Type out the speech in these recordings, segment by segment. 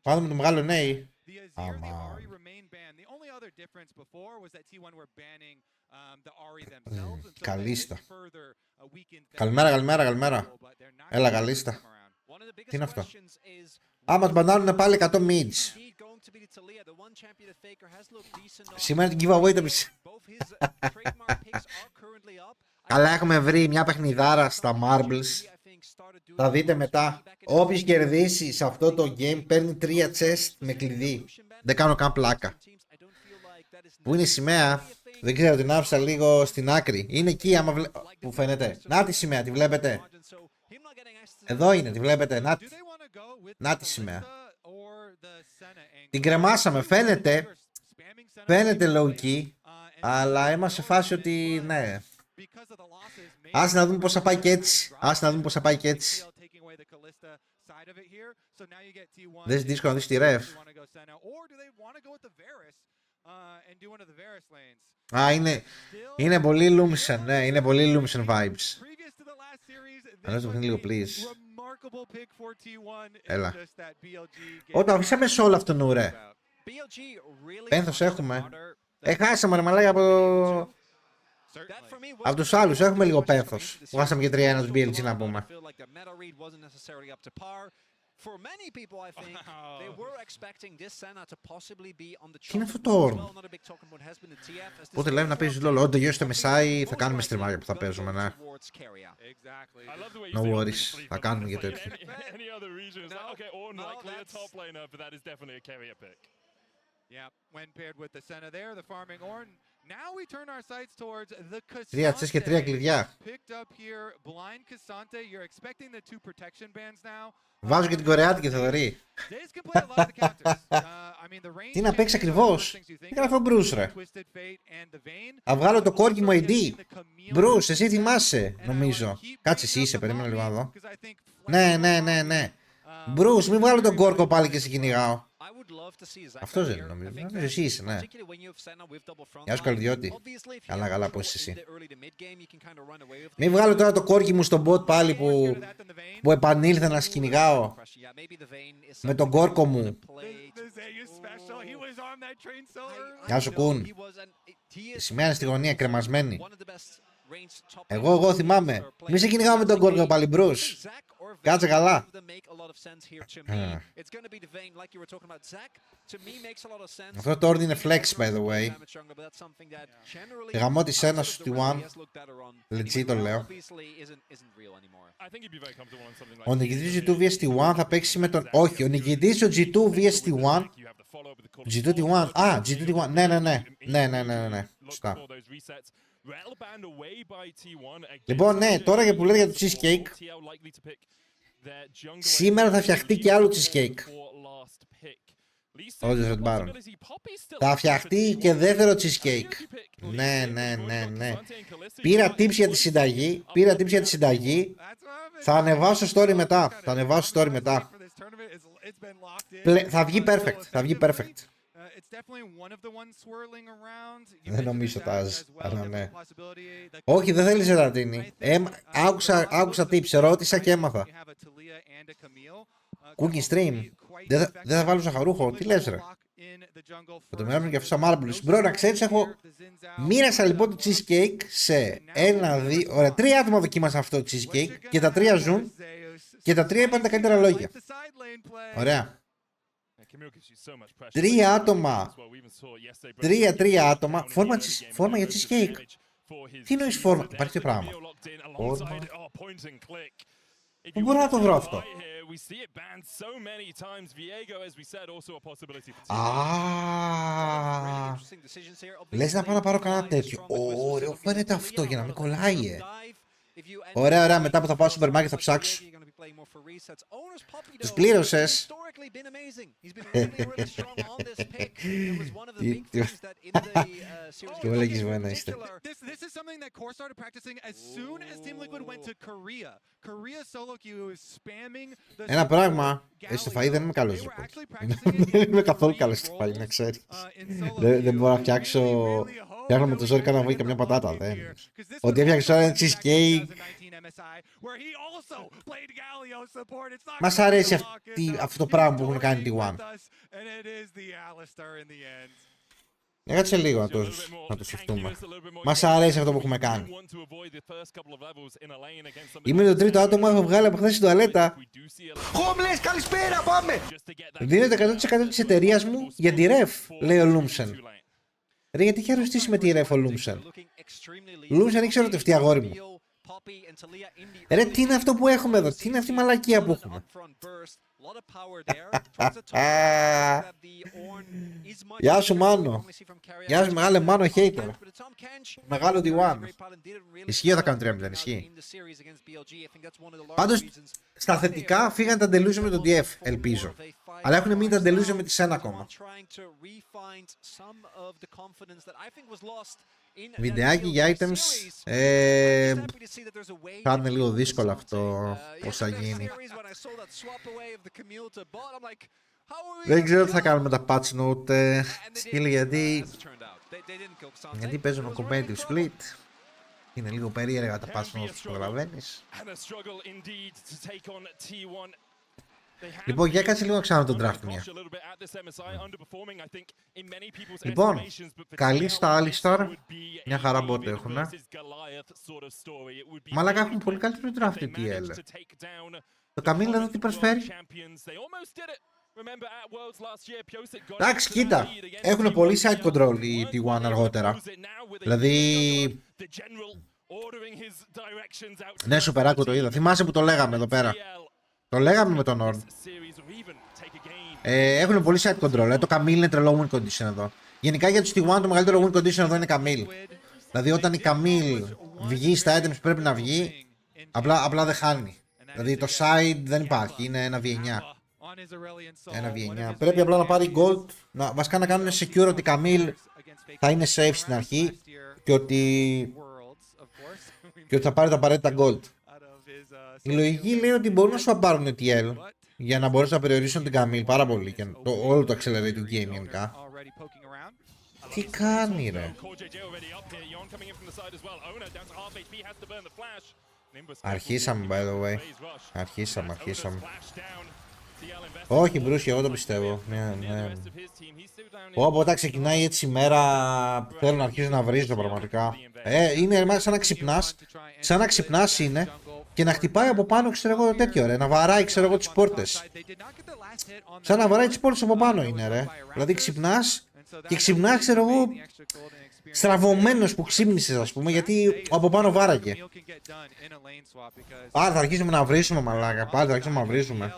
Πάμε με το μεγάλο νέι. Άμα. Καλίστα. Καλημέρα, καλημέρα, καλημέρα. Έλα, καλίστα. Τι είναι αυτό? Μας μπανάνουνε πάλι 100 mids. Σήμερα την giveaway το μισή. Καλά, έχουμε βρει μια παιχνιδάρα στα Marbles. Θα δείτε μετά. Όποιος κερδίσει σε αυτό το game παίρνει 3 chest με κλειδί. Δεν κάνω καν πλάκα. Πού είναι η σημαία? Δεν ξέρω, την άφησα λίγο στην άκρη. Είναι εκεί άμα που φαίνεται. Να τη σημαία, τη βλέπετε? Εδώ είναι, τη βλέπετε? Να τη σημαία. Την κρεμάσαμε, φαίνεται. Φαίνεται low key. Αλλά είμαστε σε φάση ότι ναι. Ας να δούμε πώς θα πάει και έτσι. Ας να δούμε πώς θα πάει και έτσι. Δεν είναι δύσκολο να δεις τη ref. Α, είναι πολύ Lumsen, ναι, είναι πολύ Lumsen vibes. Αλλά το παιχνίδι λίγο, please. Έλα. Όταν αφήσαμε σε όλο αυτό νουρέ. Πένθος έχουμε. Χάσαμε ρε μαλάκα από τους άλλους. Έχουμε λίγο πένθος. Χάσαμε και 3-1 τους BLG να πούμε. Τι είναι αυτό το όρμο? Πότε λέμε να παίζεις LOL? Όταν τελειώσει το μεσάι θα κάνουμε στριμάκια που θα παίζουμε, ναι. No worries, θα κάνουμε και τέτοιο. Τρία τσες και 3 κλειδιά. Βάζω και την κορεάτικη Θεοδωρή. Τι να παίξει ακριβώς? Τι κάνει αυτό ο Bruce ρε? Θα βγάλω το κόρκι μου AD. Bruce, εσύ θυμάσαι νομίζω. Κάτσε, εσύ είσαι, περίμενα λίγο εδώ. Ναι. Bruce, μην βγάλω τον κόρκο πάλι και σε κυνηγάω. Αυτός δεν είναι νομίζω. Εσύ είσαι, ναι. Γεια σου Καλουδιώτη. Καλά, πώς είσαι εσύ? Μην βγάλω τώρα το κόρκι μου στον bot πάλι που επανήλθε να σκυνηγάω με τον κόρκο μου. Γεια σου Κουν. Η σημαία είναι στη γωνία κρεμασμένη. Εγώ θυμάμαι. Μη σε κυνηγάω με τον κόρκο πάλι, Bruce. Κάτσε καλά. Αυτό το όρνη είναι flex by the way. Γαμώ τη σένα σου στη one. Legit το λέω. Ο νικητής του G2 vs T1 θα παίξει με τον... Όχι, ο νικητής του G2 vs T1. G2 T1. Α, G2 T1. Ναι. Σωστά. Λοιπόν, ναι, τώρα για που λέτε για το cheesecake. Σήμερα θα φτιαχτεί και άλλο cheesecake. Όχι, Red Baron. Θα φτιαχτεί και δεύτερο cheesecake. Ναι. Πήρα tips για τη συνταγή. Θα ανεβάσω story μετά. Θα βγει perfect. Δεν νομίζω Τάζ, αλλά ναι. Όχι, δεν θέλει ζερατίνη. Άκουσα tips, ρώτησα και έμαθα. Cooking stream. Δεν θα βάλω ζαχαρούχο, τι λες ρε? Θα το μοιράζουμε και αυτό στα Marbles. Μπρο, να ξέρεις, μοίρασα λοιπόν το cheesecake σε 3 άτομα δοκίμασαν αυτό το cheesecake και τα 3 ζουν και τα 3 είπαν τα καλύτερα λόγια. Ωραία. 3 άτομα. 3 άτομα. Φόρμα για cheesecake. Τι εννοείς φόρμα? Υπάρχει το πράγμα. Φόρμα. Πού μπορώ να το βρω αυτό? Λες να πάω να πάρω κανένα τέτοιο. Ωραίο φαίνεται αυτό για να μην κολλάει. Ωραία, μετά που θα πάω στο σούπερ μάρκετ θα ψάξω. Τους πλήρωσες? Τι λογισμένα είστε. Ένα πράγμα, στο φαΐ δεν είμαι καλός. Δεν είμαι καθόλου καλός στο φαΐ, να ξέρεις. Δεν μπορώ να φτιάξω... Φτιάχνω με το ζόρι κάνα βοή καμιά πατάτα. Ότι έφτιαξα τώρα ένα cheesecake Μας αρέσει αυτό το πράγμα που έχουν κάνει T1. Κάτσε λίγο να το σκεφτούμε. Μας αρέσει αυτό που έχουμε κάνει. Είμαι το τρίτο άτομο που έχω βγάλει από χθες στην τουαλέτα. Homeless, καλησπέρα, πάμε! Δίνω το 100% της εταιρείας μου για τη ρεφ, λέει ο Λούμσεν. Ρε, γιατί είχε αρρωστήσει με τη ρεφ ο Λούμσεν. Λούμσεν, ήξερα το φτιάχνει αγόρι μου. Ρε, τι είναι αυτό που έχουμε εδώ, τι είναι αυτή η μαλακία που έχουμε. Γεια σου Μάνο. Γεια σου μεγάλε Μάνο hater. Μεγάλο D1. Ισχύει θα κάνω 3-0, ισχύει. Πάντως στα θετικά φύγανε τα delusion με τον DF, ελπίζω. Αλλά έχουν μείνει τα delusion με τη Σένα ακόμα. Βιντεάκι για items. Θα είναι λίγο δύσκολο αυτό πώς θα γίνει. Δεν ξέρω τι θα κάνουμε τα patch note skill, γιατί παίζουμε competitive split. Είναι λίγο περίεργα τα patch notes που καταλαβαίνεις. Λοιπόν, για κάτσε λίγο να ξανά τον draft μια. Λοιπόν, καλή στα Alistar. Μια χαρά μπότε έχουνε. Μαλάκα έχουν πολύ καλύτερο draft οι TL. Το Καμίλ εδώ τι προσφέρει. Εντάξει, κοίτα. Έχουν πολύ side control οι T1 αργότερα. Δηλαδή... Ναι, σουπεράκο το είδα. Θυμάσαι που το λέγαμε εδώ πέρα. Το λέγαμε με τον Ord. Έχουν πολύ side control. Το Camille είναι τρελό win condition εδώ. Γενικά για τους T1 το μεγαλύτερο win condition εδώ είναι Camille. Δηλαδή όταν η Camille βγει στα items που πρέπει να βγει, απλά δεν χάνει. Δηλαδή το side δεν υπάρχει, είναι ένα V9. Ένα V9. Πρέπει απλά να πάρει gold. Βασικά να κάνουν secure ότι η Camille θα είναι safe στην αρχή και ότι θα πάρει τα απαραίτητα gold. Η λογική λέει ότι μπορούν να σου πάρουν TL για να μπορέσουν να περιορίσουν την Camille πάρα πολύ και όλο το accelerate του game γενικά. Τι κάνει ρε. Αρχίσαμε by the way. Αρχίσαμε. Όχι Μπρούσι, εγώ το πιστεύω. Ναι. Όποτε ξεκινάει έτσι η μέρα θέλω να αρχίσω να βρίζω πραγματικά. Είναι σαν να ξυπνάς. Σαν να ξυπνάς είναι και να χτυπάει από πάνω, ξέρω εγώ, τέτοιο ρε. Να βαράει, ξέρω εγώ, τις πόρτες. Σαν να βαράει τις πόρτες από πάνω είναι ρε. Δηλαδή ξυπνάς και ξυπνάς, ξέρω εγώ, στραβωμένος που ξύπνησες, ας πούμε, γιατί από πάνω βάραγε. Πάλι θα αρχίσουμε να βρίσουμε, μαλάκα. Πάλι θα αρχίσουμε να βρίσουμε.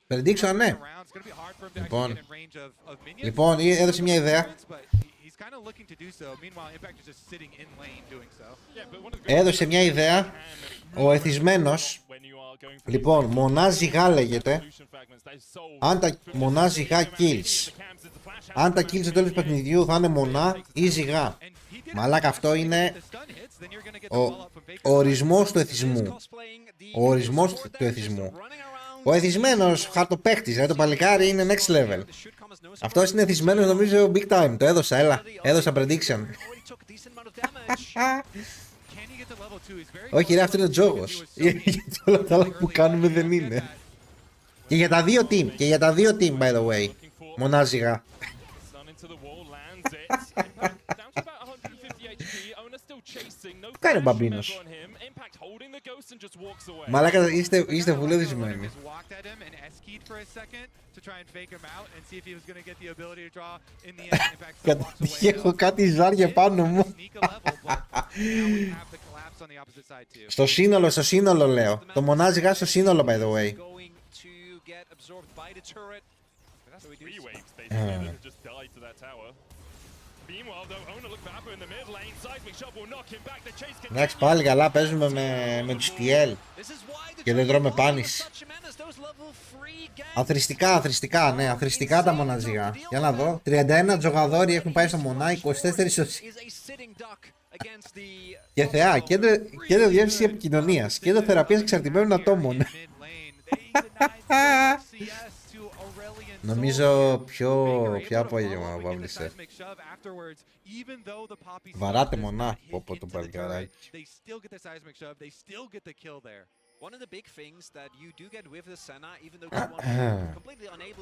Prediction, ναι. Λοιπόν, έδωσε μια ιδέα. Έδωσε μια ιδέα ο εθισμένος. Λοιπόν, μονάζει γά λέγεται. Αν τα μονάζει γά kills. Αν τα kills στο τέλος του παιχνιδιού θα είναι μονά ή ζυγά. Μαλάκα, αυτό είναι ο ορισμός του εθισμού. Ο ορισμός του εθισμού. Ο εθισμένος χαρτοπαίχτης, το παλικάρι είναι next level. Αυτός είναι εθισμένος, νομίζω big time. Το έδωσα, έλα. Έδωσα prediction. Όχι ρε, αυτό είναι τζόγος. Γιατί όλα τα άλλα που κάνουμε δεν είναι. Και για τα δύο team, by the way. Μονάζιγα. Τι κάνει ο Μπαμπίνος. Μαλάκα, είστε βουλεύδισμένοι. Έχω κάτι ζάρια πάνω μου. Στο σύνολο λέω. Το μονάζιγα στο σύνολο, by the way. Εντάξει, πάλι καλά παίζουμε με τους TL και δεν τρώμε πάνης. Αθρηστικά, ναι, αθρηστικά τα μοναζιγά. Για να δω, 31 τζογαδόροι έχουν πάει στο μονά, 24 σωσί. Και θεά, κέντρο διεύθυνση επικοινωνίας, κέντρο θεραπείας εξαρτημένων ατόμων. Νομίζω πιο απόγευμα ο Publisher. Βαράτε μονά από το παλικαράκι.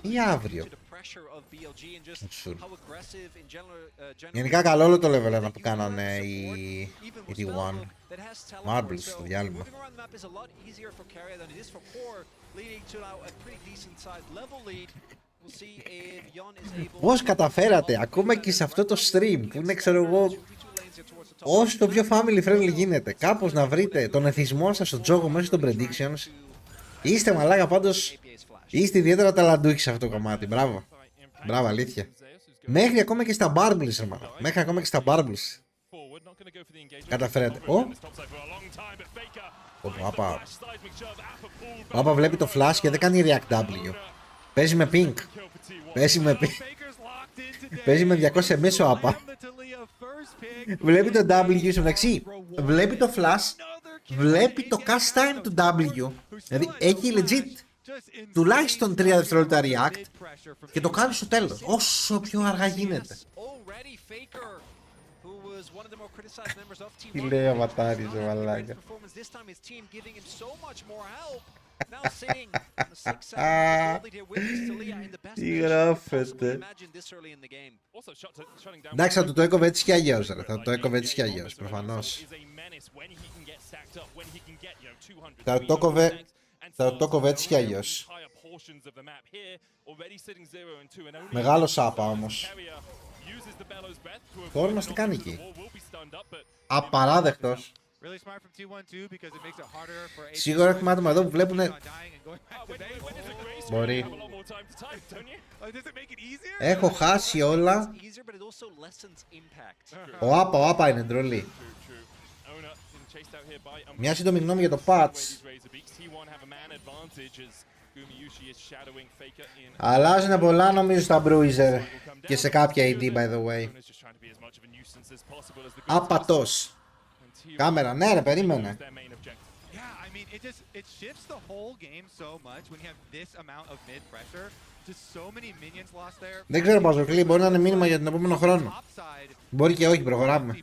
Ή αύριο. Γενικά καλό όλο το level 1 που κάνανε οι T1. Marbles στο διάλειμμα. Πώς καταφέρατε ακόμα και σε αυτό το stream που είναι, ξέρω εγώ, όσο το πιο family friendly γίνεται, κάπως να βρείτε τον εθισμό σας στο τζόγο μέσα των predictions? Είστε μαλάκα, πάντως είστε ιδιαίτερα ταλαντούχοι σε αυτό το κομμάτι. Μπράβο. Μπράβο, αλήθεια. Μέχρι ακόμα και στα barbles, hermano. Μέχρι ακόμα και στα barbles καταφέρατε. Ο Άπα βλέπει το flash και δεν κάνει react W. Παίζει με pink. Παίζει με 200 μέσο Άπα. Βλέπει το W στο μεταξύ. Βλέπει το flash. Βλέπει το cast time του W. Δηλαδή έχει legit τουλάχιστον 3 δευτερόλεπτα react και το κάνει στο τέλος. Όσο πιο αργά γίνεται. Τι λέει ο Αβατάρης ο μαλάκα. Τι γράφετε. Εντάξει, θα του το έκοβε έτσι κι αλλιώς, θα το έκοβε έτσι κι αλλιώς, προφανώς. Θα το έκοβε έτσι κι αλλιώς. Μεγάλο σάπα όμως. Τώρα μας τι κάνει εκεί. Απαράδεκτος. Σίγουρα έχουμε άτομα εδώ που βλέπουνε. Μπορεί. Έχω χάσει όλα. Ο Άπα είναι ντρολή. Μια σύντομη γνώμη για το patch. Αλλάζουν πολλά νομίζω στα Bruiser και σε κάποια AD by the way. Απατός. Κάμερα, ναι ρε, περίμενε. Δεν ξέρω Παζοκλή, μπορεί να είναι μήνυμα για τον επόμενο χρόνο. Μπορεί και όχι, προχωράμε.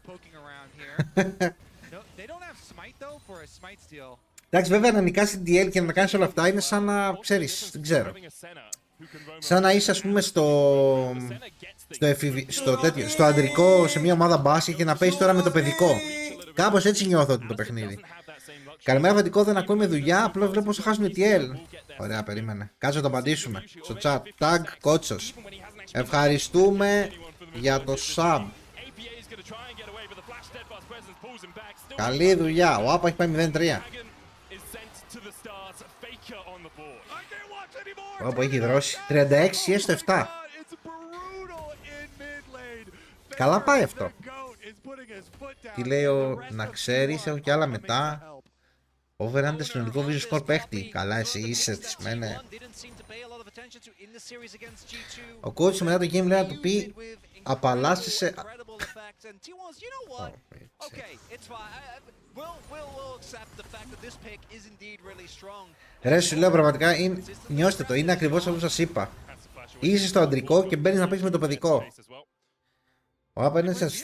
Εντάξει, βέβαια να νικάσει DL και να κάνεις όλα αυτά είναι σαν να, ξέρεις, δεν ξέρω. Σαν να είσαι ας πούμε στο αντρικό σε μια ομάδα μπάσκετ και να παίζεις τώρα με το παιδικό. Κάπως έτσι νιώθω το παιχνίδι. Καλημέρα Βατικό, δεν ακούμε δουλειά, απλώς βλέπω πως θα χάσουν οι TL. Ωραία, περίμενε. Κάτσε να το απαντήσουμε. Στο chat, tag Κότσος. Ευχαριστούμε για το sub. Καλή δουλειά, ο Άπα έχει πάει 0-3. Όπου έχει δρώσει 36 έστω 7. Καλά πάει αυτό. Τι λέει να ξέρεις, έχω και άλλα μετά. Over-under συνολικό βίζο σκορ παίχτη. Καλά εσύ είσαι τσισμένε. Ο coach μετά το game λέει να του πει απαλλάσσεσαι. Ρε σου λέω πραγματικά, νιώστε το, είναι ακριβώς όπως σας είπα. Είσαι στο αντρικό και μπαίνεις να παίξεις με το παιδικό. Ο Άπα είναι σας...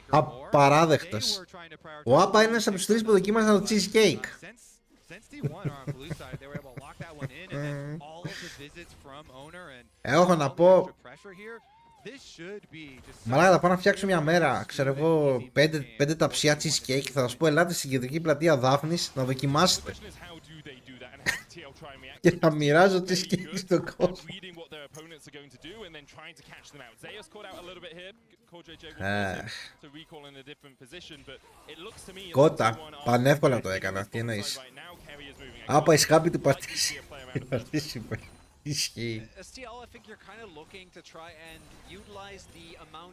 Απαράδεκτος. Ο Άπα είναι ένας από τους τρεις που δοκίμασαν το cheesecake. Έχω να πω... Μαλάκα, θα πάω να φτιάξω μια μέρα, ξέρω εγώ, 5 ταψιά cheesecake και θα σας πω ελάτε στην κεντρική πλατεία Δάφνης να δοκιμάσετε. Και να μοιράζω cheesecake στον κόσμο. Κότα, πανεύκολα το έκανα, τι εννοείς. Άπα is happy to participate. Ισχύει.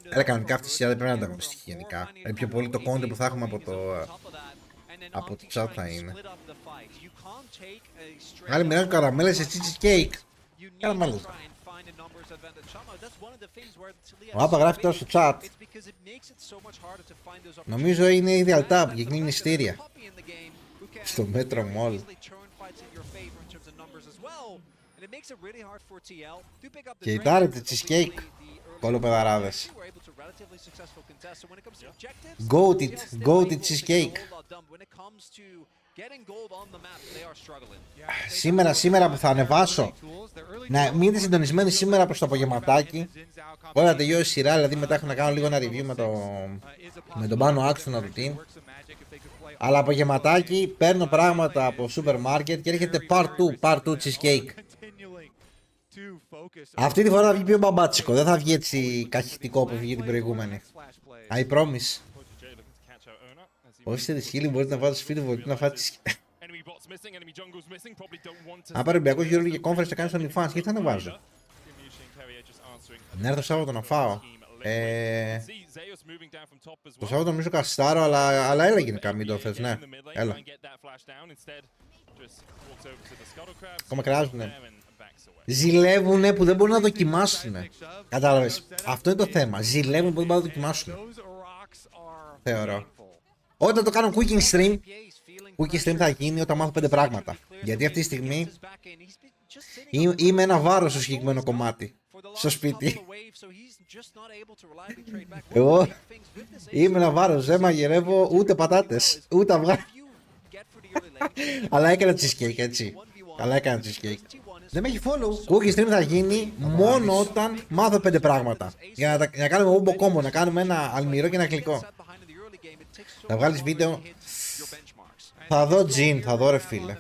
Έλα κανονικά αυτή η σειρά δεν πρέπει να είναι ανταγωνιστική γενικά. Πιο πολύ το content που θα έχουμε από το chat θα είναι. Άλλοι μοιράζουν καραμέλες σε cheesecake. Κάνα μέλος. Ο Άπα γράφει τώρα στο chat. Νομίζω είναι ideal tab και κλείνει ειστήρια. Στο μέτρο μόλ. Και η Τάρετ cheesecake. Κολοπεδαράδες. Goated cheesecake. Σήμερα που θα ανεβάσω. Να μείνετε συντονισμένοι σήμερα προς το απογευματάκι. Όλα τελειώσει η σειρά, δηλαδή μετά έχω να κάνω λίγο ένα review με τον πάνω άξονα του team. Αλλά απογευματάκι παίρνω πράγματα από σούπερ μάρκετ και έρχεται part 2 cheesecake. Αυτή τη φορά θα βγει πιο μπαμπάτσικο, δεν θα βγει έτσι καχυκτικό που βγήκε την προηγούμενη. I promise. Όσοι είστε τη χείλη μπορείτε να βάλετε σπίτι, μπορείτε να φάτε τις... Αν πάρει Ολυμπιακός γύρω και conference θα κάνει στον OnlyFans, γιατί θα ανεβάζω. Να έρθω Σάββατο να φάω. Το Σάββατο νομίζω καστάρω, αλλά έλα γίνει καμία το θες, ναι. Έλα. Ακόμα κράζουνε. Ζηλεύουνε που δεν μπορούν να δοκιμάσουνε. Κατάλαβες. Αυτό είναι το θέμα. Ζηλεύουν που δεν μπορούν να δοκιμάσουνε. Θεωρώ. Όταν το κάνω cooking stream θα γίνει όταν μάθω 5 πράγματα. Γιατί αυτή τη στιγμή είμαι ένα βάρος στο συγκεκριμένο κομμάτι. Στο σπίτι. Εγώ είμαι ένα βάρος. Δεν μαγειρεύω ούτε πατάτες. Ούτε αυγά. Αλλά έκανα cheesecake, έτσι. Αλλά έκανα cheesecake. Δεν με έχει follow. Cooking stream θα γίνει μόνο όταν μάθω 5 πράγματα. Για να κάνουμε όμπο κόμπο, να κάνουμε ένα αλμυρό και ένα γλυκό. Θα βγάλεις βίντεο. Θα δω Τζιν, θα δω ρε φίλε.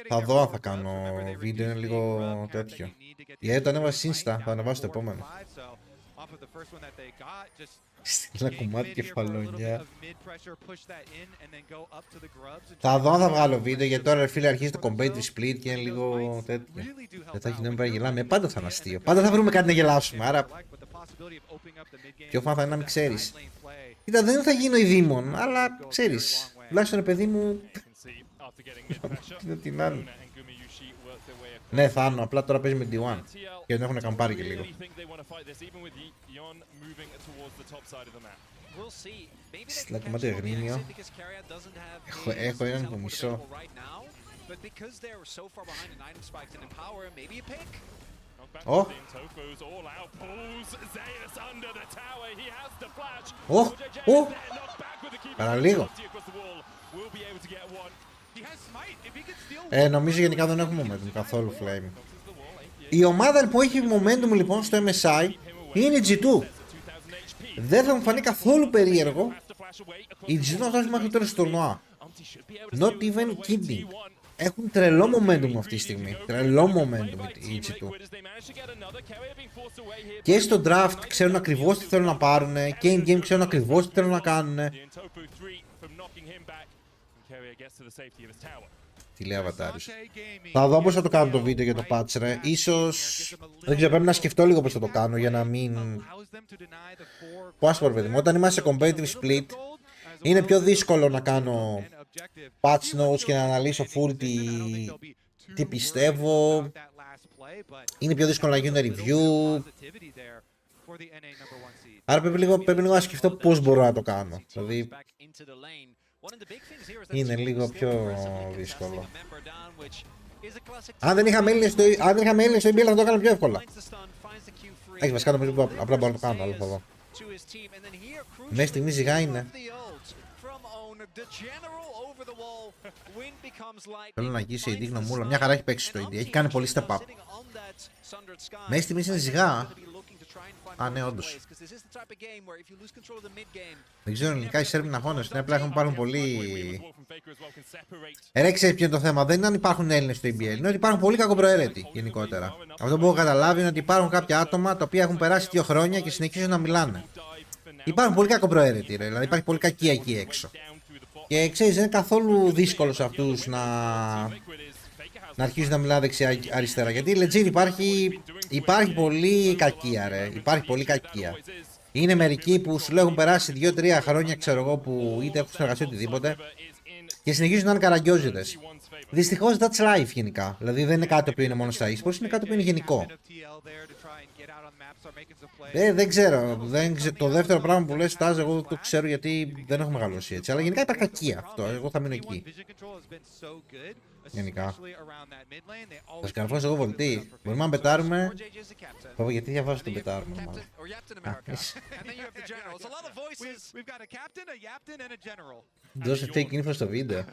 Θα δω αν θα κάνω βίντεο, είναι λίγο τέτοιο. Γιατί το ανέβασε Insta, θα ανεβάσω το επόμενο. Ένα κομμάτι κεφαλονιά. Θα δω αν θα βγάλω βίντεο, γιατί τώρα ρε φίλε αρχίζει το competitive split και είναι λίγο τέτοιο. Δεν θα έχει νόημα να γελάμε, πάντα θα είναι αστείο. Πάντα θα βρούμε κάτι να γελάσουμε, άρα πιο φαν θα είναι να μην ξέρεις. Κοίτα, δεν θα γίνω η Δήμον, αλλά ξέρεις, τουλάχιστον ρε παιδί μου. Τι να είναι. Ναι, θα είναι, απλά τώρα παίζει με D1 και δεν έχουν καμπάρει και λίγο. Στείλα κομμάτι αγρίνιο. Έχω έναν που μισώ. Παραλίγο. Νομίζω γενικά δεν έχουμε momentum καθόλου flame. Η ομάδα που έχει momentum λοιπόν στο MSI είναι η G2. Δεν θα μου φανεί καθόλου περίεργο η G2 να φτάσει μέχρι το τέλος του τουρνουά. Not even kidding. Έχουν τρελό momentum αυτή τη στιγμή. Τρελό momentum η G2. Και στο draft ξέρουν ακριβώς τι θέλουν να πάρουν. Και in game ξέρουν ακριβώς τι θέλουν να κάνουν. Τι λέει αβατάρις. Θα δω πώς θα το κάνω το βίντεο για το patch ρε. Ίσως... Δεν ξέρω, πρέπει να σκεφτώ λίγο πώς θα το κάνω για να μην... Πώς πω ρε παιδί μου, όταν είμαστε σε competitive split είναι πιο δύσκολο να κάνω patch notes και να αναλύσω full τι πιστεύω. Είναι πιο δύσκολο να γίνουν review. Άρα πρέπει λίγο να σκεφτώ πώς μπορώ να το κάνω. Δηλαδή είναι λίγο πιο δύσκολο. Αν δεν είχαμε Έλληνες στο EBL θα το έκανα πιο εύκολα. Έχει βασικά νομίζω απλά μπορώ να το κάνω, αλλά θα δω. Μέχρι στιγμή ζυγά είναι. Θέλω να αγγίσει η AD γνωμούλα. Μια χαρά έχει παίξει το AD. Έχει κάνει πολύ step up. Μέχρι στιγμής είναι ζυγά. Α, ναι, όντως. Δεν ξέρω ελληνικά οι Σέρβοι να χώνες. Ναι, απλά υπάρχουν πολλοί. Ρε, ξέρεις ποιο είναι το θέμα. Δεν είναι αν υπάρχουν Έλληνες στο EBL. Είναι ότι υπάρχουν πολύ κακοπροαίρετοι γενικότερα. Αυτό που έχω καταλάβει είναι ότι υπάρχουν κάποια άτομα τα οποία έχουν περάσει 2 χρόνια και συνεχίζουν να μιλάνε. Υπάρχουν πολύ κακοπροαίρετοι, ρε. Δηλαδή υπάρχει πολύ κακία εκεί έξω. Και ξέρεις, δεν είναι καθόλου δύσκολο σε αυτούς να αρχίσουν να μιλάνε δεξιά-αριστερά. Γιατί legit υπάρχει πολύ κακία, ρε. Υπάρχει πολύ κακία. Είναι μερικοί που σου λέω έχουν περάσει 2-3 χρόνια, ξέρω εγώ, που είτε έχουν συνεργαστεί οτιδήποτε και συνεχίζουν να είναι καραγκιόζιδες. Δυστυχώς that's life γενικά. Δηλαδή δεν είναι κάτι το οποίο είναι μόνο στα esports, είναι κάτι που είναι γενικό. Δεν ξέρω. Το δεύτερο πράγμα που λες, Τάζ, εγώ το ξέρω γιατί δεν έχω μεγαλώσει έτσι. Αλλά γενικά υπάρχει κακία αυτό. Εγώ θα μείνω εκεί. Γενικά. Θα σκαρφώσω εγώ βολτή. Μπορούμε να πετάρουμε. Πω, γιατί διαβάζω τον πετάρουμε, μάλλον. Δώσε fake info στο βίντεο.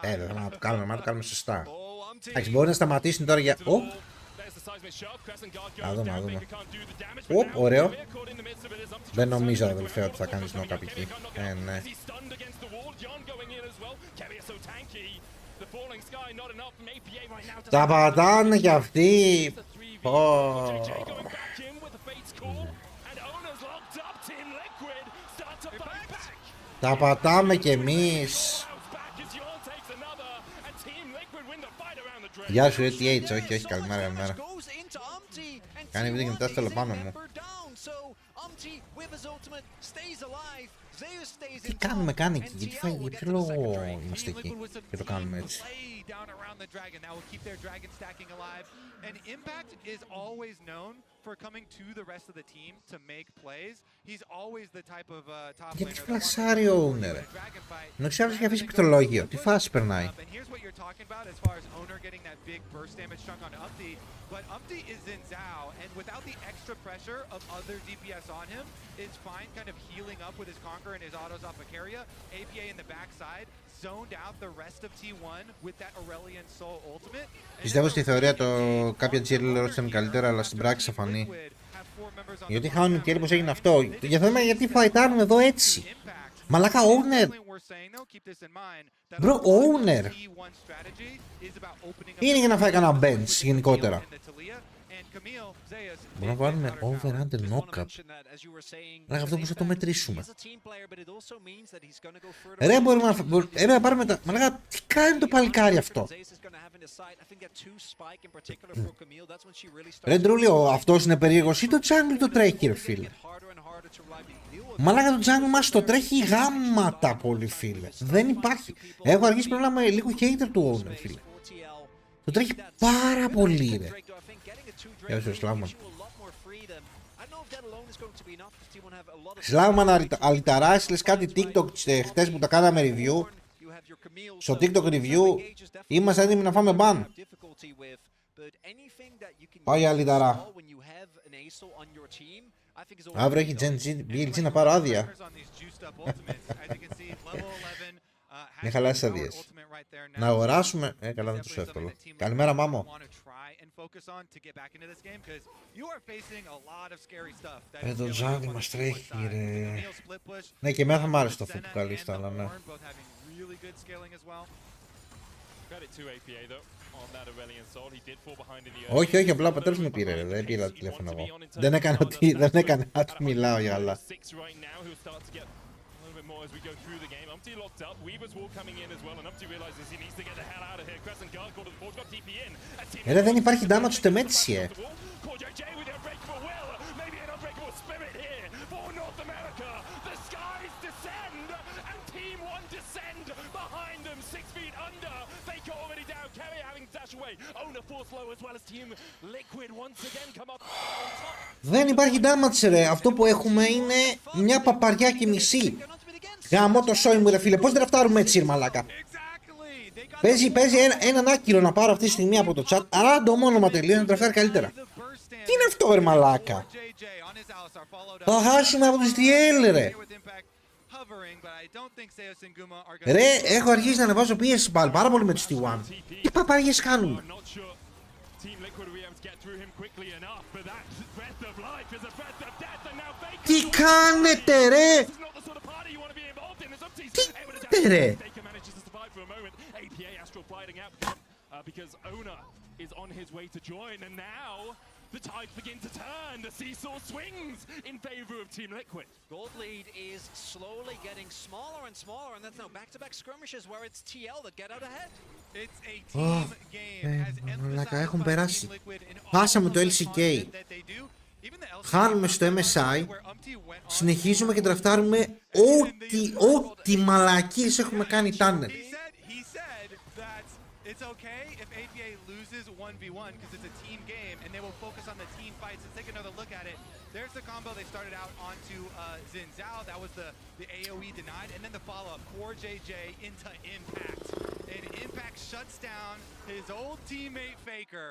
Δεν θα το κάνουμε σωστά. Εντάξει, μπορεί να σταματήσουν τώρα για... Να δούμε. Ωραίο. Δεν νομίζω, αδελφέ, ότι θα κάνεις knock-up εκεί. Ναι. Τα πατάνε κι αυτοί. Τα πατάμε κι εμείς. Γεια σου, ETH, όχι, καλημέρα. Κάνει βίντεο και μετά στο πάνω μου. Τι κάνει εκεί, για ποιο λόγο είμαστε εκεί και το κάνουμε έτσι. And Impact is always known for coming to the rest of the team to make plays. He's always the type of top laner. Γιατί φλασάρει ο Owner. Να ξέρω ότι έχει αφήσει πληκτρολόγιο. Τι φάση περνάει. But Umpty is in Zhao, and without the extra pressure of other DPS on him, it's fine kind of healing up with his Conqueror and his autos off Icaria. APA in the backside, zoned out the rest of T1 with that Aurelion Soul ultimate. Πιστεύω στη θεωρία το κάποια cheerleaders ήταν καλύτερα, αλλά στην πράξη θα φανεί. Γιατί χάνουν tier πως έγινε αυτό. Για θέμα γιατί φαϊτάρουν εδώ έτσι. Μαλάκα Owner. Bro, Owner. Είναι για να φάει κανένα bench γενικότερα. Μπορούμε να βάλουμε over under knockup. Αλλά αυτό πώς θα το μετρήσουμε. Ρε μπορούμε να πάρουμε τα... Μαλάκα τι κάνει το παλικάρι αυτό. Ρε Ντρούλιο, αυτός είναι περίεργος ή το jungle το τρέχει ρε φίλε. Μαλάκα το jungle μας το τρέχει γάμματα πολύ φίλε. Δεν υπάρχει. Έχω αργήσει πρέπει να είμαι λίγο hater του owner φίλε. Το τρέχει πάρα πολύ ρε. Γεια σου Σλάβμαν. Σλάβμαν να αλυταράσεις λες κάτι TikTok χτες που τα κάναμε review. Στο TikTok review είμαστε έτοιμοι να φάμε ban. Πάει αλυταρά. Αύριο έχει BLG να πάρω άδεια. Μην χαλάσεις άδειες. Να αγοράσουμε... καλά δεν τόσο εύκολο. Καλημέρα μάμο. Το Τζάνι μας τρέχει ρε. Ναι και εμένα θα μ' άρεσε το αυτό που καλείς αλλά ναι. Όχι, απλά ο πατέρας με πήρε ρε, δεν πήρα το τηλέφωνο εγώ. Δεν έκανε να του μιλάω για άλλα. Ρε δεν υπάρχει damage ούτε μέτρηση Δεν υπάρχει damage ρε, αυτό που έχουμε είναι μια παπαριά και μισή. Γαμώ το σόι μου ρε φίλε, πώς δεν φτάρουμε έτσι ρε μαλάκα. Παίζει έναν άκυρο να πάρω αυτή τη στιγμή από το chat. Random όνομα τελείως να τραφτάρει καλύτερα. Τι είναι αυτό ρε μαλάκα. Θα χάσουμε από τους DL ρε. Ρε έχω αρχίσει να ανεβάζω πίεση πάλι πάρα πολύ με τους T1. Τι παπαριές κάνουμε. Τι κάνετε ρε. Τι κάνετε ρε. Because Ona is on his way to join and now the tides begin to turn. The seesaw swings in favor of Team Liquid. Gold lead is slowly getting smaller and smaller and that's now back-to-back skirmishes where it's TL that get out ahead. It's a team game as emphasized by Team Liquid in all χάσαμε το LCK. Χάνουμε στο MSI. Συνεχίζουμε και τραφτάρουμε ό,τι μαλακίες έχουμε κάνει τάνερ. 1v1 because it's a team game, and they will focus on the team fights. Let's take another look at it. There's the combo they started out onto Xin Zhao. That was the AoE denied, and then the follow-up, Core JJ into Impact. And Impact shuts down his old teammate Faker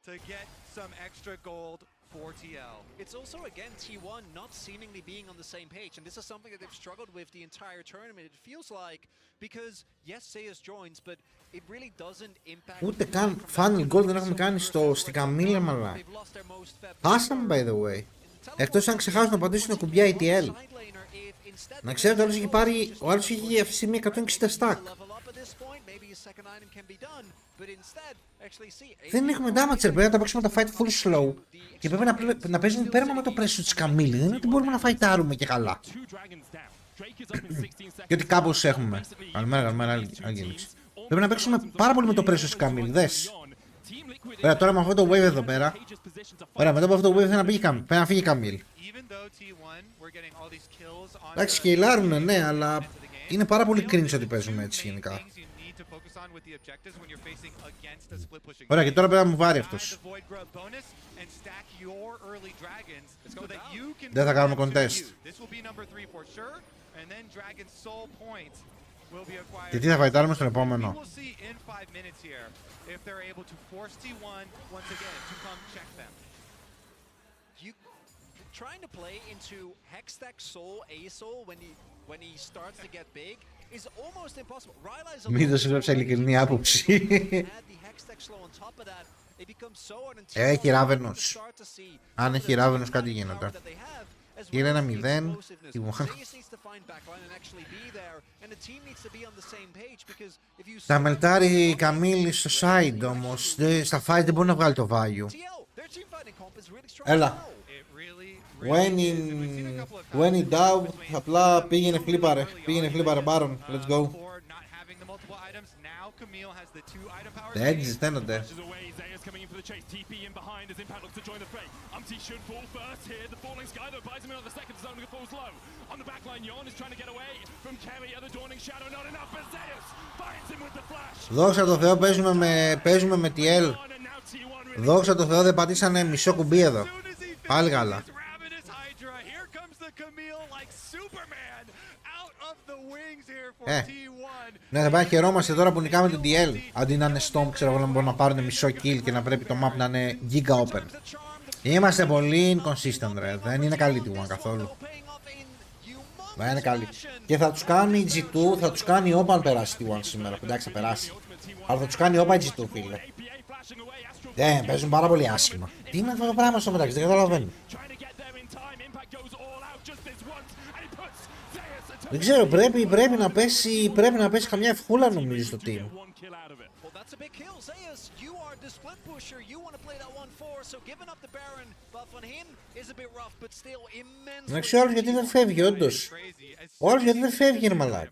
to get some extra gold for TL. It's also, again, T1 not seemingly being on the same page, and this is something that they've struggled with the entire tournament. It feels like, because yes, Zeus joins, but it really doesn't impact... Ούτε καν final goal δεν έχουμε κάνει στην καμήλα μαλά. Χάσαμε, by the way. Εκτός αν ξεχάσουν να πατήσουν κουμπιά ETL. Να ξέρετε, ο άλλος είχε αυτή τη στιγμή 160 stack. Δεν έχουμε damage, πρέπει να τα παίξουμε τα fight full slow. Και πρέπει να παίζουμε πέρα με το pressure της Καμίλη. Δεν είναι ότι μπορούμε να φαϊτάρουμε και καλά. Γιατί κάπως έχουμε. Καλημέρα, άλλη γέννηση. Πρέπει να παίξουμε πάρα πολύ με το pressure της Καμίλη. Δες. Ωραία, τώρα με αυτό το wave εδώ πέρα. Ωραία, μετά από αυτό το wave πρέπει να φύγει η Καμίλη. Εντάξει, σκυλάρουνε, ναι, αλλά είναι πάρα πολύ cringe ότι παίζουμε έτσι γενικά. Ωραία, και τώρα πρέπει να μου βάρει αυτός. Δεν θα κάνουμε contest. Και τι θα φαϊτάρουμε στον επόμενο. Trying to play into Hextech Soul, A-Soul when he starts to get big is almost impossible. Μην το σύγραψα ειλικρινή άποψη. Έχει Ράβενος. Αν έχει Ράβενος κάτι γίνεται. Είναι ένα 0. Θα μελτάρει η Καμίλη στο side όμως. Στα fight δεν μπορεί να βγάλει το value. Έλα. When in doubt, απλά πήγαινε φλίπαρε. Baron, let's go. Τα edges στένονται. Δόξα τω Θεώ, παίζουμε με TL. Δόξα τω Θεώ, δεν πατήσανε μισό κουμπί εδώ. Πάλι καλά. Ναι, θα πάει να χαιρόμαστε τώρα που νικάμε την DL. Αντί να είναι Stomp, ξέρω εγώ, να μπορούν να πάρουν μισό kill και να πρέπει το map να είναι giga open. Είμαστε πολύ inconsistent, ρε. Δεν είναι καλή T1 καθόλου. Δεν είναι καλή. Και θα τους κάνει G2, θα τους κάνει όπα αν περάσει T1 σήμερα. Εντάξει, θα περάσει. Αλλά θα τους κάνει όπα G2, φίλε. Παίζουν πάρα πολύ άσχημα. Τι είναι αυτό το πράγμα στο μεταξύ, δεν καταλαβαίνω. Δεν ξέρω, πρέπει να πέσει καμιά ευχούλα νομίζω στο team. Δεν ξέρω όλος γιατί δεν φεύγει, όντως. Όλος γιατί δεν φεύγει, είναι μαλάκα.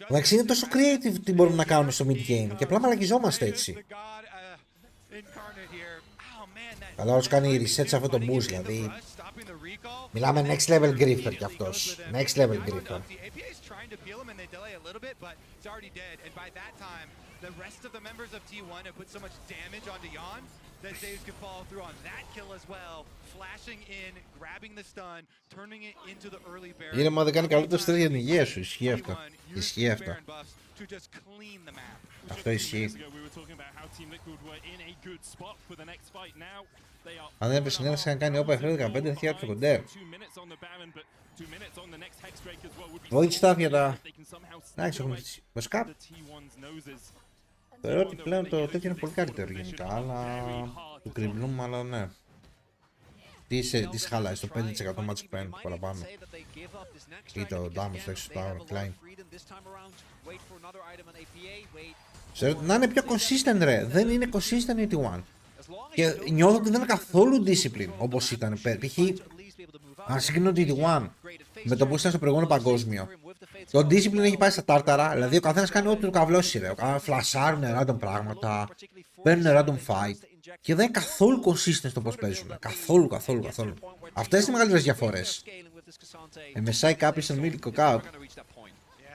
Εντάξει, είναι τόσο creative τι μπορούμε να κάνουμε στο mid game και απλά μαλακιζόμαστε έτσι. Αλλά όσο κάνει reset σε αυτό το boost, δηλαδή. Μιλάμε next level grifter κι αυτός. Next level grifter. The rest of the members of T1 have put so much damage onto Yon that Zeus could follow through on that kill as well, flashing in, grabbing the stun, turning it into the early barrier. Είναι μα δεν κάνει καλύτερο στρέφει για την υγεία σου, ισχύει αυτό. Ισχύει αυτό. Αυτό ισχύει. Αν δεν έπαιξε νέα να κάνει όπα F15 θα φτιάξει το κοντέρ. Void staff για τα... Εντάξει, έχουμε βασικά. Θεωρώ ότι πλέον το τέτοιο είναι πολύ καλύτερο γενικά, αλλά του κρυβλούμε, αλλά ναι. Τι χαλάει στο 5% match που παίρνει παραπάνω. Ή το damage το έξω στο klein. Να είναι πιο consistent, ρε. Δεν είναι consistent η T1. Και νιώθω ότι δεν είναι καθόλου discipline όπως ήταν πέρα. Π.χ. αν συγκρίνω τη T1 με το που ήταν στο προηγούμενο παγκόσμιο, το discipline έχει πάει στα τάρταρα, δηλαδή ο καθένας κάνει ό,τι του καβλώσει, ρε. Φλασάρουν random πράγματα, παίρνουν random fight και δεν είναι καθόλου consistent στο πώς παίζουν. Καθόλου. Αυτές είναι οι μεγαλύτερες διαφορές. Μεσάει κάποιος στον μίλικο κάπου.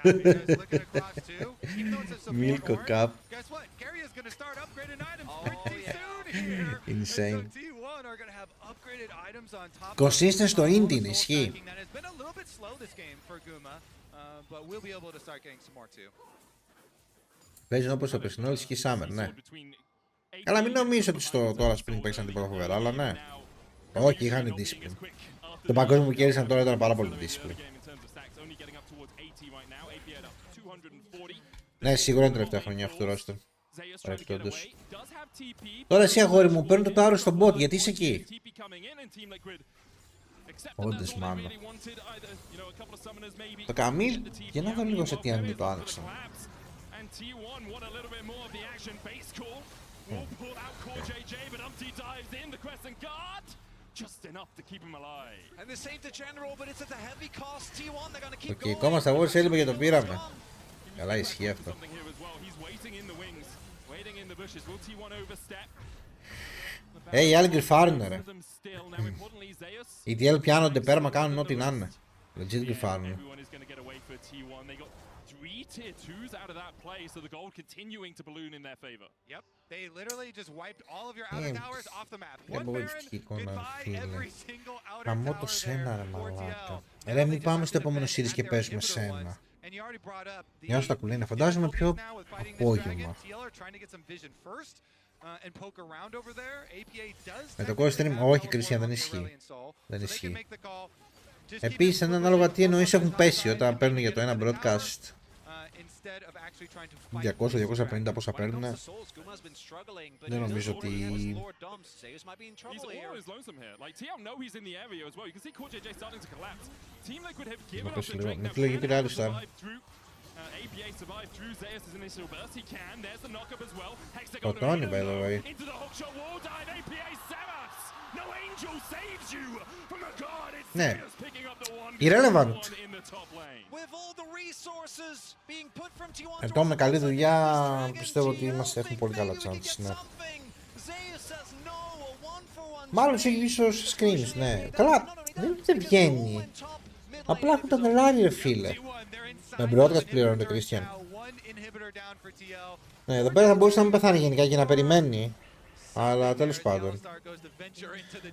because looking across too, even though it's a support Milko orb, Cup. guess what? Gary is going to start upgrading items Oh, pretty yeah. soon here. Insane. And so T1 are going to have upgraded items on top Consistent στο all the indie soul ισχύει. stacking that has been a little bit slow this game for Guma, but we'll be able to start getting some more too. Παίζουν όπως το περσινό ισχύει Summer, ναι. Αλλά μην νομίζω ότι στο τώρα Spring παίξαν τίποτα φοβερά, αλλά ναι. Όχι, είχαν discipline. Το παγκόσμιο που κέρδισαν τώρα ήταν πάρα πολύ discipline. Ναι, σίγουρα είναι τελευταία χρονιά αυτού του roster. Παρεπτόντως. Τώρα εσύ αγόρι μου, παίρνω το Tower στον bot, γιατί είσαι εκεί. Όντως μάνα. Το Καμίλ, για να δω λίγο σε τι αν είναι το άνοιξα. Οκ, ακόμα στα Wars έλειπε και το πήραμε. Καλά ισχύει αυτό. Οι άλλοι γκριφάρουνε ρε. Οι DL πιάνονται πέρα μα κάνουν ό,τι να είναι. Legit γκριφάρουνε. Tier 2s out of that play, so the gold continuing to balloon in their favor. Yep, they literally just wiped all of your outer towers off the map. One Baron, goodbye every single outer Καμώ tower το there σένα ρε for μαλάκα. TL. Ρε μην πάμε στο επόμενο series και παίζουμε σένα. Για όσο τα κουλίνε, φαντάζομαι πιο απόγευμα. Με το cost stream, όχι Κρίσιαν, δεν ισχύει. Δεν ισχύει. Επίσης, είναι ανάλογα τι εννοείς έχουν πέσει όταν παίρνουν για το ένα broadcast 200-250 πόσα παίρνουν. Δεν νομίζω ότι... Να πέσει λίγο, με φύλλογε πήρε άλλη star. Σκοτώνει by the way. Ναι, irrelevant. Εδώ με καλή δουλειά πιστεύω ότι είμαστε, έχουν πολύ καλά chances, ναι. Μάλλον έχει ίσως screens, ναι. Καλά, δεν βγαίνει. Απλά έχουν τα νελάρι ρε φίλε. Με broadcast πληρώνεται Christian. Ναι, εδώ πέρα θα μπορούσε να μην πεθάνει γενικά και να περιμένει. Αλλά τέλος πάντων.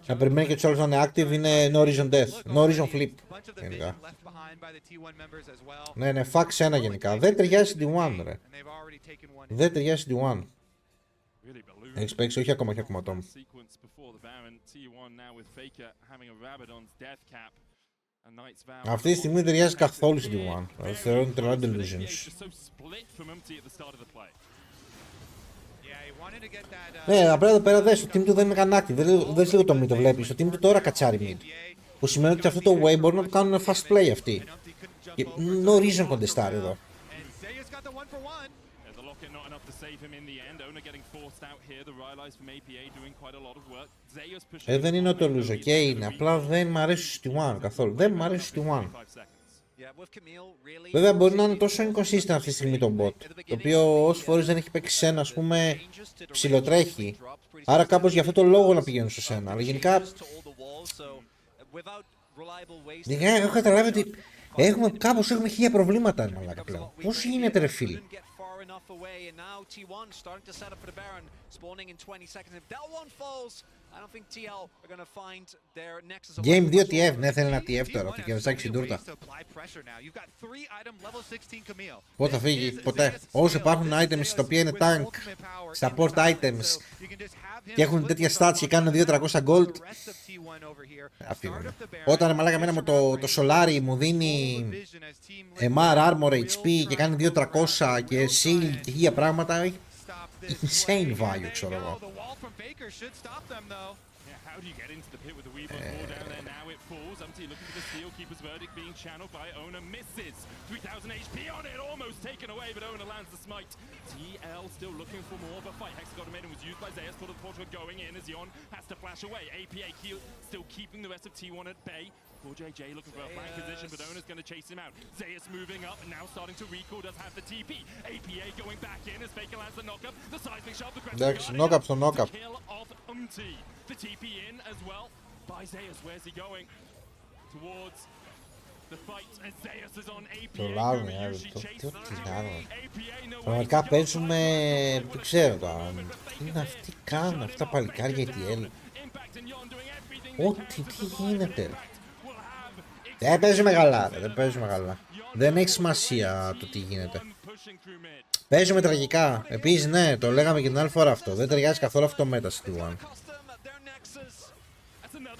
Να περιμένει και τους άλλους να είναι active είναι no reason death. No reason flip. Γενικά. Ναι, ναι, fuck σένα γενικά. Δεν ταιριάζει στη D1 ρε. Δεν ταιριάζει στη D1. Έχεις παίξει, όχι ακόμα, όχι ακόμα Tom. Αυτή τη στιγμή δεν ταιριάζει καθόλου στη D1. Θεωρώ ότι τρελά delusions. Ναι, απλά εδώ πέρα δες, το team του δεν είναι καν active. Δες λίγο το mid, το βλέπεις. Το team του τώρα κατσάρει mid. Που σημαίνει ότι αυτό το way μπορούν να το κάνουν fast play αυτοί. Και no reason contestar εδώ. Δεν είναι ότι το lose, ok, είναι. Απλά δεν μ' αρέσει στη one καθόλου. Δεν μ' αρέσει στη one. Βέβαια μπορεί να είναι τόσο inconsistent αυτή τη στιγμή το bot, το οποίο όσες φορές δεν έχει παίξει σένα, ας πούμε, ψιλοτρέχει. Άρα κάπως για αυτό το λόγο να πηγαίνουν στο σένα. Αλλά γενικά έχω καταλάβει ότι κάπως έχουμε 1000 προβλήματα μαλάκα πλέον. Πώς γίνεται ρε φίλε. Game 2 TF, ναι θέλει ένα TF τώρα, το κερδισάκι στην τούρτα. Πότε θα φύγει, ποτέ. Όσο υπάρχουν items τα οποία είναι tank, support items και έχουν τέτοια stats και κάνουν 200-300 gold, αφήνουν. Όταν μαλάκα μένα μου το Solari μου δίνει MR, Armor, HP και κάνει 200-300 και Shield και 1000 πράγματα, insane value ξέρω εγώ. How do you get into the pit with the Weavers ball down there? Now it falls. Umti looking for the steal. Keeper's verdict being channeled by Ona. Misses. 3000 HP on it. Almost taken away, but Ona lands the smite. TL still looking for more, but fight Hexagon was used by Zeus for the portrait going in as Yon has to flash away. APA still keeping the rest of T1 at bay. 4JJ looking for a flank position, but Ona's going to chase him out. Zeus moving up and now starting to recall, does have the TP. APA going back in as Faker lands the knock-up. The seismic shot, the Εντάξει, knock-up στο knock-up. Kill of Umti. The TP in as well by Zeus. Where's he going? Towards Τρολάρουν οι άλλοι. Τι κάνουν. Πραγματικά παίζουμε. Δεν ξέρω τώρα. Τι είναι αυτοί κάνουν αυτά τα παλικάρια ETL. Τι γίνεται. Δεν παίζουμε καλά. Δεν παίζουμε καλά. Δεν έχει σημασία το τι γίνεται. Παίζουμε τραγικά. Επίσης, ναι, το λέγαμε και την άλλη φορά αυτό. Δεν ταιριάζει καθόλου αυτό το μέτα στη T1.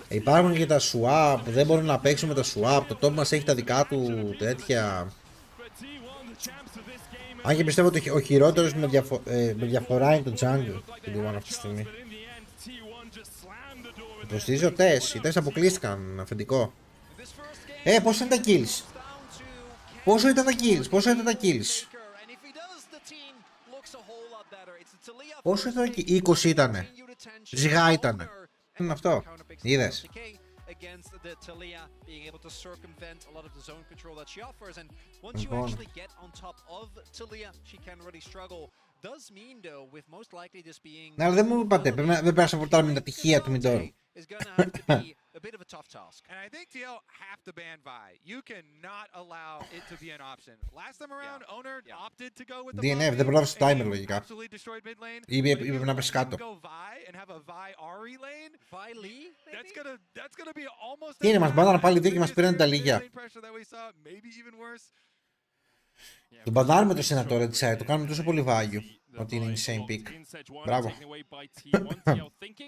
Υπάρχουν και τα swap που δεν μπορούν να παίξουν με τα swap. Το top μας έχει τα δικά του τέτοια. Αν και πιστεύω ότι ο χειρότερος με διαφορά είναι το jungle στην T1 αυτή τη στιγμή. Υποστηρίζω τες. Οι τες αποκλείστηκαν. Αφεντικό. Πόσο είναι τα kills. Πόσο ήταν τα kills. Πόσο ήταν τα kills. Πόσο ήταν τα kills. 20 ήτανε. Ζυγά ήτανε. Τι είναι αυτό. Είδες. Λοιπόν. Ναι, αλλά δεν μου είπατε. Δεν πρέπει να σαπορτάρουμε με τα τυχεία του Μιντόρου. A bit of a tough task. And I think TL have to ban Vi. You cannot allow it to be an option. Last time around, Owner opted to go with the DNF, δεν προλάβει το timer λογικά. absolutely destroyed mid lane. Ή πρέπει να πέσει κάτω. Go Vi and have a Vi Ahri lane. Vi Lee, That's gonna be almost. Τι είναι, μας μπάνανε πάλι δύο και μας πήραν τα λίγια. Τον μπανάρουμε το Senator Side, το κάνουμε τόσο πολύ value. Ότι είναι insane pick. Μπράβο.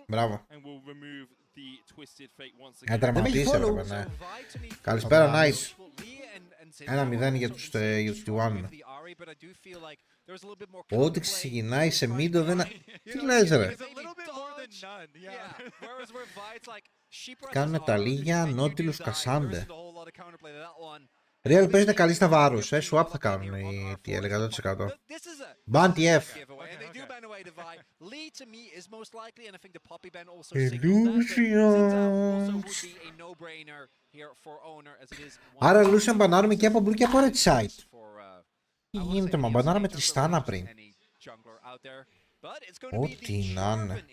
Μπράβο. Να τερματίσει, ρε ναι. Καλησπέρα, nice. 1-0 για τους T1. Ό,τι ξεκινάει σε μίντο δεν... Τι λες ρε. Κάνουνε τα λίγια, νότιλους κασάντε. Real παίζουν καλή στα βάρους, swap θα κάνουν οι TL 100%. Ban TF. Illusions. Άρα Illusion μπανάρουμε και από blue και από red side. Τι γίνεται, μα μπανάραμε Τριστάνα πριν. Ό,τι να είναι.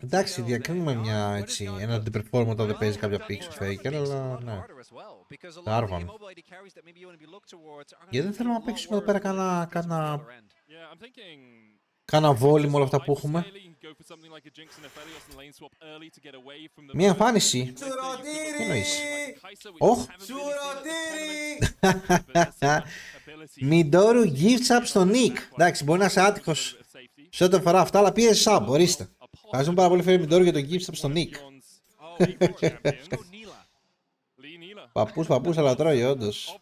Εντάξει, διακρίνουμε ένα αντιπερφόρμα όταν δεν παίζει κάποια pixel faker, αλλά ναι. Άρβαν. Γιατί δεν θέλουμε να παίξουμε εδώ πέρα κάνα βόλι με όλα αυτά που έχουμε. Μια εμφάνιση. Τι εννοείς. Όχ. Μιντόρου gift sub στο Nick. Εντάξει, μπορεί να είσαι άτυχος σε ό,τι αφορά αυτά, αλλά πίεζε sub, ορίστε. Ευχαριστούμε πάρα πολύ φίλε Μιντόρου για το gift sub στο Nick. Παππούς, αλλά τρώει όντως.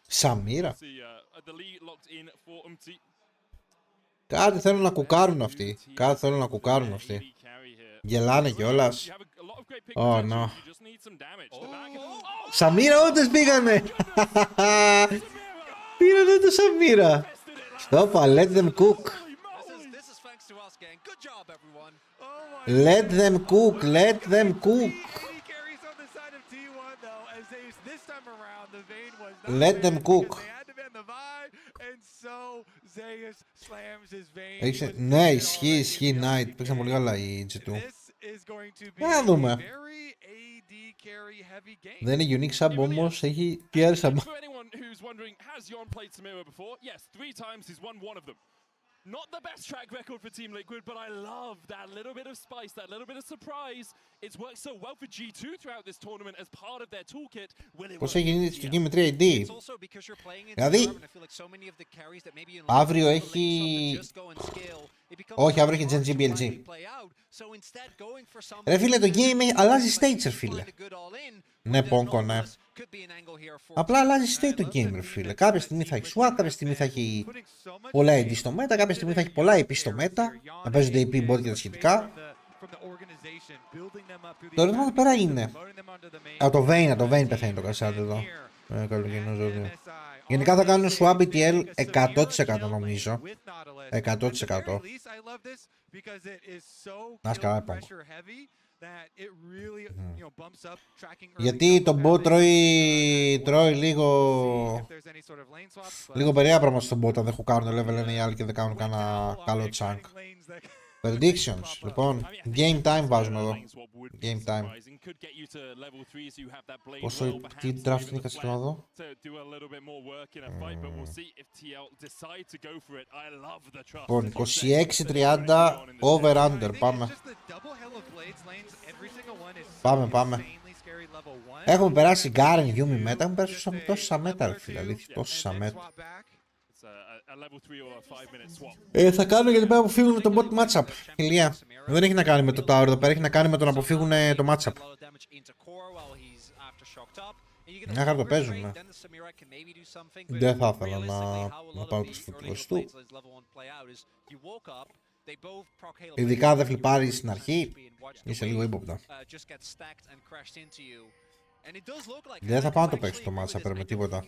Σαμίρα. Κάτι θέλουν να κουκάρουν αυτοί. Γελάνε κιόλας. Oh no. Σαμίρα όντως πήγανε. Πήρανε το Σαμίρα. Στόπα, let them cook. Let them cook. Let them cook. Ναι, ισχύει, Knight. Παίξαν πολύ καλά η G2. Να δούμε. Δεν είναι unique sub όμως, έχει PR sub. Not the best track record for Team Liquid, but I love that little bit of spice, that little bit of surprise. It's worked so well for G2 throughout this tournament as part of their toolkit. Πώς έγινε στο game με 3AD. Δηλαδή, αύριο έχει... Όχι, αύριο έχει Gen G BLG. Ρε φίλε, το game αλλάζει stage, ρε φίλε. Ναι, πόγκο, ναι. Απλά αλλάζει state το game, ρε φίλε. Κάποια στιγμή θα έχει swap, κάποια στιγμή θα έχει πολλά AD στο meta, κάποια στιγμή θα έχει πολλά AP στο meta, να παίζονται AP bot και τα σχετικά. Το ρεύμα εδώ πέρα είναι. Το Vayne πεθαίνει το Cassandra εδώ. Καλογενό ζώδιο. Γενικά θα κάνουν swap ETL 100% νομίζω. 100%. Να σκαλά επόμενο. Γιατί το bot τρώει λίγο περίεργα πράγματα στον bot αν δεν χουκάρουν level 1 οι άλλοι και δεν κάνουν κανένα καλό chunk. Predictions. Λοιπόν, game time βάζουμε εδώ. Game time. Πόσο, τι draft είναι κατσικινό εδώ. Λοιπόν, 26-30 over-under. Πάμε. Πάμε. Έχουμε περάσει Garen, Yumi μέτα. Έχουμε περάσει τόσα μέτα, ρε φίλε. Αλήθεια, τόσα μέτα. Θα κάνω γιατί πρέπει να αποφύγουν το bot matchup. Ηλία. Δεν έχει να κάνει με το tower εδώ πέρα, έχει να κάνει με το να αποφύγουν το matchup. Μια χαρά το παίζουν, ναι. Δεν θα ήθελα να πάρω το σφουτικός του. Ειδικά δεν φλιπάρει στην αρχή, είσαι λίγο ύποπτα. Δεν θα πάω να το παίξω το matchup με τίποτα.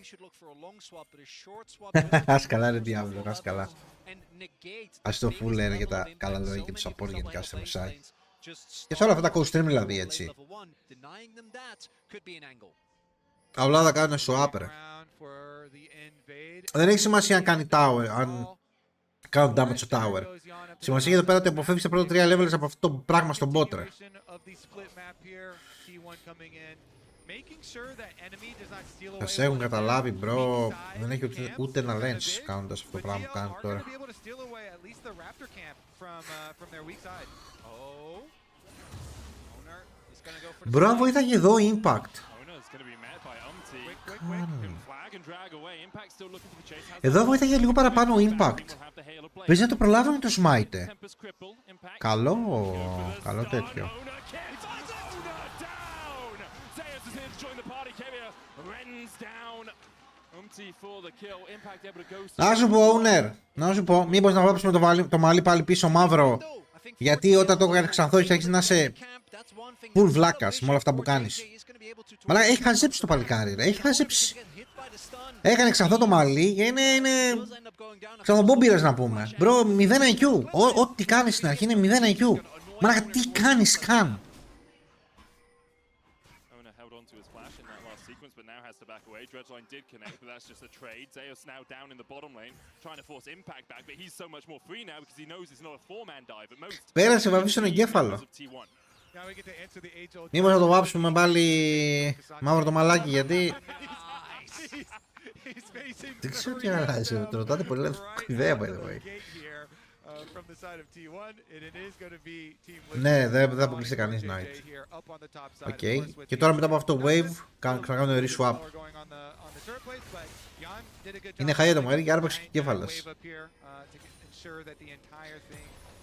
Ας καλά ρε Diablo, ας καλά. Ας το full λένε για τα καλά λόγια και το support γενικά στο MSI. Και σε όλα αυτά τα co-stream δηλαδή έτσι. Απλά θα κάνουν swap ρε. Δεν έχει σημασία αν κάνει tower, αν κάνουν damage στο tower. Σημασία εδώ πέρα ότι αποφεύγεις τα πρώτα 3 levels από αυτό το πράγμα στον bot ρε. Θα σε έχουν καταλάβει bro. Δεν έχει ούτε ένα lens κάνοντας αυτό το πράγμα που κάνουν τώρα. Μπρο, βοήθαγε εδώ impact. Εδώ βοήθαγε λίγο παραπάνω impact. Παίζει να το προλάβαμε το smite. Καλό τέτοιο. Να σου πω owner, να σου πω, μήπως να βάψουμε το μαλλί πάλι πίσω μαύρο. Γιατί όταν το έκανε ξανθό έχει αρχίσει να είσαι full βλάκας με όλα αυτά που κάνεις. Αλλά έχει χαζέψει το παλικάρι ρε, έχει χαζέψει. Έκανε ξανθό το μαλλί και είναι ξανθομπόμπυρες να πούμε. Μπρο, 0 IQ, ό,τι κάνεις στην αρχή είναι 0 IQ. Μα τι κάνεις καν. Dredgeline did connect, but that's just a trade. Zeus now down in the bottom lane, trying to force impact back, but he's so much more free now because he knows it's not a four-man dive at most. Πέρασε βαβή στον εγκέφαλο. Μήπως να το βάψουμε πάλι μαύρο το μαλάκι, γιατί... Δεν ξέρω τι αλλάζει, το ρωτάτε πολύ λεπτή ιδέα, by the way. Ναι, δεν θα αποκλείσει κανείς Knight. Οκ. Και τώρα μετά από αυτό το wave θα κάνουμε re-swap. Είναι χαλιά το μαγάρι και άρπαξε και κέφαλος.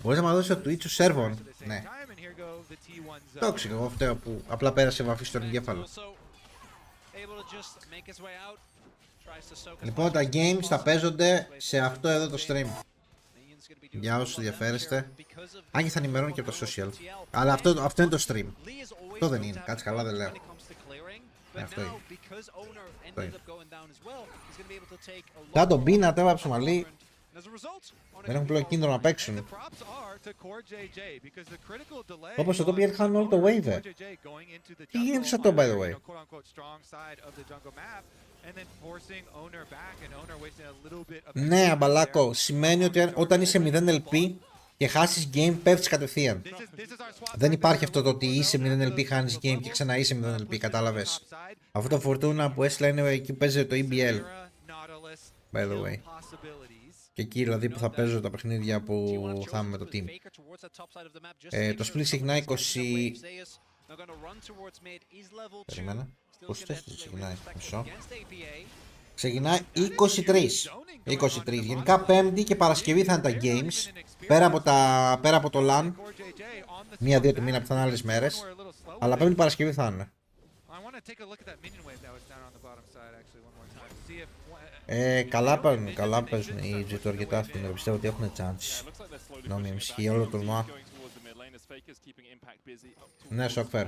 Μπορείς να μου δώσεις το Twitch σου server. Ναι. Το ξέρω εγώ φταίω που απλά πέρασε βαφή στον εγκέφαλο. Λοιπόν, τα games θα παίζονται σε αυτό εδώ το stream. Για όσους ενδιαφέρεστε. Αν και θα ενημερώνει και από το social. Αλλά αυτό είναι το stream. Αυτό δεν είναι. Κάτσε καλά δεν λέω. Αυτό είναι. Θα τον πει να τέβαψε μαλλί. Δεν έχουν πλέον κίνδυνο να παίξουν. Όπως το πήγε χάνουν όλο το wave. Τι γίνεται σε αυτό by the way. Ναι, αμπαλάκο, σημαίνει ότι όταν είσαι 0 LP και χάσεις game πέφτεις κατευθείαν. Δεν υπάρχει αυτό το ότι είσαι 0 LP, χάνεις game και ξανά είσαι 0 LP, κατάλαβες. Αυτό το φορτούνα που έστειλα είναι εκεί που παίζει το EBL. By the way. Και εκεί δηλαδή που θα παίζω τα παιχνίδια που θα είμαι με το team. Το split ξεκινάει 20... Περίμενα. 24 ξεκινάει. Μισό. Ξεκινάει 23. Γενικά Πέμπτη και Παρασκευή θα είναι τα games. Πέρα από το LAN. 1-2 του μήνα που θα είναι άλλες μέρες. Αλλά Πέμπτη Παρασκευή θα είναι. Καλά παίζουν οι G2 αρκετά αυτήν. Πιστεύω ότι έχουν chance. Νόμι εμισχύει όλο το τουρνουά. Ναι, σοκφέρ.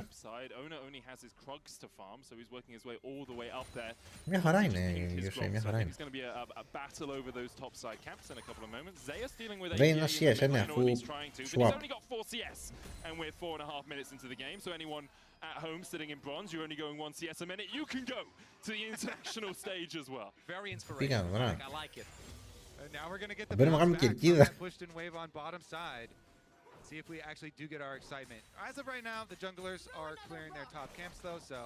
Μια χαρά είναι η USA, μια χαρά είναι. Δεν είναι ένα CS, είναι αφού swap. At home sitting in bronze, you're only going 1 CS a minute. You can go to the international stage as well. Very inspirational. I like it. Now we're going to get the pushed in wave on bottom side. See if we actually do get our excitement. As of right now, the junglers are clearing their top camps though, so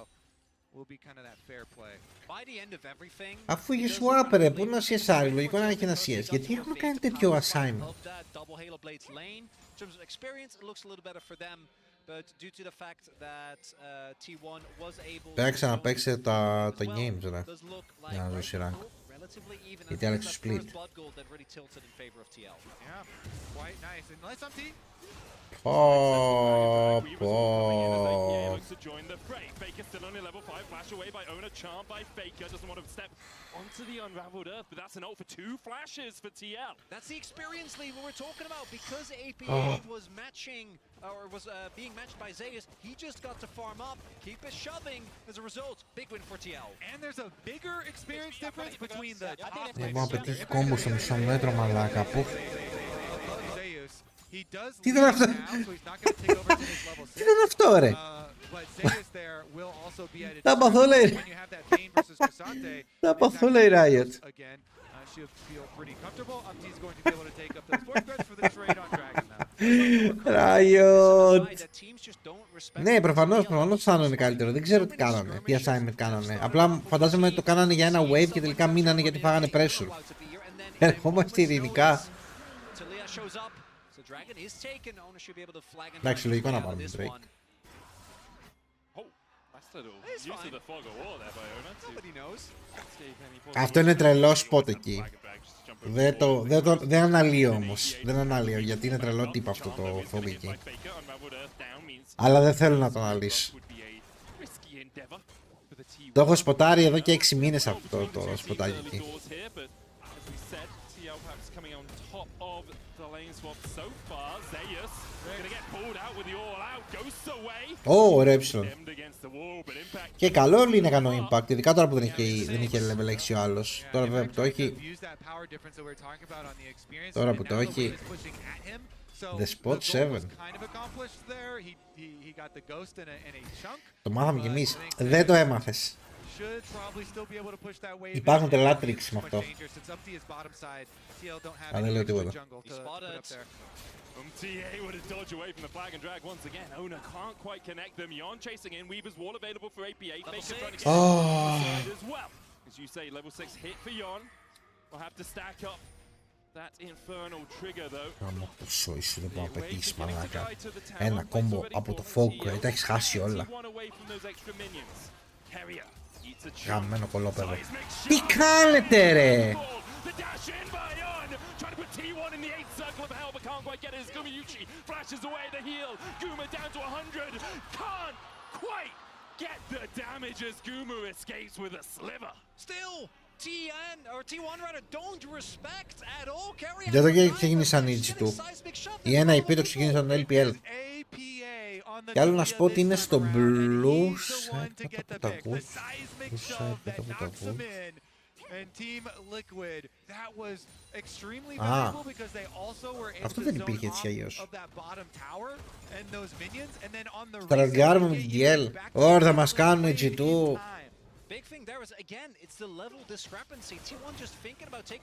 will be kind of that fair play. By the end of everything, Αφού είχε swap ρε, πού να CSR, λογικό να έχει ένα CS. Γιατί έχουμε κάνει τέτοιο assignment. Πρέπει να παίξει τα games ρε, για να δώσει rank. Γιατί άλλαξε split. Πω πω. Onto the unraveled earth, but that's an ult for 2 flashes for TL. That's the experience lead we were talking about. Because APA was matching, or was being matched by Zeus, he just got to farm up, keep it shoving. As a result, big win for TL. And there's a bigger experience difference between the top. Δεν μπορεί να πετύχει κόμπο στο μισό μέτρο μαλάκα. Πού. Τι ήταν αυτό. Τι ήταν αυτό ρε. Τα παθώ λέει. Τα παθώ λέει Riot. Riot. Ναι, προφανώς θα είναι καλύτερο. Δεν ξέρω τι κάνανε, τι assignment κάνανε. Απλά φαντάζομαι ότι το κάνανε για ένα wave και τελικά μείνανε γιατί φάγανε pressure. Ερχόμαστε ειρηνικά. Εντάξει, λογικό να πάρουμε break. Αυτό είναι τρελό spot εκεί. Δεν αναλύω όμως. Δεν αναλύω γιατί είναι τρελό τύπο αυτό το fog εκεί. Αλλά δεν θέλω να το αναλύσω. Το έχω σποτάρει εδώ και 6 μήνες αυτό το σποτάκι εκεί. Ω, ωραίο έψιλον. Και καλό είναι να κάνω impact, ειδικά τώρα που δεν είχε level 6 ο άλλος. Τώρα βέβαια που το έχει. Τώρα που το έχει. The Spot 7. Το μάθαμε κι εμείς. Δεν το έμαθες. Υπάρχουν τρελά tricks με αυτό. Αν δεν λέω τίποτα. TA would have dodged away from the flag and drag once again. Ona can't quite connect them. Yon chasing in. Weaver's wall available for APA. Faker trying to get as well. As you say, level 6 hit for Yon. We'll have to stack up that infernal trigger though. Άμα πόσο είσαι δεν μπορεί να πετύχεις μαλάκα. Ένα κόμπο από το fog, τα έχεις χάσει όλα. Γαμμένο κολόπεδο. Τι κάνετε ρε! Trying to put T1 in the 8th circle of hell, but can't quite get it as Gumiyuchi flashes away the heal. Guma down to 100. Can't quite get the damage as Guma escapes with a sliver. Still, T1 rather don't respect at all. Δεν το ξεκίνησαν οι G2. Η ένα IP το ξεκίνησαν το LPL. Και άλλο να σου πω ότι είναι στο blue side από τα wood. Blue side από τα wood. Αυτό δεν υπήρχε έτσι αλλιώς. Θα ραγκάρουμε με την DL. Ωραία, θα μας κάνουν G2.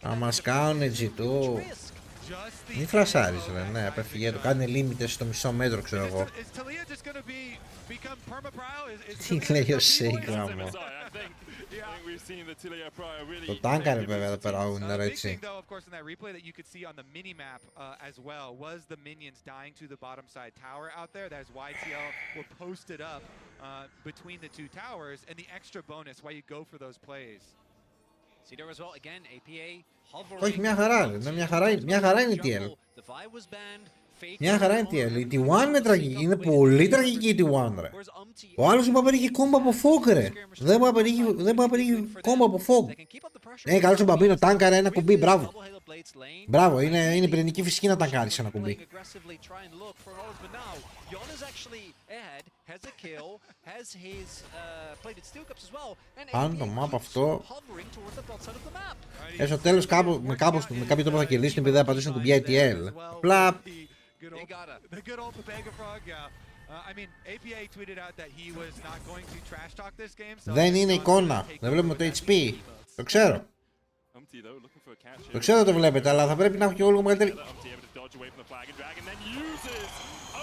Θα μας κάνουν G2. Μη φλασάρεις ρε, ναι, απέφυγε το. Κάνε λίμιτες στο μισό μέτρο, ξέρω εγώ. Τι λέει ο Σέικα μου. Το τάγκαρε βέβαια εδώ πέρα ο Owner, έτσι. Όχι, μια χαρά, μια χαρά είναι η TL. Μια χαρά είναι η TL. Η T1 είναι τραγική, είναι πολύ τραγική η T1 ρε. Ο άλλος δεν μπορεί να πετύχει κόμπο από fog ρε. Δεν μπορεί να πετύχει κόμπο από fog. Καλώς ο Μπαμπίνο τάγκαρε ένα κουμπί, μπράβο. Μπράβο, είναι πυρηνική φυσική να ταγκάρεις ένα κουμπί. Αν το map αυτό στο τέλος με κάποιο τρόπο θα κερδίσουν επειδή θα πατήσουν κουμπιά ETL. Απλά δεν είναι εικόνα. Δεν βλέπουμε το HP. Το ξέρω. Umpty, though, looking for a catch Το here. ξέρω ότι το βλέπετε, αλλά θα πρέπει να έχω και εγώ λίγο μεγαλύτερη. Umpty able to dodge away from the flag and drag and then uses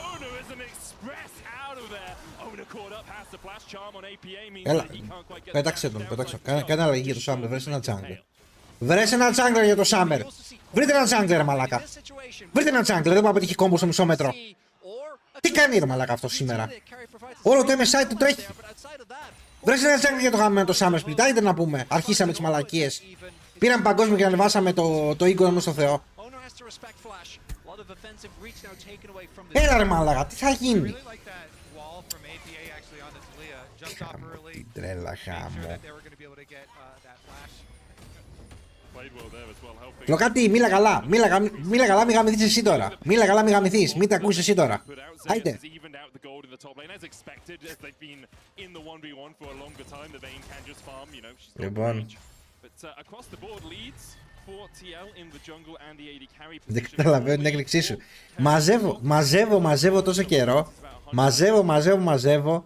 Owner as an express out of there. Owner caught up, has to flash charm on APA, means Έλα, that he can't quite get πέταξε the τον, dash πέταξε down. τον. Κάνε αλλαγή για το Summer, βρες ένα jungler. Βρες ένα jungler για το Summer. Βρείτε ένα jungler, μαλάκα. Βρείτε ένα jungler, δεν μπορεί να πετύχει κόμπο στο μισό μέτρο. Τι κάνει ρε μαλάκα αυτό σήμερα. Όλο το MSI του τρέχει. Βρες ένα jungler για το γάμο το Summer Split, άιντε να πούμε. Αρχίσαμε τις μαλακίες. Πήραμε παγκόσμιο και ανεβάσαμε το οίκο μου στο Θεό. Έλα ρε μαλάκα, τι θα γίνει. Την τρέλα χάμω. Φλοκάτι, μίλα καλά. Μίλα καλά, μη γαμηθείς εσύ τώρα. Μίλα καλά, μη γαμηθείς. Μην τα ακούσεις εσύ τώρα. Άιντε. Λοιπόν. Δεν καταλαβαίνω την έκρηξή σου. Μαζεύω τόσο καιρό. Μαζεύω.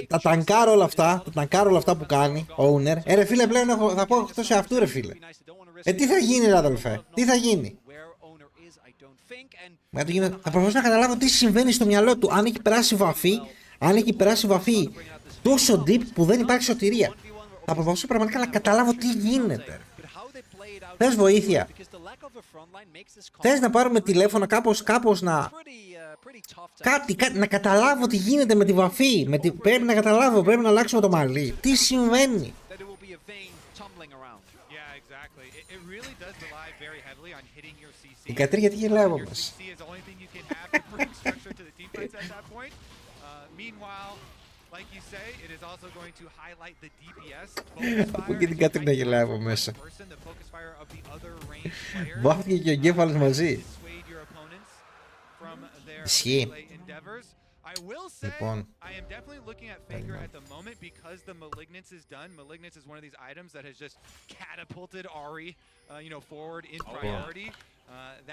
Τα τανκάρω όλα αυτά που κάνει ο Owner. Ρε φίλε, πλέον θα πω εκτός σε αυτού ρε φίλε. Τι θα γίνει ρε αδελφέ, τι θα γίνει. Θα προσπαθήσω να καταλάβω τι συμβαίνει στο μυαλό του. Αν έχει περάσει βαφή τόσο deep που δεν υπάρχει σωτηρία. Θα προσπαθήσω πραγματικά να καταλάβω τι γίνεται. Θες βοήθεια. Θες να πάρουμε τηλέφωνο κάπως να... Κάτι, να καταλάβω τι γίνεται με τη βαφή. Πρέπει να καταλάβω, πρέπει να αλλάξουμε το μαλλί. Τι συμβαίνει. Η Κατρί γιατί γελάει από μας. Από εκεί την Κατρί να γελάει από μέσα. Βάφτηκε και ο εγκέφαλος μαζί. Ισχύει. Λοιπόν. I am definitely looking at Faker at the moment because the Malignance is done. Malignance is one of these items that has just catapulted Ahri, forward in priority.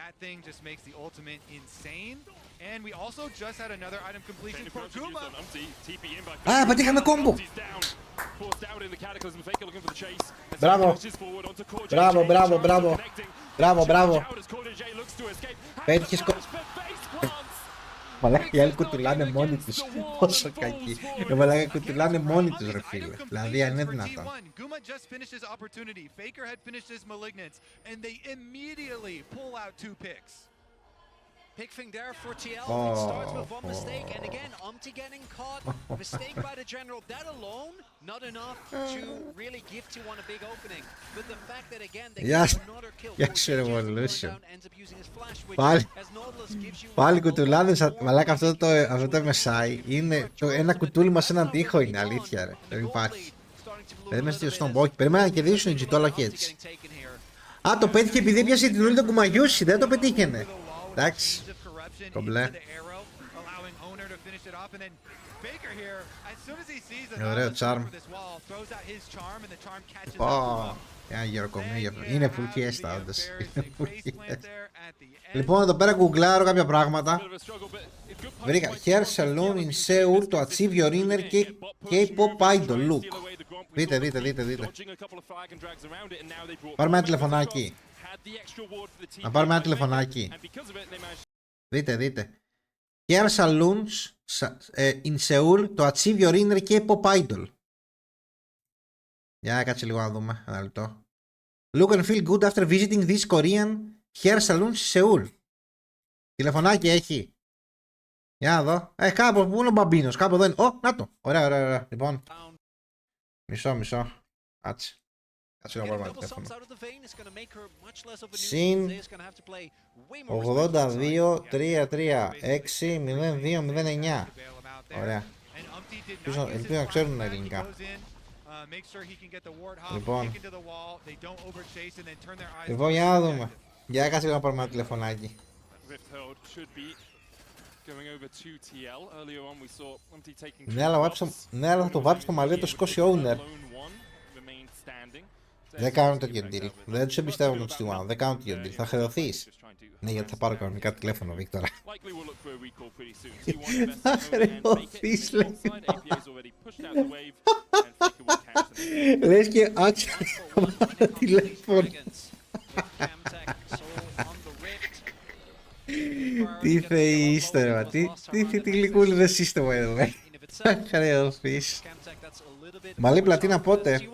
That thing just makes the ultimate insane. And we also just had another item completion for Kuma. Πετύχαμε κόμπο. Μπράβο. Πέτυχες κόμπο. Μαλάκα οι άλλοι κουτουλάνε μόνοι τους. Πόσο κακοί. Οι μαλάκα κουτουλάνε μόνοι τους ρε φίλε. Δηλαδή αν είναι δυνατόν. Pickfing there for TL. It starts with one mistake, and again, Umpty getting caught. Mistake by the general. That alone, not enough to really give T1 a big opening. But the fact that again they get another kill. Ends up using his flash, which as Nautilus gives you. Πάλι κουτουλάνε, μαλάκα αυτό το MSI είναι ένα κουτούλημα σε έναν τοίχο είναι αλήθεια ρε. Δεν υπάρχει. Περίμενε στον μπόκι. Περίμενα να κερδίσουν οι Τζιτόλα και έτσι. Α, το πέτυχε επειδή έπιασε την ούλη τον κουμαγιούση. Δεν το πετύχαινε. Εντάξει. Κομπλέ. Ωραίο charm. Ένα γεροκομείο. Είναι full fiesta όντως. Λοιπόν εδώ πέρα γκουγκλάρω κάποια πράγματα. Βρήκα Hair Salon in Seoul to achieve your inner K-pop idol look. Δείτε. Πάρουμε ένα τηλεφωνάκι. Να πάρουμε ένα τηλεφωνάκι. Δείτε. Hair Salons in Seoul to achieve your inner K-pop idol. Για κάτσε λίγο να δούμε. Ένα λεπτό. Look and feel good after visiting this Korean hair salon in Seoul. Τηλεφωνάκι έχει. Για να δω. Κάπου πού είναι ο μπαμπίνος. Κάπου εδώ είναι. Να το. Ωραία. Λοιπόν. Μισό. Κάτσε. Κάτσε να πάρουμε τηλέφωνο. Συν 82 33 6 02 09. Ωραία. Ελπίζω να ξέρουν ελληνικά. Λοιπόν, για να δούμε. Για κάτσε να πάρουμε ένα τηλεφωνάκι. Ναι, αλλά θα το βάψει το μαλλί, το σηκώσει owner. Δεν κάνουν τέτοιο deal. Δεν τους εμπιστεύω με τους T1. Δεν κάνουν τέτοιο deal. Θα χρεωθείς. Ναι, γιατί θα πάρω κανονικά τηλέφωνο, Βίκτορα. Θα χρεωθείς, λέει. Λες και άξιο να πάρω τηλέφωνο. Τι θεοί είστε ρε, τι γλυκούλιδες είστε μου. Χρεωθείς. Μαλή πλατίνα πότε?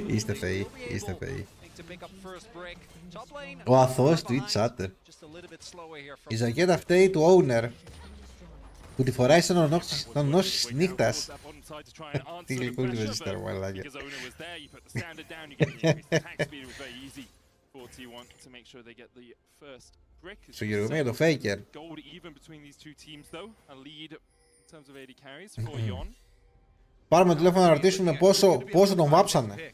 Είστε θεοί, είστε θεοί. Ο αθώος Twitch chatter. Η ζακέτα φταίει του owner που τη φοράει στον ονόση της νύχτας. Τι γλυκούλιδες είστε ρε μαλάκια. Στο γεωργία το Faker. Πάρουμε τηλέφωνο να ρωτήσουμε πόσο τον βάψανε.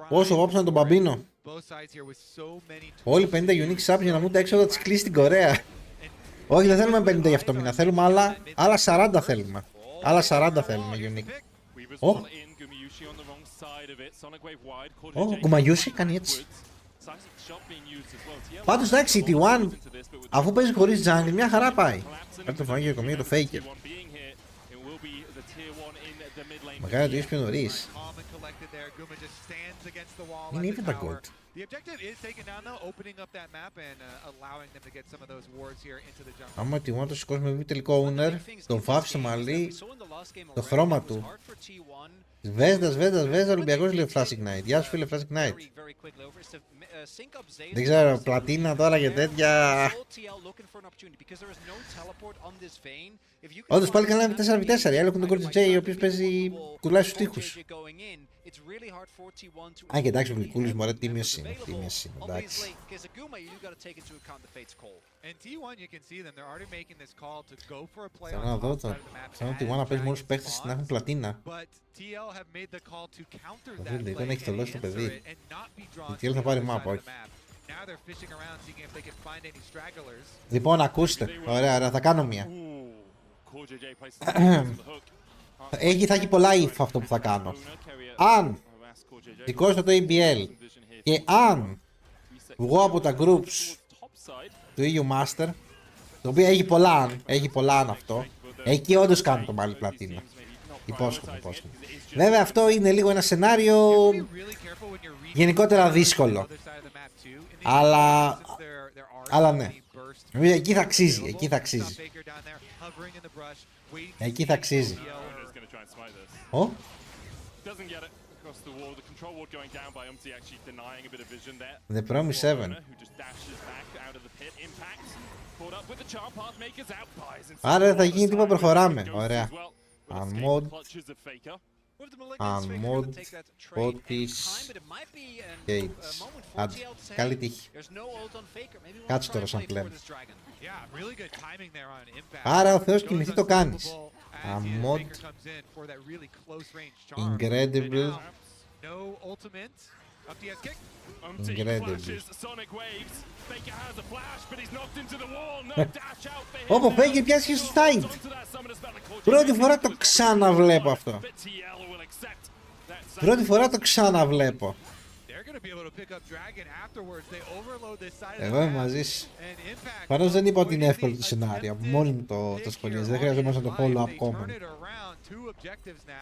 Πόσο βάψανε τον Μπαμπίνο. Όλοι 50 unique subs για να μου τα έξοδα της κλείσει στην Κορέα. Όχι, δεν θέλουμε 50 για αυτό μήνα. Θέλουμε άλλα 40 θέλουμε. Άλλα 40 θέλουμε unique. Ο Γκουμαγιούσι κάνει έτσι. Πάντως εντάξει, η T1 αφού παίζει χωρίς jungle μια χαρά πάει. Πρέπει το φωνάκι για το Faker. Μακάρι να το είσαι πιο νωρίς. Είναι even τα gold. Άμα τη T1 το σηκώσει με μη τελικό owner, τον φάφησε μαλλί το χρώμα του. Βέζδα, Ολυμπιακός λέει Flash Ignite. Γεια σου φίλε Flash Ignite. Δεν ξέρω, πλατίνα τώρα και τέτοια. Όντως πάλι καλά 4v4. Οι άλλοι έχουν τον Cordy J ο οποίος παίζει κουλάει στους τοίχους. Α, και εντάξει, ο Γλυκούλης μου ωραία, τίμιος είναι, εντάξει. Θέλω να δω το. Θέλω ότι να παίζει μόνος παίχτες να έχουν πλατίνα. Δεν έχει θολώσει το παιδί. Η TL θα πάρει μάπα, όχι. Λοιπόν, ακούστε. Ωραία, θα κάνω μία. Θα έχει πολλά if αυτό που θα κάνω. Αν σηκώσω το ABL και αν βγω από τα groups του EU Master, το οποίο έχει πολλά αν αυτό, εκεί όντως κάνω το μάλι πλατίνα. Υπόσχομαι. Βέβαια αυτό είναι λίγο ένα σενάριο γενικότερα δύσκολο. Αλλά ναι. Εκεί θα αξίζει. Εκεί θα αξίζει. The Promise 7. Άρα θα γίνει τίποτα, προχωράμε. Ωραία. Unmod. Unmod. Otis. Gates. Άντε. Καλή τύχη. Κάτσε τώρα σαν πλέον. Άρα ο Θεός κινηθεί το κάνεις. Unmod. Incredible. Incredible. Όπο Faker πιάσει στο side. Πρώτη φορά το ξαναβλέπω αυτό. Εγώ είμαι μαζί σου. Πάντως δεν είπα ότι είναι εύκολο το σενάριο. Από μόνοι μου το σχολιάζει. Δεν χρειαζόμαστε το follow-up comment.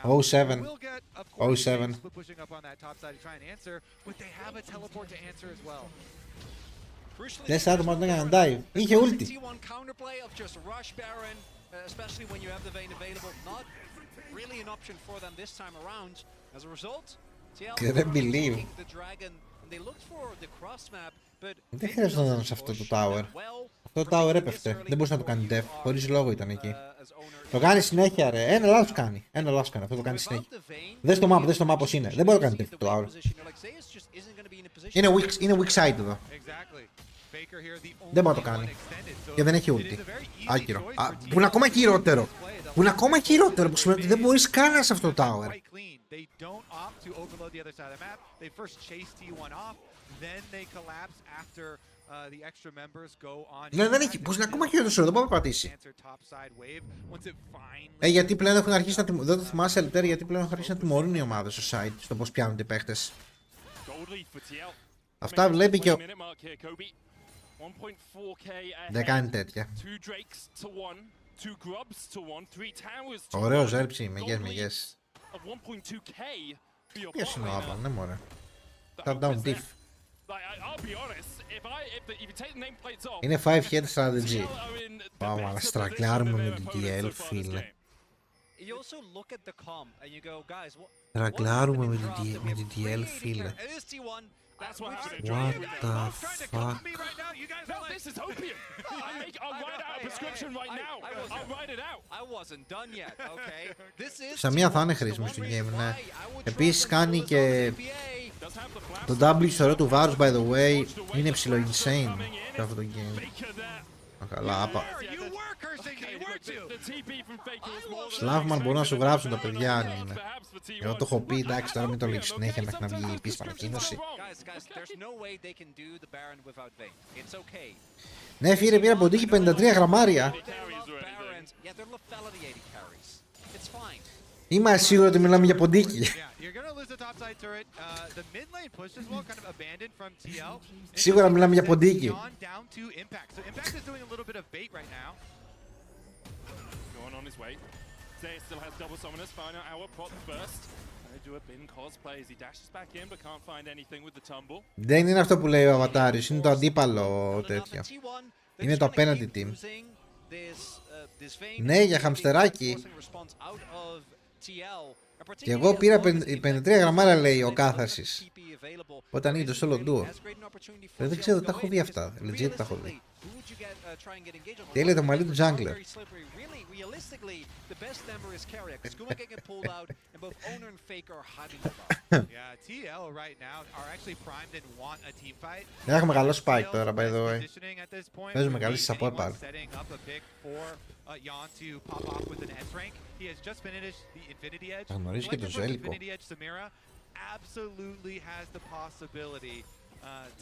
0-7. 0-7. Δες άτομα τον έκαναν dive. Είχε ulti. Και δεν believe. Δεν χρειαζόταν σε αυτό το tower. Αυτό το tower έπεφτε. Δεν μπορούσε να το κάνει def. Χωρίς λόγο ήταν εκεί. Το κάνει συνέχεια ρε. Ένα λάθος κάνει. Αυτό το κάνει συνέχεια. Δες το map πως είναι. Δεν μπορεί να το κάνει def το tower. Είναι weak side εδώ. Δεν μπορεί να το κάνει. Και δεν έχει ulti. Άκυρο. Που είναι ακόμα χειρότερο. Που σημαίνει ότι δεν μπορείς καν σε αυτό το tower. Ναι, δεν έχει. Πως είναι ακόμα χειρότερο. Δεν μπορεί να πατήσει. Γιατί πλέον έχουν αρχίσει να τιμωρούν. Δεν το θυμάσαι, Ελτέρ, γιατί πλέον έχουν αρχίσει να τιμωρούν οι ομάδες στο site. Στο πως πιάνονται οι παίχτες. Αυτά βλέπει και ο... Δεν κάνει τέτοια. Two grubs to one, three towers to Ωραίο one. Ζέρψη, μεγές, Gold μεγές. lead of 1.2k for your Ποιος bot είναι ο laner. Άπαν, ναι μωρέ. The Top hope down is diff. there. Like, I'll be honest, if you take the nameplates off, Είναι 5 head strategy. TL are in the Πάμε να better στρακλάρουμε position με than την their opponents DL, so far this φίλε. game. You also look at the comp and you go, guys, what Στρακλάρουμε happened με in την draft? με την We have DL, 380 φίλε. carry. It is T1. That's what happened in What draft. the Trying to fuck? come to me right now. You guys No, are like, this is opium. I'll write out a prescription right now. I'll write it out. I wasn't done yet, okay? This is Σε μία θα T1. είναι The χρήσιμο one στο reason game, why ναι. I would Επίσης trust them κάνει to lose και on CPA. Does have the flash. το W στο ωραίο του βάρους, by the way, είναι ψηλό insane σε αυτό το game. Faker there. Καλά, άπα. you were cursing me, weren't you? The TP from Faker was more than Σλάβμαν μπορούν να σου γράψουν τα παιδιά αν είναι. perhaps for T1. Εγώ το έχω πει, εντάξει, τώρα μην το λέξεις συνέχεια μέχρι να βγει η επίσημη ανακοίνωση. Guys, there's no way they can do the Baron without Vayne. It's okay. Ναι, φίλε, πήρα ποντίκι 53 γραμμάρια. They love Barons. Yeah, they're lethality 80 carries. It's fine. Είμαι σίγουρο ότι μιλάμε για ποντίκι. Yeah, you're gonna lose the top side turret. The mid lane push as well, kind of abandoned from TL. Σίγουρα μιλάμε για ποντίκι. Down to Impact. So Impact is doing a little bit of bait right now. Going on his way. Zay still has double summoners. Final hour prot first. Gonna do a bin cosplay as he dashes back in but can't find anything with the tumble. Δεν είναι αυτό που λέει ο Αβατάριος, είναι το αντίπαλο τέτοιο. Είναι το απέναντι team. Ναι, για χαμστεράκι. Και εγώ πήρα 53 γραμμάρια, λέει ο Κάθαρσης. Όταν είναι το solo duo. Δεν ξέρω, τα έχω δει αυτά. Legit τα έχω δει. Τι έλεγε το μαλλί του jungler. Yeah, TL right now are actually primed and want a team fight. Δεν έχουμε καλό spike τώρα, by the way. Positioning at this point. Παίζουμε would καλή be support anyone πάλι. setting up a pick for Jan to pop off with an S rank. He has just finished the Infinity Edge. Θα γνωρίσει και το Collector from Ζέλικο. Infinity Edge Samira absolutely has the possibility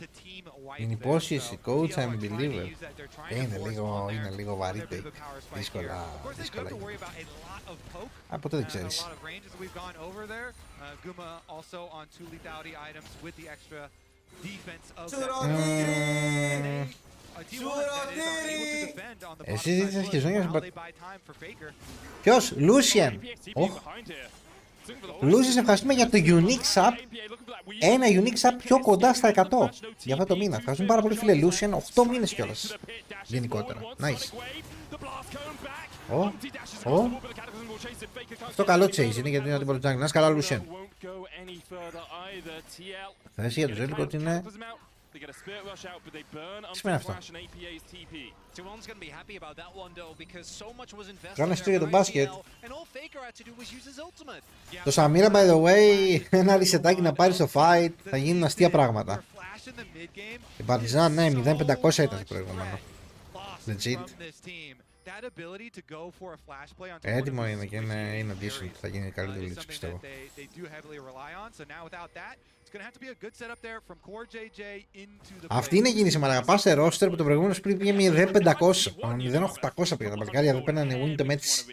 to team wipe Είναι there. υπόσχεση, So, coach, TL I'm are trying to believer. use that. They're trying to Είναι force λίγο, on είναι their λίγο other βαρύτερη. bit of a power spike here. Δύσκολα, Of course, they do δύσκολα have to είναι. worry about a lot of poke. Α, ποτέ δεν A ξέρεις. lot of ranges we've gone over there. Guma also on 2 lethality items with the extra defense of that. A T1 that is unable to defend on the bottom Εσύ side ζήτησες push και ζώνιας, while but- they buy time for Faker. Ποιος, Lucian. Οχ, Lucian, ευχαριστούμε για το unique sub. Ένα unique sub πιο κοντά στα 100 για αυτό το μήνα. Ευχαριστούμε πάρα πολύ, φίλε Lucian. 8 μήνες κιόλας. Γενικότερα. Nice. Αυτό καλό chase είναι γιατί είναι αντίπαλο jungle. Να είσαι καλά, Lucian. Θα εσύ για το Ζέλικο ότι είναι. Τι σημαίνει αυτό. Κάνε αυτό για τον μπάσκετ. Το Σαμίρα, by the way, ένα ρισετάκι να πάρει στο fight, θα γίνουν αστεία πράγματα. Η Παρτιζάν, ναι, 0-500 ήταν το προηγούμενο. Legit. Έτοιμο είναι και είναι decent. Θα γίνει καλή δουλειά τους, πιστεύω. Αυτή είναι η κίνηση, μαλάκα. Πας σε roster που το προηγούμενο split πήγε 0-500. 0-800 πήγε τα παλικάρια, δεν παίρνανε win το μέτρηση.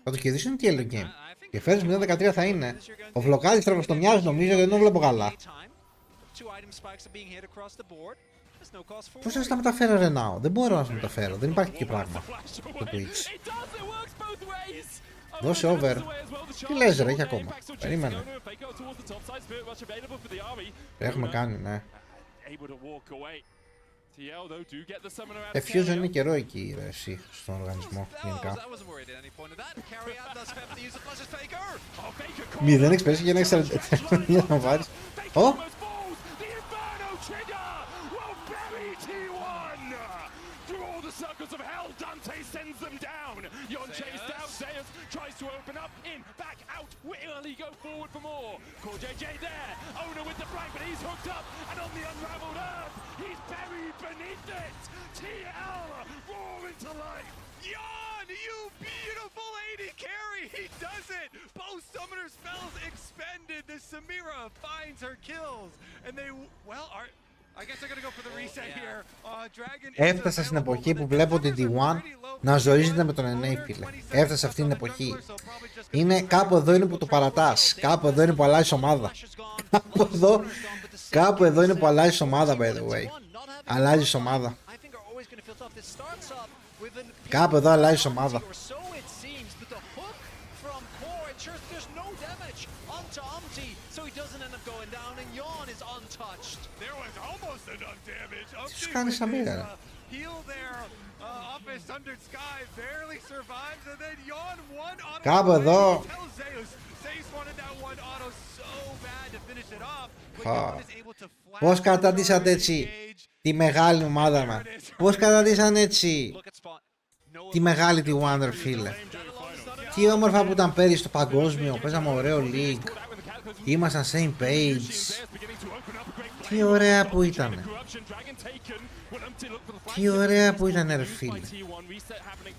Θα το κερδίσουν τι άλλο game. Και φέτος 0-13 θα είναι. Ο Βλοκάδης τραβος το μοιάζει, νομίζω, γιατί δεν το βλέπω καλά. Πώς θα τα μεταφέρω ρε now. Δεν μπορώ να τα μεταφέρω. Δεν υπάρχει και πράγμα στο Twitch. Δώσε over. Τι λες ρε, έχει ακόμα. Περίμενε. Έχουμε κάνει, ναι. Fusion είναι καιρό εκεί ρε, εσύ, στον οργανισμό γενικά. 0 express και ένα έξτρα για να βάλεις. Ω! Tries to open up, in, back, out, will he go forward for more? Call JJ there, Owner with the flank, but he's hooked up, and on the unraveled earth, he's buried beneath it! TL roaring to life! Jan, you beautiful AD carry! He does it! Both summoner spells expended. The Samira finds her kills. And they, well, are Έφτασα στην εποχή που βλέπω την T1 να ζορίζεται με τον NA, φίλε. Έφτασα αυτή την εποχή. Είναι κάπου εδώ είναι που το παρατάς. Κάπου εδώ είναι που αλλάζει ομάδα. Κάπου εδώ είναι που αλλάζει ομάδα, by the way. Αλλάζει ομάδα. Κάπου εδώ αλλάζει ομάδα. Τι τους κάνεις αμύρα. Κάπου εδώ. Πώς καταντήσατε έτσι τη μεγάλη ομάδα μας. Πώς καταντήσαν έτσι τη μεγάλη τη Wonder, φίλε. Τι όμορφα που ήταν πέρυσι στο παγκόσμιο. Παίζαμε ωραίο league. Ήμασταν same page. Τι ωραία που ήταν. Τι ωραία που ήταν, ρε φίλε.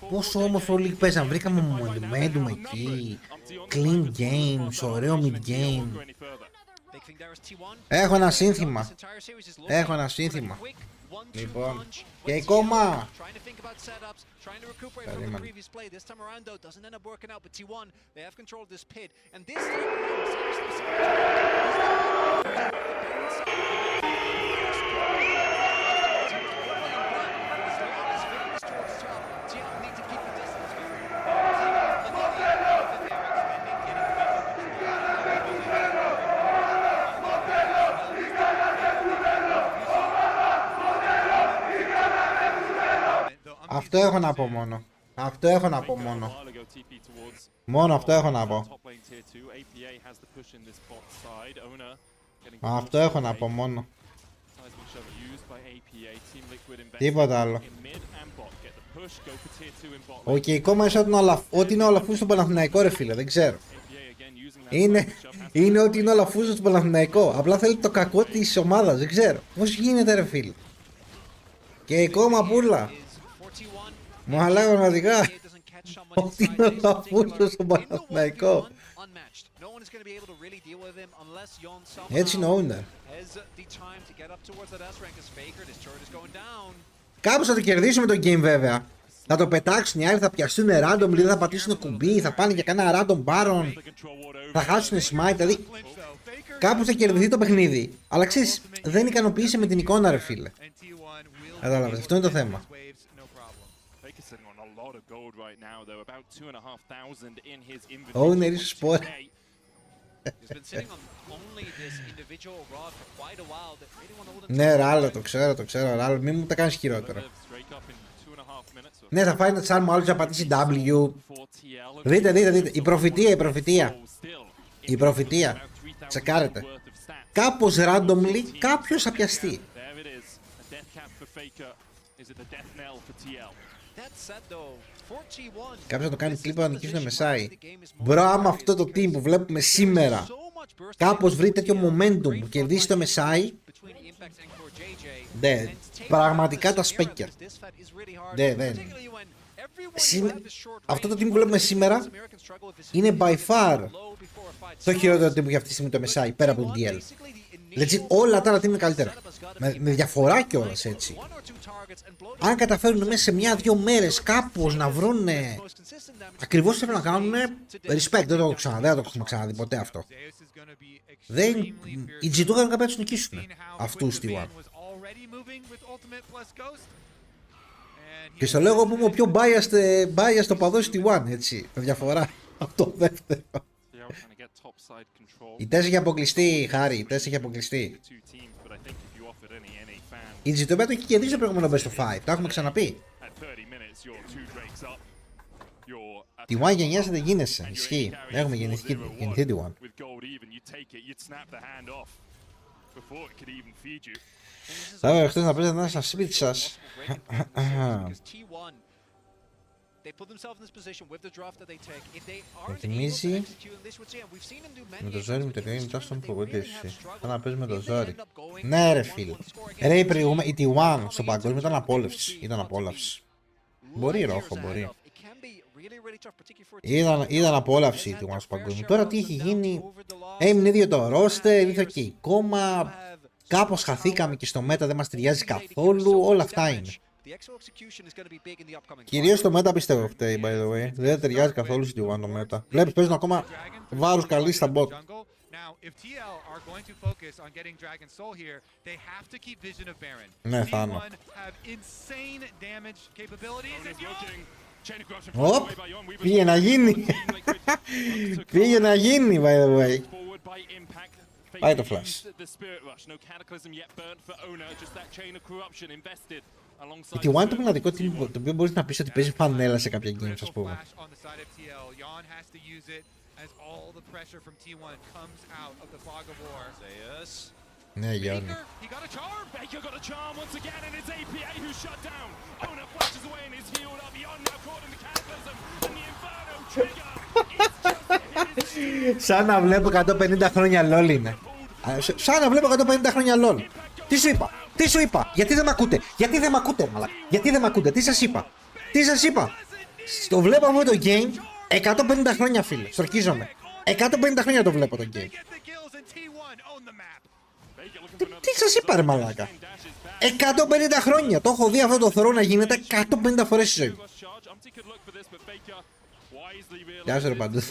Πόσο όμορφο league παίζαμε. Βρήκαμε momentum εκεί. Clean games, ωραίο mid game. Έχω ένα σύνθημα. Έχω ένα σύνθημα. Λοιπόν, και η κόμμα. Περίμενε. Αυτό έχω να πω μόνο. Αυτό έχω να πω μόνο. Μόνο αυτό έχω να πω. Αυτό έχω να πω μόνο. Τίποτα άλλο. Ο Κέικόμα ό,τι είναι όλα φούζο στον Παναθηναϊκό, ρε φίλε, δεν ξέρω. Είναι ό,τι είναι όλα φούζο στον Παναθηναϊκό. Απλά θέλει το κακό της ομάδας, δεν ξέρω. Πώς γίνεται, ρε φίλε. Κέικόμα πουλα. Μου αλάγω πραγματικά. Ό,τι είναι όλα φούζο στον Παναθηναϊκό. Έτσι είναι ο owner. Κάπως θα το κερδίσουμε το game, βέβαια. Θα το πετάξουν οι άλλοι, θα πιαστούν random, δηλαδή θα πατήσουν κουμπί, θα πάνε για κάνα random baron, θα χάσουν smite, δηλαδή κάπως θα κερδιθεί το παιχνίδι. Αλλά ξέρεις, δεν ικανοποιείσαι με την εικόνα, ρε φίλε. Κατάλαβες, αυτό είναι το θέμα. Owner ίσως σπόρ. Ναι, Ράλο, το ξέρω, Ράλο, μην μου τα κάνεις χειρότερο. Ναι, θα φάει ένα τσάρμο άλλος να πατήσει W. Δείτε, η προφητεία. Τσεκάρετε. Κάπως randomly κάποιος θα πιαστεί. Κάποιος θα το κάνει κλίπα να νικήσουν MSI. Μπρο, άμα αυτό το team που βλέπουμε σήμερα κάπως βρει τέτοιο momentum που κερδίσει το MSI, ναι, πραγματικά τα σπέκια. Ναι, δεν. Αυτό το team που βλέπουμε σήμερα είναι by far το χειρότερο team που έχει αυτή τη στιγμή το MSI πέρα από τον DL. Δηλαδή όλα τα άλλα team είναι καλύτερα. Με διαφορά κιόλας, έτσι. Αν καταφέρουν μέσα σε μια-δυο μέρες κάπως να βρουν ακριβώς τι θέλουν να κάνουν, respect, δεν το έχουμε ξαναδεί ποτέ αυτό. Οι G2 κάνουν κάποια να τους νικήσουν αυτούς στη One. Και στο λέω εγώ που είμαι ο πιο biased οπαδός στη One, έτσι, με διαφορά από το δεύτερο. Η τέση έχει αποκλειστεί, Χάρη, η τέση έχει αποκλειστεί. Η G2 το έχει κερδίσει το προηγούμενο Best of 5, το έχουμε ξαναπεί. Τη One γενιάσαι δεν γίνεσαι, ισχύει. Έχουμε γεννηθεί τη One. Θα έβαλε χτες να παίζετε στα σπίτι σας. Θυμίζει με το ζόρι με το game μετά στον προπονητή. Θα να παίζει με το ζόρι. Ναι, ρε φίλε. Ρε, η T1 στο παγκόσμιο ήταν απόλαυση. Μπορεί, Ρόχο, μπορεί. Ήταν απόλαυση η T1 στο παγκόσμιο. Τώρα τι έχει γίνει. Έμεινε ίδιο το roster, ήρθε και η κόμμα. κάπως χαθήκαμε και στο μέτα δεν μας ταιριάζει καθόλου, όλα αυτά είναι. Κυρίως το μέτα πιστεύω φταίει, by the way. Δεν ταιριάζει καθόλου στη T1 το μέτα. Βλέπεις παίζουν ακόμα βάρους καλή στα bot. Ναι, θα είναι. Οπ, πήγε να γίνει. Πήγε να γίνει, by the way. Πάει το flash. Η T1 είναι το μοναδικό team το οποίο μπορείς να πεις ότι παίζει φανέλα σε κάποια games, ας πούμε. Ναι, Γιάννη. Σαν να βλέπω 150 χρόνια LOL είναι. Σαν να βλέπω 150 χρόνια LOL. Τι σου είπα, τι σου είπα, γιατί δεν μ' ακούτε, γιατί δεν μ' ακούτε, μαλάκα, γιατί δεν μ' ακούτε, τι σας είπα, τι σας είπα. Στο βλέπω αυτό το game 150 χρόνια, φίλε, στορκίζομαι. 150 χρόνια το βλέπω το game. Τι σας είπα, ρε μαλάκα. 150 χρόνια, το έχω δει αυτό το θωρό να γίνεται 150 φορές στη ζωή μου. Γεια σου ρε παντού.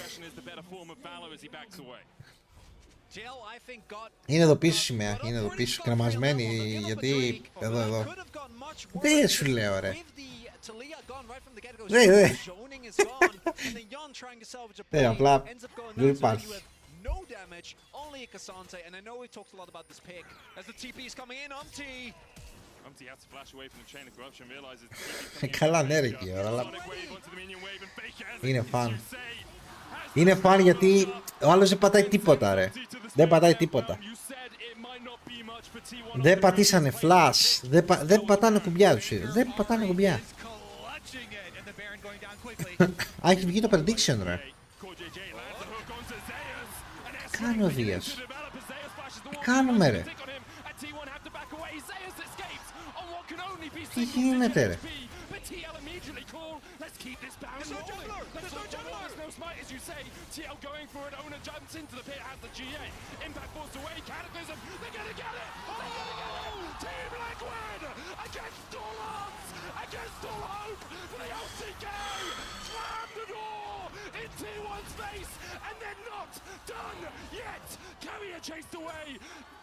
Είναι εδώ πίσω σημαία, είναι εδώ πίσω, κρεμασμένη, γιατί εδώ. Δεν σου λέω ρε. Δεν, απλά δεν υπάρχει. Καλά ναι ρε εκεί, αλλά είναι φαν. Είναι φαν γιατί ο άλλος δεν πατάει τίποτα ρε. Δεν πατάει τίποτα. Δεν πατήσανε flash. Δεν πατάνε κουμπιά τους. Δεν πατάνε κουμπιά. Α, έχει βγει το prediction ρε. Κάνει ο Δίας. Τι κάνουμε ρε. Τι γίνεται ρε. Chased away.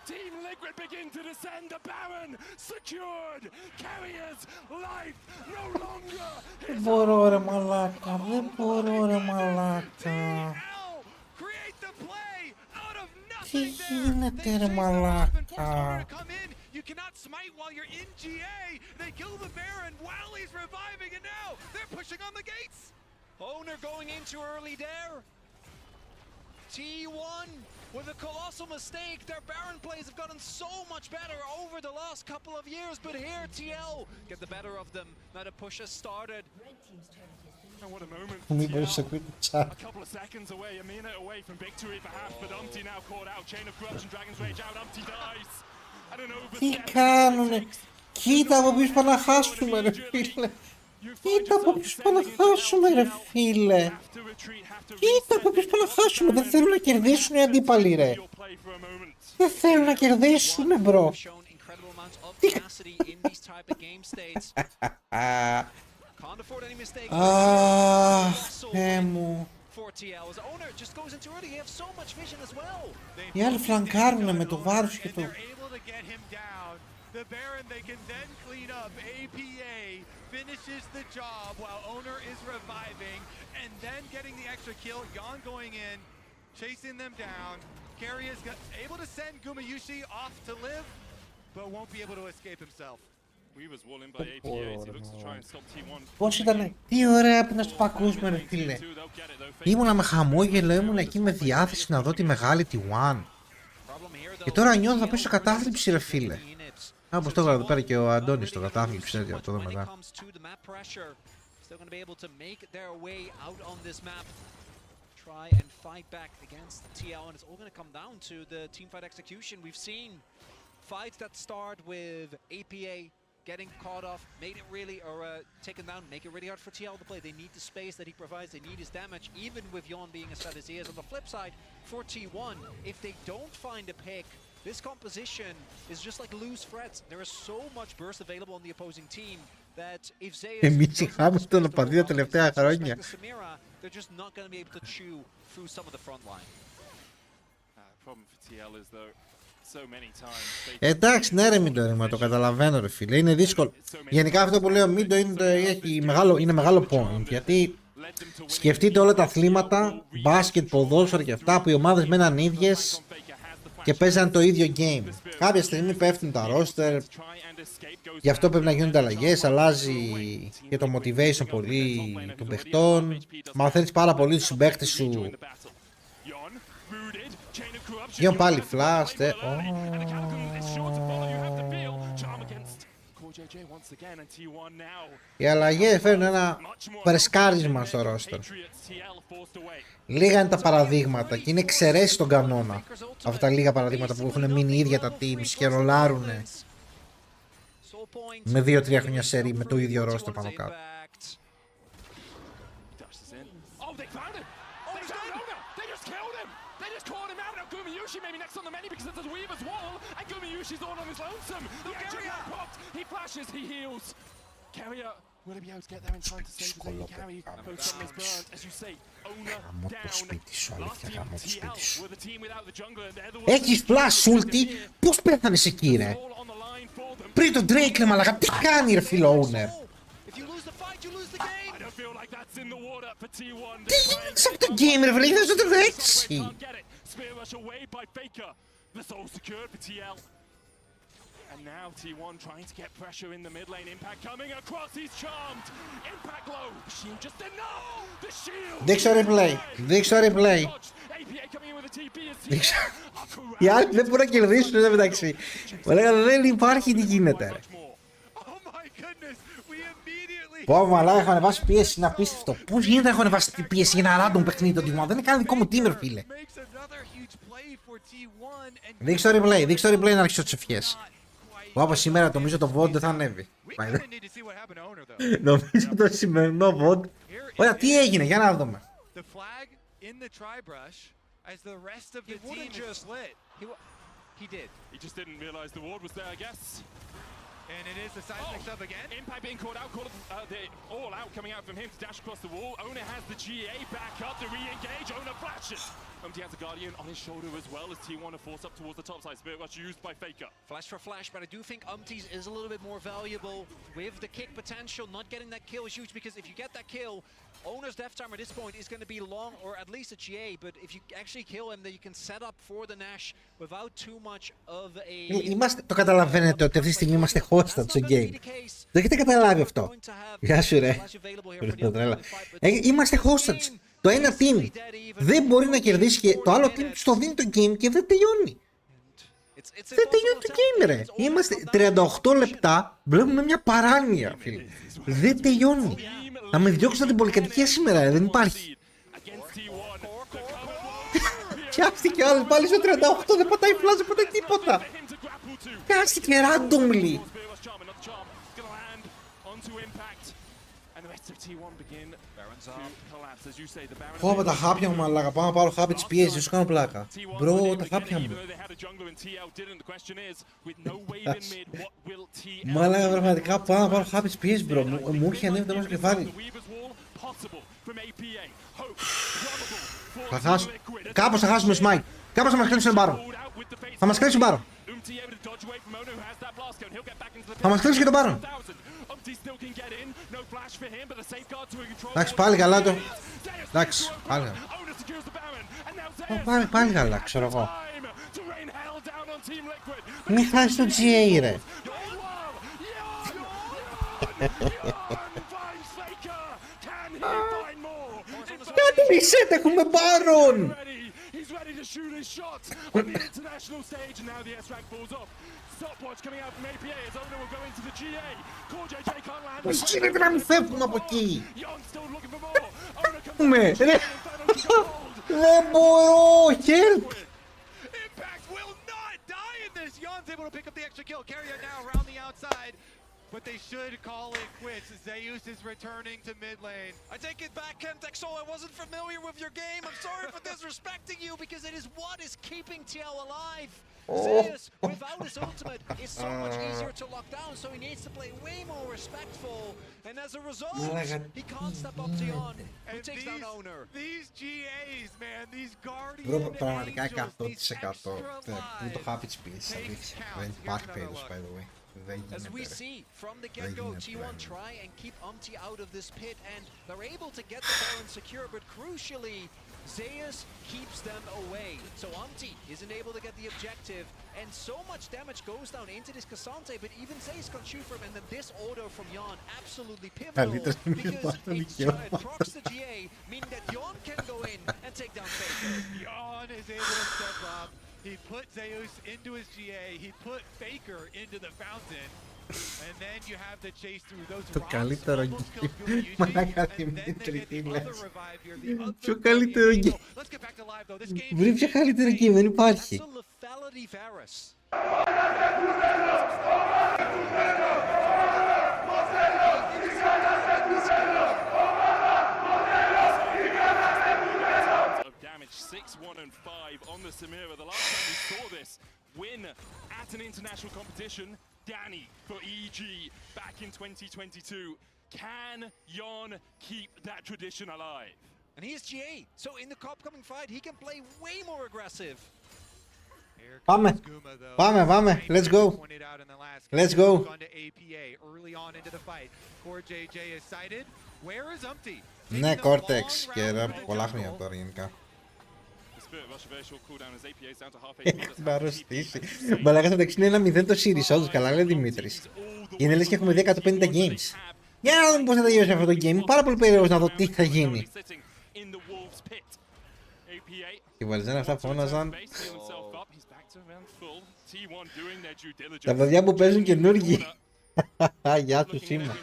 Team Liquid begin to descend. The Baron secured. Carrier's life no longer. Δεν μπορώ ρε μαλάκα. Δεν μπορώ ρε μαλάκα. Τι γίνεται ρε μαλάκα. You cannot smite while you're in GA. They kill the Baron while he's reviving, and now they're pushing on the gates. Owner going into early there. T1 with a colossal mistake. Their Baron plays have gotten so much better over the last couple of years, but here TL get the better of them. Now the push has started. And what a moment. A couple of seconds away, a minute away from victory perhaps, but Umpty now caught out. Chain of corruption, Dragon's Rage out, Umpty dies. Τι κάνουνε. Κοίτα από πίσω πάνε να χάσουμε ρε φίλε. Κοίτα από πίσω πάνε να χάσουμε ρε φίλε. Κοίτα από πίσω πάνε να χάσουμε. Δεν θέλουν να κερδίσουν οι αντίπαλοι ρε. Δεν θέλουν να κερδίσουν μπρο. Αχ, Θεέ μου. Οι άλλοι φλανκάρουνε με το βάρος και το... The Baron they can then clean up. APA finishes the job while Owner is reviving and then getting the extra kill. Yon going in, chasing them down. Carry is able to send Gumayushi off to live, but won't be able to escape himself. Πώς ήταν, τι ωραία που να στο πακούσουμε ρε φίλε. Ήμουνα με χαμόγελο, ήμουνα εκεί με διάθεση να δω τη μεγάλη T1. Και τώρα νιώθω θα πέσω κατάθλιψη ρε φίλε. Όπως το έβαλε εδώ πέρα και ο Αντώνης το κατάθλιψη, έτσι, αυτό εδώ μετά. Try and fight back against TL, and it's all going to come down to the teamfight execution. We've seen fights that start with APA getting caught off, made it really, or taken down, make it really hard for TL to play. They need the space that he provides, they need his damage, even with Yon being as fat as he is. On the flip side, for T1, if they don't find a pick This composition is just like loose threads. There is so much burst available on the opposing team that if Zeus Εμείς είχαμε τον οπαδί τα τελευταία χρόνια. they're just not going to be able to chew through some of the front line. Problem for TL is though so many times. Εντάξει, ναι ρε Μίντο, το καταλαβαίνω ρε φίλε, είναι δύσκολο. Γενικά αυτό που λέω Μίντο είναι μεγάλο point, γιατί σκεφτείτε όλα τα αθλήματα, μπάσκετ, ποδόσφαιρο και αυτά που οι ομάδες μέναν ίδιες και παίζαν το ίδιο game. Κάποια στιγμή πέφτουν τα roster, γι' αυτό πρέπει να γίνονται αλλαγές, αλλάζει και το motivation πολύ των παιχτών, μαθαίνεις πάρα πολύ τους συμπαίκτες σου. Γιον πάλι flash, Οι αλλαγές φέρνουν ένα φρεσκάρισμα στο roster. Λίγα είναι τα παραδείγματα και είναι εξαιρέσεις στον κανόνα. Αυτά τα λίγα παραδείγματα που έχουν μείνει ίδια τα teams και ρολάρουν με 2-3 χρόνια σερί με το ίδιο roster πάνω κάτω. Maybe next on the menu because there's a Weaver's wall and Gumiyushi's all on his lonesome. The Carrier popped, he flashes, he heals. Carrier will he be able to get there in time to save the day carry? Both on his burnt, as you say, owner down. Last team TL were the team without the jungler and they're the ones. Έχεις flash ulti, πώς πέθανες εκεί ρε? Πριν τον Drake ρε μαλακα, τι κάνει ρε φίλο owner? Τι γίνεται σε αυτό το game ρε φίλε, είδες το τρέξει. Spear rush away by Faker. The soul secured for TL. And now T1 trying to get pressure in the mid lane. Impact coming across. He's charmed. Impact low. The shield just enough. The shield. Δείξω replay. Δείξω replay. APA coming in with a TP. Οι άλλοι δεν μπορούν να κερδίσουν εδώ μεταξύ. Μου λέγανε δεν υπάρχει τι γίνεται ρε. Πω μαλάκα έχω ανεβάσει πίεση, είναι απίστευτο. Πώς γίνεται να έχω ανεβάσει την πίεση για ένα random παιχνίδι το T1, δεν είναι καν δικό μου team ρε φίλε. Δείξω το replay να αρχίσω τις ευχές. Από σήμερα νομίζω το VOD δεν θα ανέβει. Νομίζω το σημερινό VOD. Ωραία, τι έγινε, για να δούμε. And it is the seismic sub again. Impact being caught out, the all out coming out from him to dash across the wall. Owner has the GA back up to re-engage. Owner flashes. He has a Guardian on his shoulder as well as T1 are forced up towards the top side. Spirit Rush used by Faker. Flash for flash, but I do think Umties is a little bit more valuable with the kick potential. Not getting that kill is huge because if you get that kill, Owner's death time at this point is going to be long or at least a GA. But if you actually kill him, then you can set up for the Nash without too much of a. Το καταλαβαίνετε ότι αυτή τη στιγμή είμαστε hostage στο game. Δεν έχετε καταλάβει αυτό. Γεια σου ρε. Είμαστε hostage. Το ένα team δεν μπορεί να κερδίσει και το άλλο team στο δίνει το game και δεν τελειώνει. Δεν τελειώνει το game ρε. Είμαστε 38 λεπτά, βλέπουμε μια παράνοια φίλε. Δεν τελειώνει. Να με διώξουν την πολυκατοικία σήμερα ρε, δεν υπάρχει. Πιάστηκε ο άλλος πάλι στο 38, δεν πατάει flash, δεν πατάει τίποτα. Πιάστηκε randomly. Πω με τα χάπια μου μαλάκα, πάω να πάρω χάπι της πίεσης, δεν σου κάνω πλάκα. Μπρο, τα χάπια μου. Μαλάκα πραγματικά πάω να πάρω χάπι της πίεσης μπρο, μου είχε ανέβει το μέσα κεφάλι. Θα χάσω, κάπως θα χάσουμε smite, κάπως θα μας κλέψουν μπάρο. Θα μας κλέψουν μπάρο. Θα μας κλέψει και τον Baron. Εντάξει, πάλι καλά το. Εντάξει, πάλι καλά. Πάλι καλά, ξέρω εγώ. Μη χάσεις το GA ρε. Κάτι μισέτε, έχουμε Baron. Ready to shoot his shot on the international stage, and now the S-Rank falls off. Stopwatch coming out from APA as Owner will go into the GA. Core JJ can't land. Πώς γίνεται να μην φεύγουμε από εκεί. Δεν μπορώ, help. Impact will not die in this. Yon's able to pick up the extra kill. Carrier now around the outside. but they should call it quits. Zeus is returning to mid lane. I take it back, Kentexo. I wasn't familiar with your game. I'm sorry for disrespecting you because it is what is keeping TL alive. Zeus, without his ultimate, is so much easier to lock down, so he needs to play way more respectful. And as a result, he can't step up to Yon, who takes down Owner. These GAs, man, these guardian Bro, πραγματικά angels, 100%. these extra Μην το lives. χάπι της πίεσης, αλήθεια. Δεν υπάρχει περίπτωση, by the way. Δεν As we γίνεται. see from the get-go, T1 try and keep Umti out of this pit, and they're able to get the Baron secure, but crucially, Zeus keeps them away. So Umti isn't able to get the objective, and so much damage goes down into this Cassante, but even Zeus can't shoot for him, and then this auto from Yon, absolutely pivotal, because it procs the GA, meaning that Yon can go in and take down Faker. Yon is able to step up. He put Zeus into his GA. He put Faker into the fountain. And then you have the chase through those Το rocks. καλύτερο Almost killed game. Gumayusi, Μαλάκα and then they Δημήτρη, get τι the λες. other revive here, the other Πιο guardian καλύτερο angel. game. Let's get back to live though. This game Βρει πιο is καλύτερο insane. game, δεν That's υπάρχει. a lethality Varus. Of damage, 6, 1, and 5 on the Samira. The last time we saw this win at an international competition, Danny for EG back in 2022. Can Yon keep that tradition alive? And he is GA, so in the upcoming fight, he can play way more aggressive. Here Πάμε. comes Guma, though. Πάμε. Let's go. Pointed out in the last Let's game. go. Gone to APA early on into the fight. Core JJ is sighted. Where is Umti? Ναι, Taking the Cortex long και route ρε, through the πολλά jungle. χρόνια τώρα γενικά. The Spirit Rush, a very short cooldown as APA is down to half HP. Έχει την αρρωστήσει. Μαλάκα στο μεταξύ είναι 1-0 το series, όντως καλά λέει Δημήτρης. Είναι λες και έχουμε 10-50 games. Για να δούμε πώς θα τελειώσει αυτό το game. Είμαι πάρα πολύ περίεργος να δω τι θα γίνει. Οι Βαλτζάνε αυτά φώναζαν. Τα παιδιά που παίζουν καινούργοι. Γεια σου Σίμα.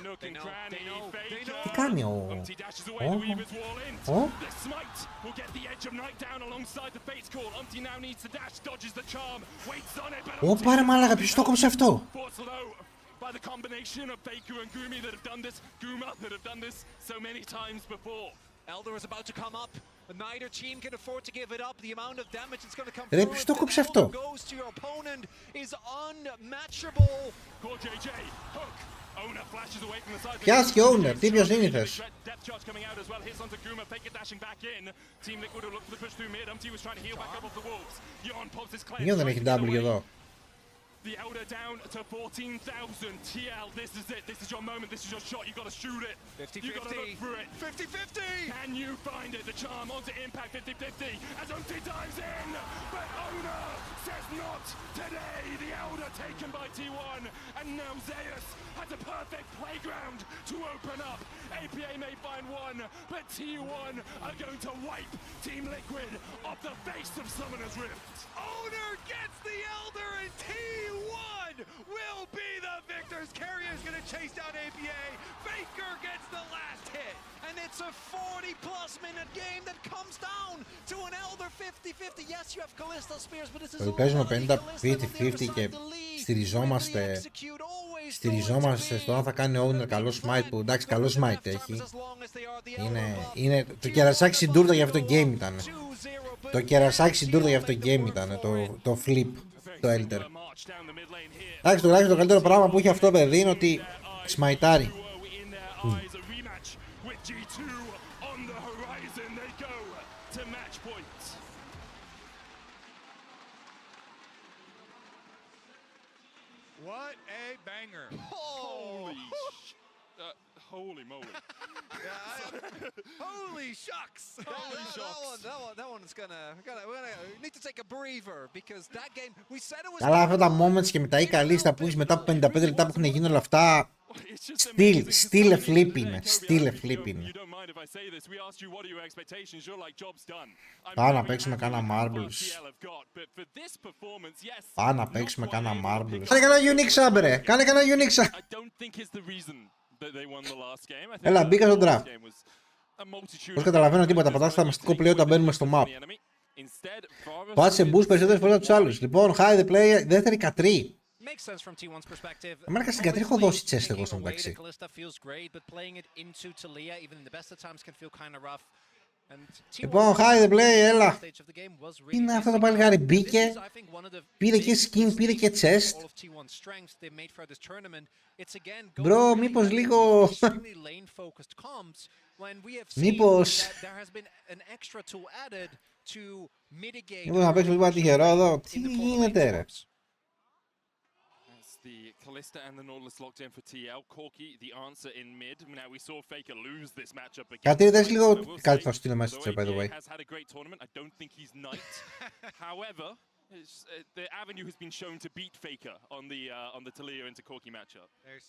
Τι κάνει ο... Ω πάρε μάλακα, ποιος το κόψε αυτό. By the combination of Faker and Gumi that have done this, Guma that have done this so many times before. Elder is about to come up. Neither team can afford to give it up. The amount of damage it's going to come Ρε, through. ποιος If το the κόψε Elder αυτό. goes to your opponent is unmatchable. Core JJ, hook. Owner flashes away from the side. Πιάske Owner, τι πιο σύνηθες. Death charge coming out as well. Hits onto Guma, Faker dashing back in. Team Liquid will look for the push through mid. Umti was trying to heal back up off the wolves. Yon pops his claim. Νιώ δεν έχει W εδώ. The Elder down to 14,000. TL, this is it. This is your moment. This is your shot. You gotta shoot it. 50-50. You gotta look for it. 50-50. Can you find it? The charm onto impact 50-50 as Umti dives in. But Owner says not today. The Elder taken by T1. And now Zeus has a perfect playground to open up. APA may find one, but T1 are going to wipe Team Liquid off the face of Summoner's Rift. Owner gets the Elder and T1 will be the victors. Carrier is going to chase down APA. Faker gets the last hit. And it's a 40-plus minute game that comes down to an Elder 50-50. Yes, you have Callisto Spears, but this is all Παίζουμε about 50-50 και στηριζόμαστε στο αν θα κάνει ο Owner καλό smite που εντάξει καλό smite έχει. Είναι το κερασάκι συντούρδο για αυτό το game ήταν. Το κερασάκι συντούρδο για αυτό το game ήταν, το flip, το Elder. Εντάξει, τουλάχιστον το καλύτερο πράγμα που έχει αυτό παιδί είναι ότι σμαϊτάρει. What a banger. Holy moly. Holy shucks. That one's we're gonna need to take a breather because that game we said it was. Καλά αυτά τα moments και με τα Ika λίστα που έχεις μετά από 55 λεπτά που έχουν γίνει όλα αυτά. Still a flip είναι. Still a flip είναι. Πάμε να παίξουμε κάνα marbles. Πάμε να παίξουμε κάνα marbles. Κάνε κανένα unique sub ρε. Κάνε κανένα unique sub. Έλα μπήκα στο draft. Πώς καταλαβαίνω τίποτα. Πατάς στα μαστικό play όταν μπαίνουμε στο map. Πάτσε boost περισσότερες φορές από τους άλλους. Λοιπόν, hide the player, δεύτερη κατρί. Makes sense from T1's perspective. Εμένα στην κατρί έχω δώσει chest εγώ στο Taking away μεταξύ. to Kalista feels great, but playing it into Talia, even in the best of times, can feel kind of rough. And T1 Λοιπόν, hi the play, έλα. stage of the game was Τι really είναι αυτό το missing. παλιγάρι, This μπήκε, is, I think, one of the πήρε και big skin, πήρε και mistakes chest. all of T1's strengths they made for this tournament. It's again going Μπρο, really μήπως heavy λίγο... into extremely lane-focused comps when we have seen Μήπως... that there has been an extra tool added to mitigate Μήπως να παίξω λίγο τυχερό εδώ. Τι in the form of γίνεται lane ρε. swaps. As the Kalista and the Nautilus locked in for TL, Corki the answer in mid. Now we saw Faker lose this matchup against Κάτι δες Knight, λίγο... I will Κάτι say, θα στείλω μέσα στο although chat, by the way. APA has had a great tournament, I don't think he's Knight. However, the avenue has been shown to beat Faker on the Talia into Corki matchup. There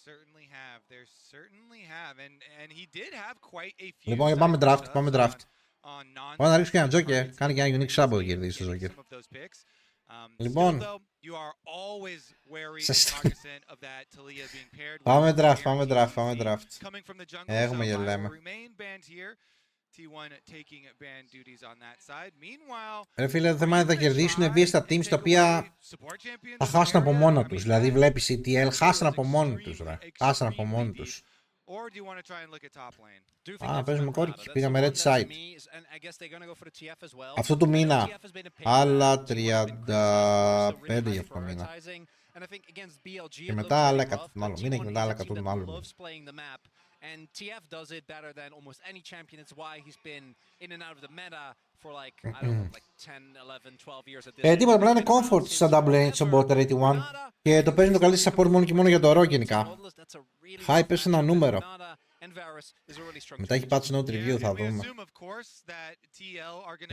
certainly have, and he did have quite a few. Λοιπόν, πάμε draft, πάμε draft. On Πάω να ρίξω και ένα Joker. Κάνει και ένα unique sub το κερδίσει το Joker. Λοιπόν, πάμε draft, πάμε draft, πάμε draft. Έχουμε και λέμε. Ρε φίλε, το θέμα είναι να κερδίσουν βίες στα teams τα οποία θα χάσουν από μόνα τους. Δηλαδή βλέπεις οι TL χάσαν από μόνοι τους ρε. Χάσαν από μόνοι τους. Α, παίζουμε κόρκι, πήγαμε red side. Αυτό του μήνα. Άλλα 35 για αυτό το μήνα. Και μετά άλλα 100 μάλλον. Μήνα και μετά άλλα 100 μάλλον. And TF does it better than almost any champion. It's why he's been in and out of the meta for like, I don't know, like 10, 11, 12 years at this point. Τίποτα, απλά είναι comfort στα double lane, στο bot 81. Και το παίζει το καλύτερο support μόνο και μόνο για το RO γενικά. High πέσει ένα νούμερο. Μετά έχει patch note review, θα δούμε.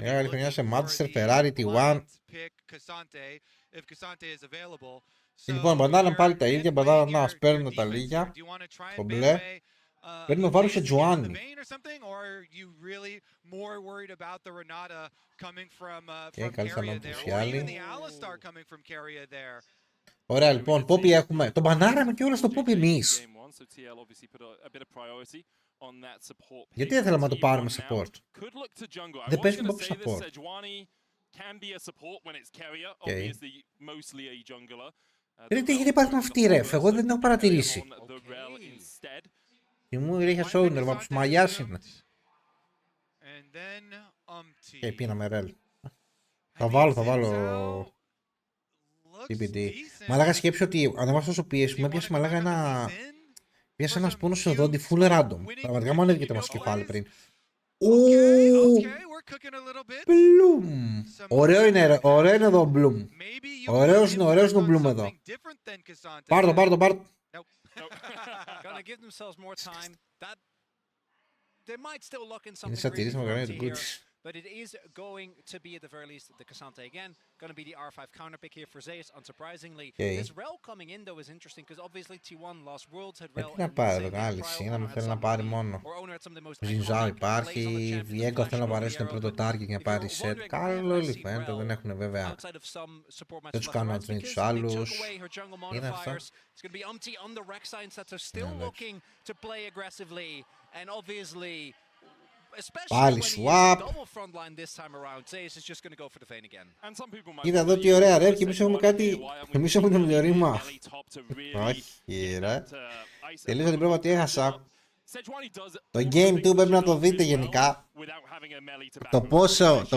Μεγάλη χρονιά σε Manchester, Ferrari, T1. Λοιπόν, μπαντάλαν πάλι τα ίδια, μπαντάλαν να σπέρνουν τα λίγια. Το μπλε. Παίρνει ο βάρος σε Τζουάνι. Και καλύτερα να πουσιάλει. Ωραία, λοιπόν, Poppy έχουμε. Τον μπανάραμε και όλα στο Poppy εμείς. Γιατί δεν θέλαμε να το πάρουμε support. Δεν παίζουμε Poppy support. Okay. Γιατί υπάρχουν αυτοί ρε, εγώ δεν έχω παρατηρήσει. Και μου ρίχνει Σόουνερ, μα τους μαλλιάς είναι. Και πίναμε ρελ. Θα βάλω TPD. Μαλάκα σκέψου ότι ανέβασα στο PS μου έπιασε μαλάκα ένα... Πιάσε ένα σπόνο στο δόντι full random. Πραγματικά μου ανέβηκε το μας κεφάλι πριν. Bloom. Ωραίο είναι εδώ ο Bloom. Ωραίος είναι ο Bloom εδώ. Πάρ' το. Είναι σατυρίσμα κανένα του Gucci. But it is going to be, at the very least, the Cassante again. Going to be the R5 counter pick here for Zeus, unsurprisingly. Okay. This Rel coming in, though, is interesting because obviously T1 Lost Worlds had Rel. Τι να πάρει εδώ, άλλη σύνα μου θέλει να πάρει μόνο. Ζινζάου υπάρχει, Βιέγκο θέλει να παρέσει τον πρώτο target για να πάρει set. Καλό όλοι φαίνεται, δεν έχουν βέβαια. Δεν τους κάνουν να τρίνει τους άλλους. Είναι αυτό. It's going to be Umti on the Rek'Sai that are still looking to play aggressively, and obviously. Πάλι swap. Κοίτα εδώ τι ωραία ρε, και εμείς έχουμε κάτι. Εμείς έχουμε το μυαλό. Όχι ρε. Τελείωσα την πρόβα ότι έχασα. Το game του πρέπει να το δείτε γενικά. Το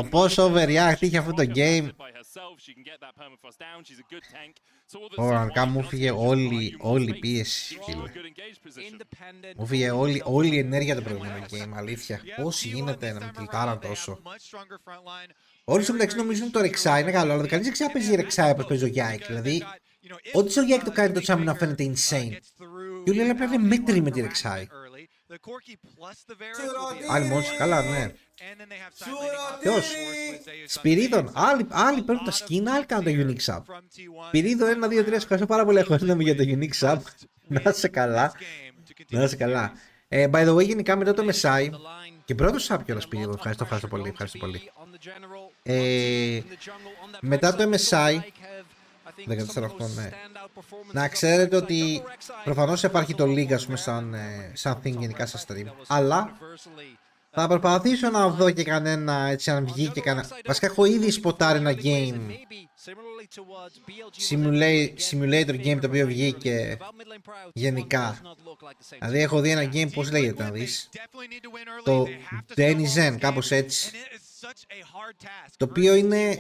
πόσο overreact είχε αυτό το game. Πραγματικά μου φύγε όλη η πίεση. Μου φύγε όλη η ενέργεια το προηγούμενο game, αλήθεια. Πώς γίνεται να με κλικάραν τόσο. Όλοι στο μεταξύ νομίζουν το Rek'Sai είναι καλό, αλλά κανείς δεν ξέρει παίζει Rek'Sai όπως παίζει ο Yike. Δηλαδή, ό,τι στο Yike το κάνει το τσάμι να φαίνεται insane. Και όλοι απλά είναι μέτροι με τη Rek'Sai. Άλλοι μόνοι καλά, ναι. Ποιος? Σπυρίδων. Άλλοι παίρνουν τα skin, άλλοι κάνουν το unique sub. Σπυρίδο 1, 2, 3, ευχαριστώ πάρα πολύ για το unique sub. Να είσαι καλά. Να είσαι καλά. By the way, γενικά μετά το MSI και πρώτο sub κιόλας Σπυρίδο. Ευχαριστώ πολύ. Μετά το MSI 14-8, ναι. Να ξέρετε ότι προφανώς υπάρχει το League, ας πούμε, σαν thing γενικά στα stream. Αλλά Θα προσπαθήσω να δω και κανένα έτσι αν βγει και κανένα. Βασικά έχω ήδη σποτάρει ένα game. Simulator game το οποίο βγήκε γενικά. Δηλαδή έχω δει ένα game, πώς λέγεται να δεις. Το Denizen, κάπως έτσι. Το οποίο είναι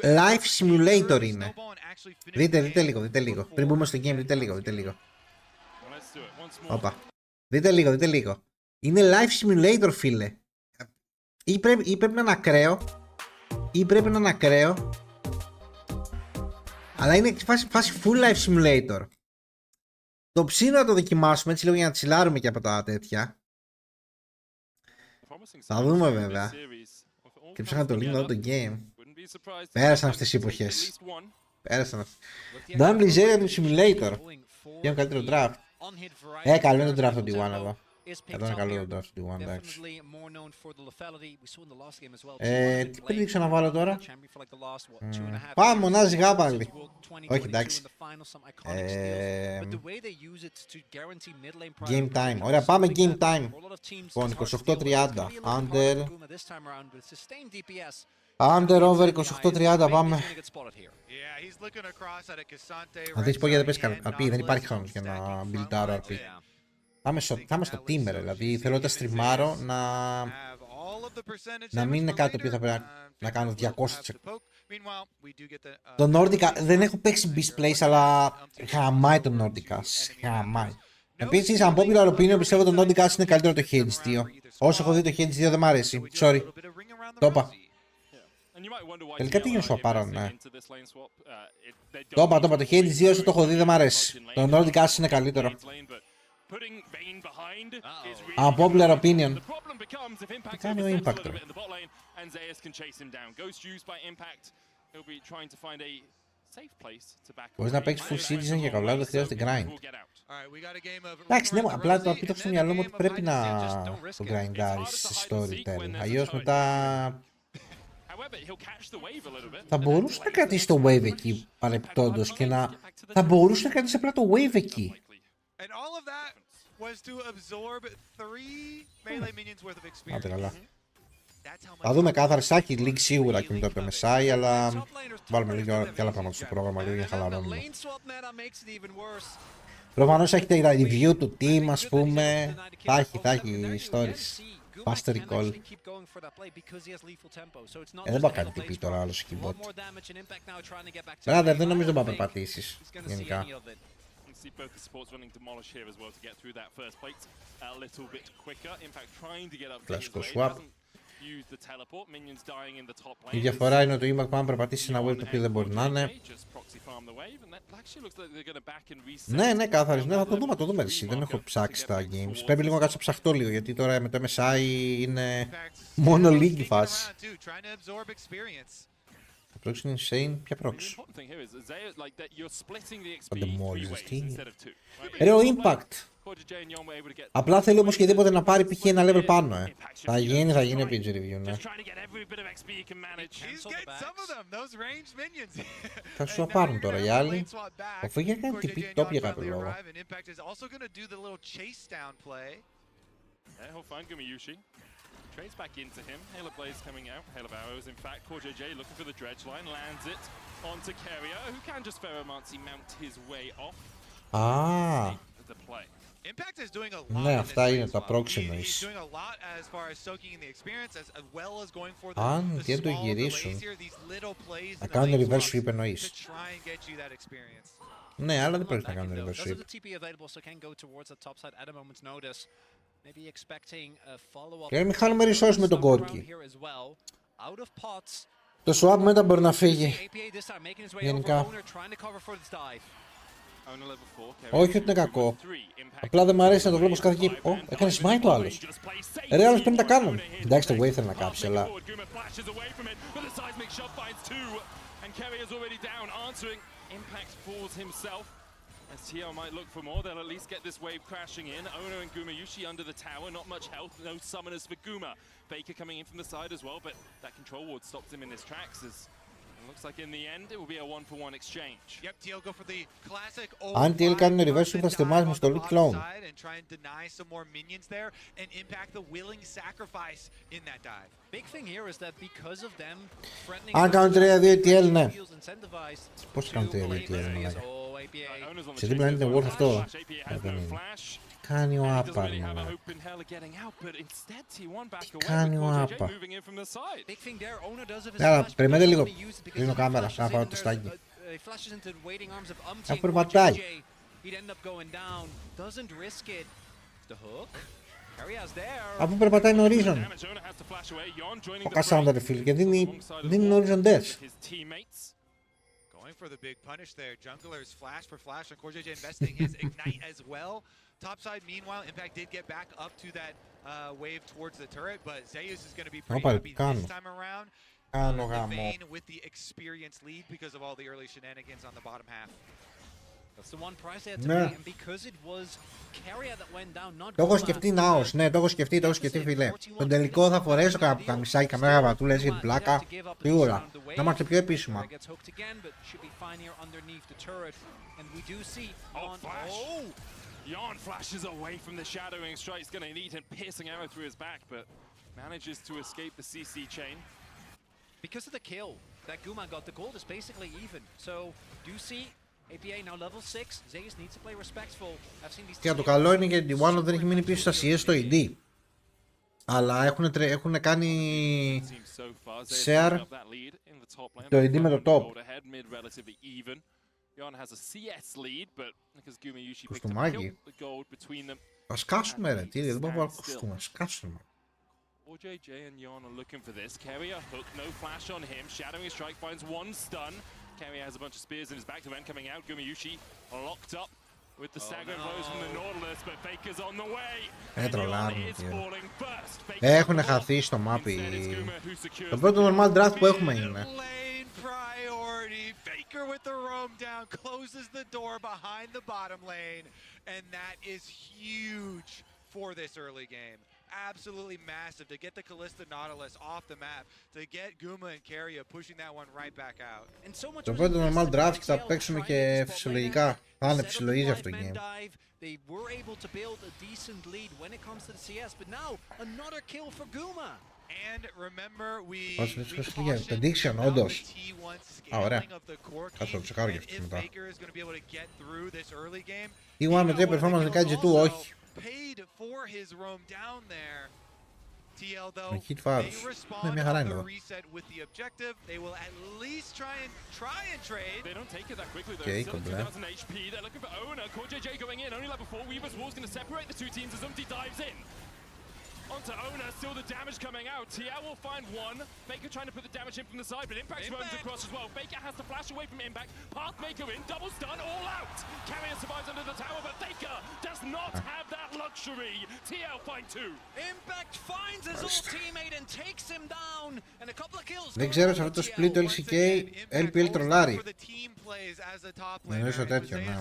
life simulator είναι. Δείτε λίγο. Πριν μπούμε στο game, δείτε λίγο. Όπα. Δείτε λίγο. Είναι live simulator, φίλε. Ή πρέπει να είναι ακραίο. Αλλά είναι φάση full live simulator. Το ψήνω να το δοκιμάσουμε έτσι λίγο για να τσιλάρουμε και από τα τέτοια. Θα δούμε βέβαια. Και ψάχνα το link να δω το game. Πέρασαν αυτές οι εποχές. Dan Blizzard του simulator. Ποιο είναι καλύτερο draft. Καλό είναι το draft του D1 εδώ. Εδώ είναι καλό το draft του D1, εντάξει. Τι predictions να βάλω τώρα. Πάμε μονάζει γά πάλι. Όχι, εντάξει. Game time. Ωραία, πάμε game time. Λοιπόν, 28-30. Under over 28-30, πάμε. Να δεις πω γιατί δεν πες RP, δεν υπάρχει χρόνος για να μπιλτάρω RP. Θα είμαι στο teamer, δηλαδή θέλω να στριμάρω να μην είναι κάτι το οποίο θα πρέπει να κάνω 200%. Το Nordica, δεν έχω παίξει Beast Place, αλλά χαμάει το Nordica, χαμάει. Επίσης, αν popular opinion, πιστεύω το Nordica είναι καλύτερο το Hades 2. Όσο έχω δει το Hades 2 δεν μ' αρέσει, sorry. Το είπα. Τελικά τι γίνω πάρω, ναι. Το είπα, το Hades 2 όσο το έχω δει δεν μ' αρέσει. Το Nordic είναι καλύτερο. Unpopular opinion. Τι κάνει ο Impact. Μπορείς να παίξεις full citizen και καλά, δεν χρειάζεται grind. Εντάξει, ναι, απλά το πείτε στο μυαλό μου ότι πρέπει να το grindarεις σε storytelling. Αλλιώς μετά θα μπορούσε να κρατήσει το wave εκεί παρεπτόντως και να... Θα μπορούσε να κρατήσει απλά το wave εκεί. Άντε καλά. Θα δούμε κάθαρα σάκι, λίγη σίγουρα και με το MSI, αλλά βάλουμε λίγο και άλλα πράγματα στο πρόγραμμα λίγο για να χαλαρώνουμε. Προφανώς έχετε τα review του team, ας πούμε. Θα έχει stories. Faster recall. Δεν πάω κάτι τυπί τώρα άλλος keyboard. Δεν νομίζω να περπατήσεις γενικά. Κλασικό swap. Η διαφορά είναι ότι το Impact πάνω περπατήσει ένα wave το οποίο δεν μπορεί να είναι. Ναι, κάθαρις. Ναι, θα το δούμε εσύ. Δεν έχω ψάξει τα games. Πρέπει λίγο να κάτσω ψαχτώ λίγο, γιατί τώρα με το MSI είναι μόνο λίγη φάση. Το prox είναι insane. Ποια prox? Πάντα μόλις. Τι είναι? Ρε ο Impact. Απλά θέλει όμως οτιδήποτε να πάρει π.χ. ένα level πάνω, Θα γίνει page review, ναι. Θα σου πάρουν τώρα οι άλλοι. Ο Φίγια κάνει τυπί top για κάποιο λόγο. Trades back into him. Hail of Blaze coming out. Hail of Arrows, in fact. Core JJ looking for the dredge line. Lands it onto Carrier, who can just Ferromancy mount his way off. The play. Impact is doing a lot. Ναι, αυτά είναι τα proxies. Αν και το γυρίσουν, να κάνουν reverse sweep εννοείς. Ναι, αλλά δεν πρέπει να κάνουν reverse sweep. Και μην χάνουμε resource με τον Gorky. Το swap μετά μπορεί να φύγει. Γενικά. Όχι ότι είναι κακό. Απλά δεν μου αρέσει να το βλέπω κάθε εκεί. Έκανε smite το άλλος. Ρε άλλος πρέπει να τα κάνουν. Εντάξει, το wave θέλει να κάψει, αλλά... As TL might look for more, they'll at least get this wave crashing in. Ono and Gumayushi under the tower, not much health, no summoners for Guma. Baker coming in from the side as well, but that control ward stops him in his tracks as Looks like in the end it will be a 1-for-1 exchange. Yep, TL go for the classic Αν TL κάνουν reverse θα στεμάσουμε στο loot clone. and try and deny some more minions there and impact the willing sacrifice in that dive. Big thing here is that because of them threatening Αν κάνουν 3-2 TL, ναι. feels incentivized Πώς κάνουν 3-2 to TL, play μαλάκα. oh, APA. Owners on the Σε chase δίπλα είναι with worth no αυτό. flash. APA has Δεν no είναι. flash. Κάνει ο He doesn't Άπα, really have a μαλάκα. hope in hell of getting out, but instead T1 back away κάνει with ο 4JJ Άπα. moving in from the side. Big thing there, owner does have his Άρα, flash, but περιμένετε doesn't λίγο. want to use it because Κλείνω if he κάμερα, flashes να φάω in, το there's στάκι. he flashes into the waiting arms of Umti Αφού or περπατάει. JJ. He'd end up going down. Doesn't risk it. The hook. Carria's there. Αφού περπατάει με Horizon. Damage, Owner has to flash away. Yon joining Ο the Cassandra, fray. φίλε, και δίνει Alongside of the Horizon wall Death. with his teammates. Going for the big punish there. Jungler's flash for flash, and CoreJJ investing his ignite as well. Topside, meanwhile, Impact did get back up to that wave towards the turret, but Zeus is going to be pretty Όπα, happy κάνω. this time around. Κάνω The γάμο. Vayne with the experience lead because of all the early shenanigans on the bottom half. That's the one prize they had to Ναι. pay, and because it was Carrier that went down, not Το έχω Guma. σκεφτεί Ναός, ναι, το έχω σκεφτεί φίλε. Τον τελικό θα φορέσω καμισάκι, καμιά γαβατούλα για την πλάκα. Τι ώρα, να είμαστε πιο επίσημα. Carrier gets hooked again, but should be fine here underneath the turret. And we do see Oh, on flash. oh, Yon flashes away from the shadowing strike. He's going to need him piercing arrow through his back, but manages to escape the CC chain. because of the kill that Guma got, the gold is basically even. So do see APA now level 6. Zeus needs to play respectful. I've seen these Και το καλό είναι και η One δεν έχει μείνει πίσω στα CS στο ED. Αλλά έχουν κάνει Seems so far. share Up that lead in the top lane. το ED με το top. Gold ahead, mid relatively even. Yon has a CS lead, but because Gumayushi picked up the Κουστούμάκι. kill, the gold between them. Θα σκάσουμε ρε, τι δεν μπορούμε να κουστούμε, σκάσουμε. JJ and Yon are looking for this. Carrier hook, no flash on him. Shadowing strike finds one stun. Carrier has a bunch of spears in his back to end coming out. Gumayushi locked up with the staggering blows from the Nautilus, but Faker's on the way. And Yon is falling first. Έχουν χαθεί στο μάπι. Το πρώτο normal draft που έχουμε είναι. Lane priority. Faker with the roam down closes the door behind the bottom lane, and that is huge for this early game. Absolutely massive to get the Kalista Nautilus off the map, to get Guma and Carrier pushing that one right back out. And so much Το was πρώτο normal invested draft by και θα TL παίξουμε trying to και get the spot φυσιολογικά. lane. Θα είναι Set up the φυσιολογίζει αυτό το five-man game. dive. They were able to build a decent lead when it comes to the CS, but now another kill for Guma. And remember, we το Diction, about όντως. the T1 Α, ωραία. scaling of the core Κάτσε να το keep, τσεκάρω και and αυτό if μετά. Faker is going to be able to get through this early game. T1 με 3 Even one of the performance kills κάνει G2, also όχι. paid for his roam down there. TL though, Με hit they fires. Ναι, respond μια χαρά on είναι the εδώ. reset with the objective. They will at least try and trade. They don't take it that quickly though. Okay, Still complet. 2000 HP. They're looking for Owner. CoreJJ going in. Only level 4. Weaver's Wall's going to separate the two teams as Umti dives in. Onto Owner, still the damage coming out. TL will find one. Faker trying to put the damage in from the side, but Impact's roams across as well. Faker has to flash away from Impact. Pathmaker in, double stun, all out. Carrier survives under the tower, but Faker does not have that luxury. TL find two. Impact finds his old teammate and takes him down. And a couple of kills. Δεν ξέρω σε αυτό το split το LCK LPL τρολάρει. Εννοήσω τέτοιο, ναι.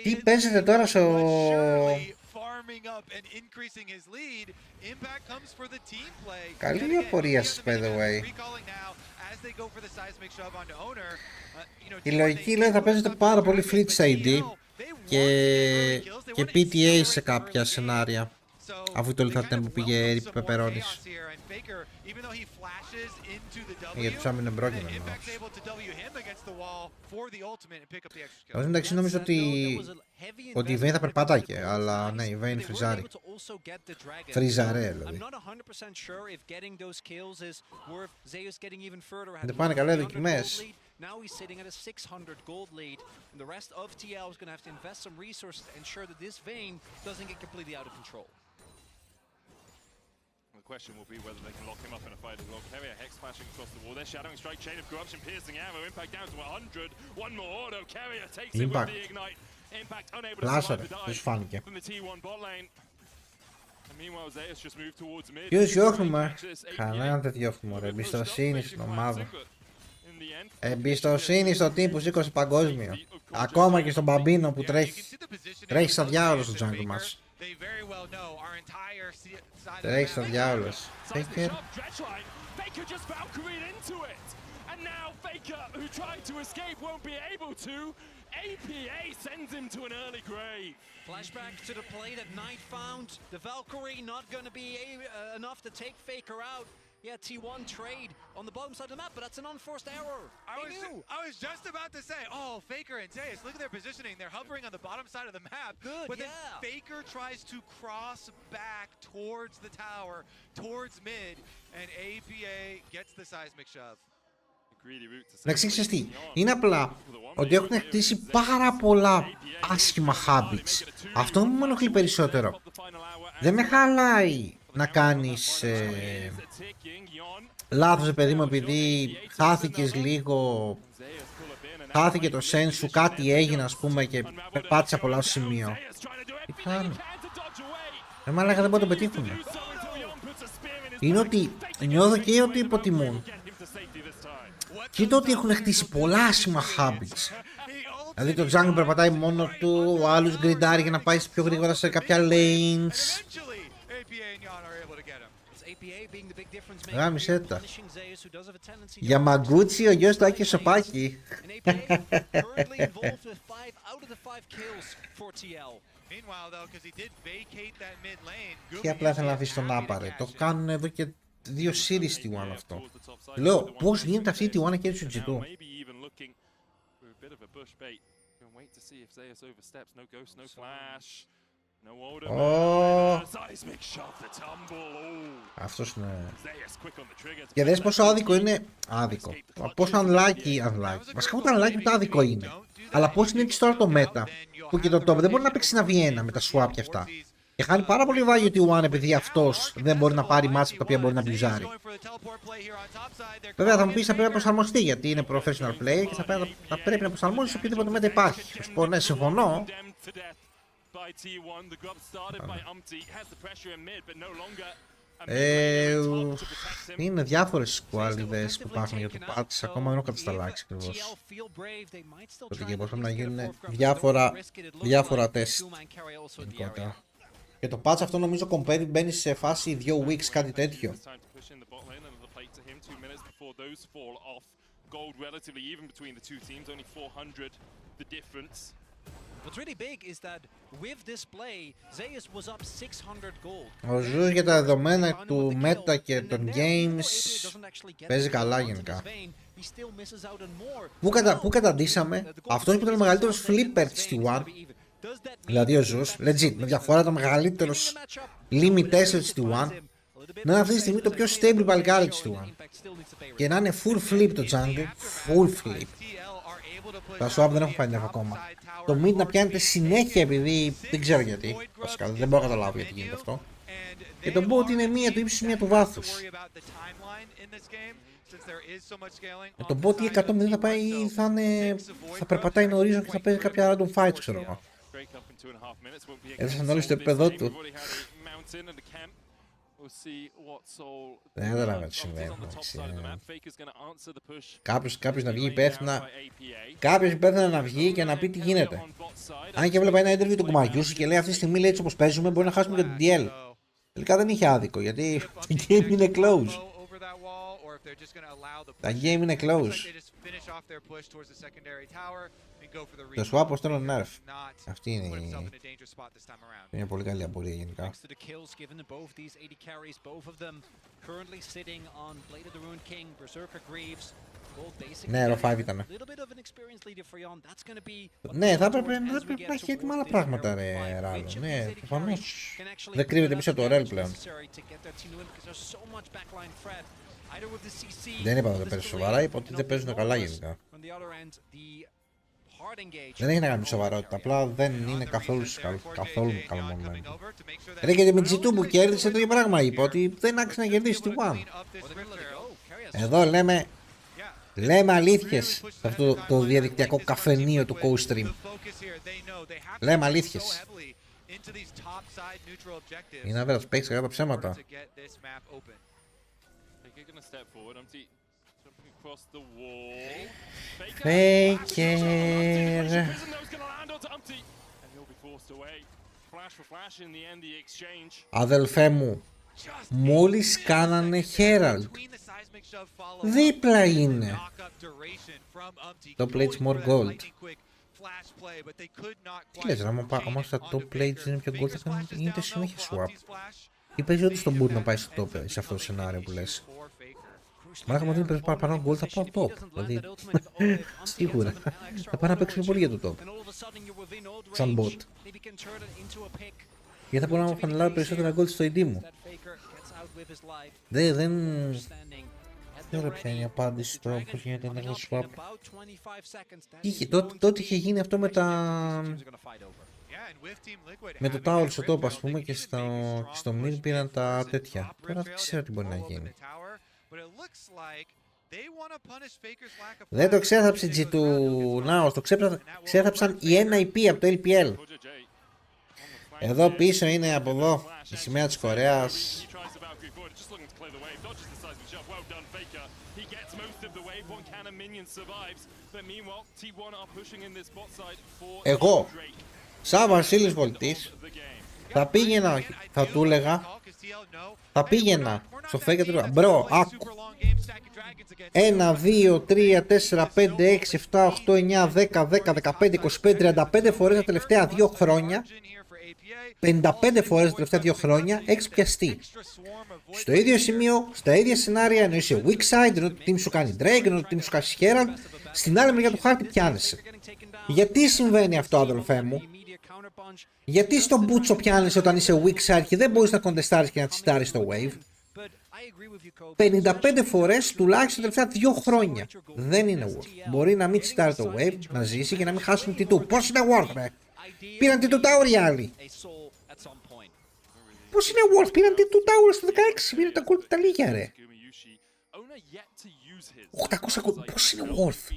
Τι παίζετε τώρα στο... Καλή απορία σας, by the way. Η λογική λέει θα παίζετε πάρα πολύ fleet side και PTA σε κάποια σενάρια. Αφού το λιθατέμ που πήγε Ρίπ Πεπερώνης. Για τους άμυνε μπρόκεινο. Εγώ εντάξει νομίζω ότι η Vayne θα περπάταγε, αλλά ναι, η Vayne φριζάρει. Φριζαρέ δηλαδή. Δεν πάνε καλά οι δοκιμές. Now he's sitting at a 600 gold lead, and the rest of TL is going to have to invest some resources to ensure that this Vayne doesn't get completely out of control. The question will be whether they can lock him up in a fight as well. Carrier Hex flashing across the wall. They're shadowing strike, chain of corruption, piercing arrow. Impact down to 100. One more auto. Carrier takes it with the ignite. Impact unable to survive the dive from the T1 bot lane. And meanwhile, Zeus just moved towards mid. Ποιος διώχνουμε? Κανέναν δεν διώχνουμε. Εμπιστοσύνη στην ομάδα. Εμπιστοσύνη στο team που σήκωσε παγκόσμιο. Ακόμα και στον Μπαμπίνο που τρέχει. Τρέχει σαν διάολος στο jungle μας. Τρέχει σαν διάολος. Faker. Faker just Valkyried into it. And now Faker, who tried to escape, won't be able to. APA sends him to an early grave. Flashback to the play that Knight found. The Valkyrie not going to be enough to take Faker out. Yeah, T1 trade on the bottom side of the map, but that's an unforced error. I was just about to say, oh, Faker and Zeus, look at their positioning. They're hovering on the bottom side of the map. Good, but yeah. then Faker tries to cross back towards the tower, towards mid, and APA gets the seismic shove. Να ξέρεις τι, είναι απλά ότι έχουν χτίσει πάρα πολλά άσχημα habits. Αυτό μου με ενοχλεί περισσότερο. Δεν με χαλάει να κάνεις λάθος, παιδί μου, επειδή χάθηκες λίγο, χάθηκε το sense σου, κάτι έγινε ας πούμε και περπάτησε από λάθος σημείο. Τι κάνω. Μαλάκα, δεν μπορώ να το πετύχουν. Είναι ότι νιώθω και ότι υποτιμούν. Και το ότι έχουν χτίσει πολλά άσχημα habits. Δηλαδή το jungle περπατάει μόνο του, ο άλλος γκριντάρει για να πάει πιο γρήγορα σε κάποια lanes. Γάμισε τα. Για μαγκούτσι ο γιος του Άκη Σοπάκη. Και απλά ήθελα να αφήσει τον άπαρε. Το κάνουν εδώ και 2 series T1 αυτό. Λέω πώς γίνεται αυτή η T1 να κέρδισε τον G2. Αυτός είναι. Και δες πόσο άδικο είναι. Άδικο. Πόσο unlucky. Βασικά ούτε unlucky ούτε άδικο είναι. Αλλά πώς είναι έτσι τώρα το meta. Που και το top δεν μπορεί να παίξει ένα V1 με τα swap και αυτά. Και χάνει πάρα πολύ value T1 επειδή αυτός δεν μπορεί να πάρει μάτς τα οποία μπορεί να μπλιζάρει. Βέβαια θα μου πεις θα πρέπει να προσαρμοστεί γιατί είναι professional player και θα πρέπει να προσαρμόσει οποιοδήποτε μέτα υπάρχει. Θα σου πω ναι, συμφωνώ. Είναι διάφορες σκουάλιδες που υπάρχουν για το patch, ακόμα δεν έχω κατασταλάξει ακριβώς. Τότε και πώς πρέπει να γίνουν διάφορα τεστ γενικότερα. Και το patch αυτό νομίζω competitive μπαίνει σε φάση 2 weeks, κάτι τέτοιο. Ο Ζους για τα δεδομένα του Meta και των games παίζει καλά γενικά. Πού καταντήσαμε αυτός που ήταν ο μεγαλύτερος flipper της T1. Δηλαδή ο Ζους, legit, με διαφορά το μεγαλύτερος limit 4 της T1, να είναι αυτή τη στιγμή το πιο stable παλικάρι της T1. Και να είναι full flip το jungle, full flip. Τα swap δεν έχω πάει ακόμα. Το mid να πιάνεται συνέχεια επειδή δεν ξέρω γιατί. Βασικά δεν μπορώ να καταλάβω γιατί γίνεται αυτό. Και το bot είναι μία του ύψους, μία του βάθους. Το bot ή 100 θα πάει, θα περπατάει νωρίζω και θα παίζει κάποια random fight, ξέρω εγώ. Έδωσαν όλοι στο επίπεδό του. Δεν καταλαβαίνω τι συμβαίνει. Κάποιος να βγει υπεύθυνα. Κάποιος υπεύθυνα να βγει και να πει τι γίνεται. Αν και έβλεπα ένα interview του κουμαριού σου και λέει αυτή τη στιγμή λέει έτσι όπως παίζουμε μπορεί να χάσουμε και την DL. Τελικά δεν είχε άδικο γιατί το game είναι close. Τα game είναι close. Το swap πως θέλω nerf. Αυτή είναι πολύ καλή απορία γενικά. Ναι, Ro5 ήταν. Ναι, θα έπρεπε να έχει έτοιμα άλλα πράγματα ρε Ράλο. Ναι, προφανώς. Δεν κρύβεται πίσω από το Rel πλέον. Δεν είπα ότι δεν παίζει σοβαρά, είπα ότι δεν παίζουν καλά γενικά. Δεν έχει να κάνει σοβαρότητα, απλά δεν είναι καθόλου καλομονωμένο. Ρε και με G2 που κέρδισε το ίδιο πράγμα είπα, ότι δεν άξιζε να κερδίσει τη One. Εδώ λέμε αλήθειες σε αυτό το διαδικτυακό καφενείο του co-stream. Λέμε αλήθειες. Είναι βέβαια τους παίξεις κατά τα ψέματα. Faker. Αδελφέ μου, μόλις κάνανε Herald Δίπλα είναι. Top plates more gold. Τι λες, άμα στα top plates είναι πιο gold θα γίνεται συνέχεια swap. Ή παίζει ότι στον boot να πάει στο top σε αυτό το σενάριο που λες. Μάνα μου δίνει παραπάνω gold θα πάω top. Δηλαδή, σίγουρα. Θα πάω να παίξω πολύ για το top. Σαν bot. Γιατί θα μπορώ να φανελάρω περισσότερα gold στο ID μου. Δεν ξέρω ποια είναι η απάντηση τώρα, πώς γίνεται ένα swap. Τότε είχε γίνει αυτό με το tower στο top, ας πούμε, και στο mid πήραν τα τέτοια. Τώρα δεν ξέρω τι μπορεί να γίνει. Δεν το ξέθαψε G του Naos, το ξέθαψαν οι NIP από το LPL. Εδώ πίσω είναι από εδώ η σημαία της Κορέας. Εγώ, σαν Βασίλης Βολτής, θα πήγαινα, θα του έλεγα, θα πήγαινα στο fake του έλεγα, μπρο, άκου. 1, 2, 3, 4, 5, 6, 7, 8, 9, 10, 10, 15, 25, 35 φορές τα τελευταία 2 χρόνια, 55 φορές τα τελευταία 2 χρόνια, έχεις πιαστεί. Στο ίδιο σημείο, στα ίδια σενάρια, ενώ είσαι weak side, ενώ το team σου κάνει Drake, ενώ το team σου κάνει Herald, στην άλλη μεριά του χάρτη πιάνεσαι. Γιατί συμβαίνει αυτό, αδελφέ μου? Γιατί στον μπούτσο πιάνεσαι όταν είσαι weak side και δεν μπορείς να κοντεστάρεις και να τσιτάρεις το wave? 55 φορές τουλάχιστον τα τελευταία 2 χρόνια. Δεν είναι worth. Μπορεί να μην τσιτάρει το wave, να ζήσει και να μην χάσουν T2. Πώς είναι worth, ρε? Πήραν T2 Tower οι άλλοι. Πώς είναι worth? Πήραν T2 Tower στο 16. Πήραν τα gold τα λίγια, ρε. 800 gold. Πώς είναι worth?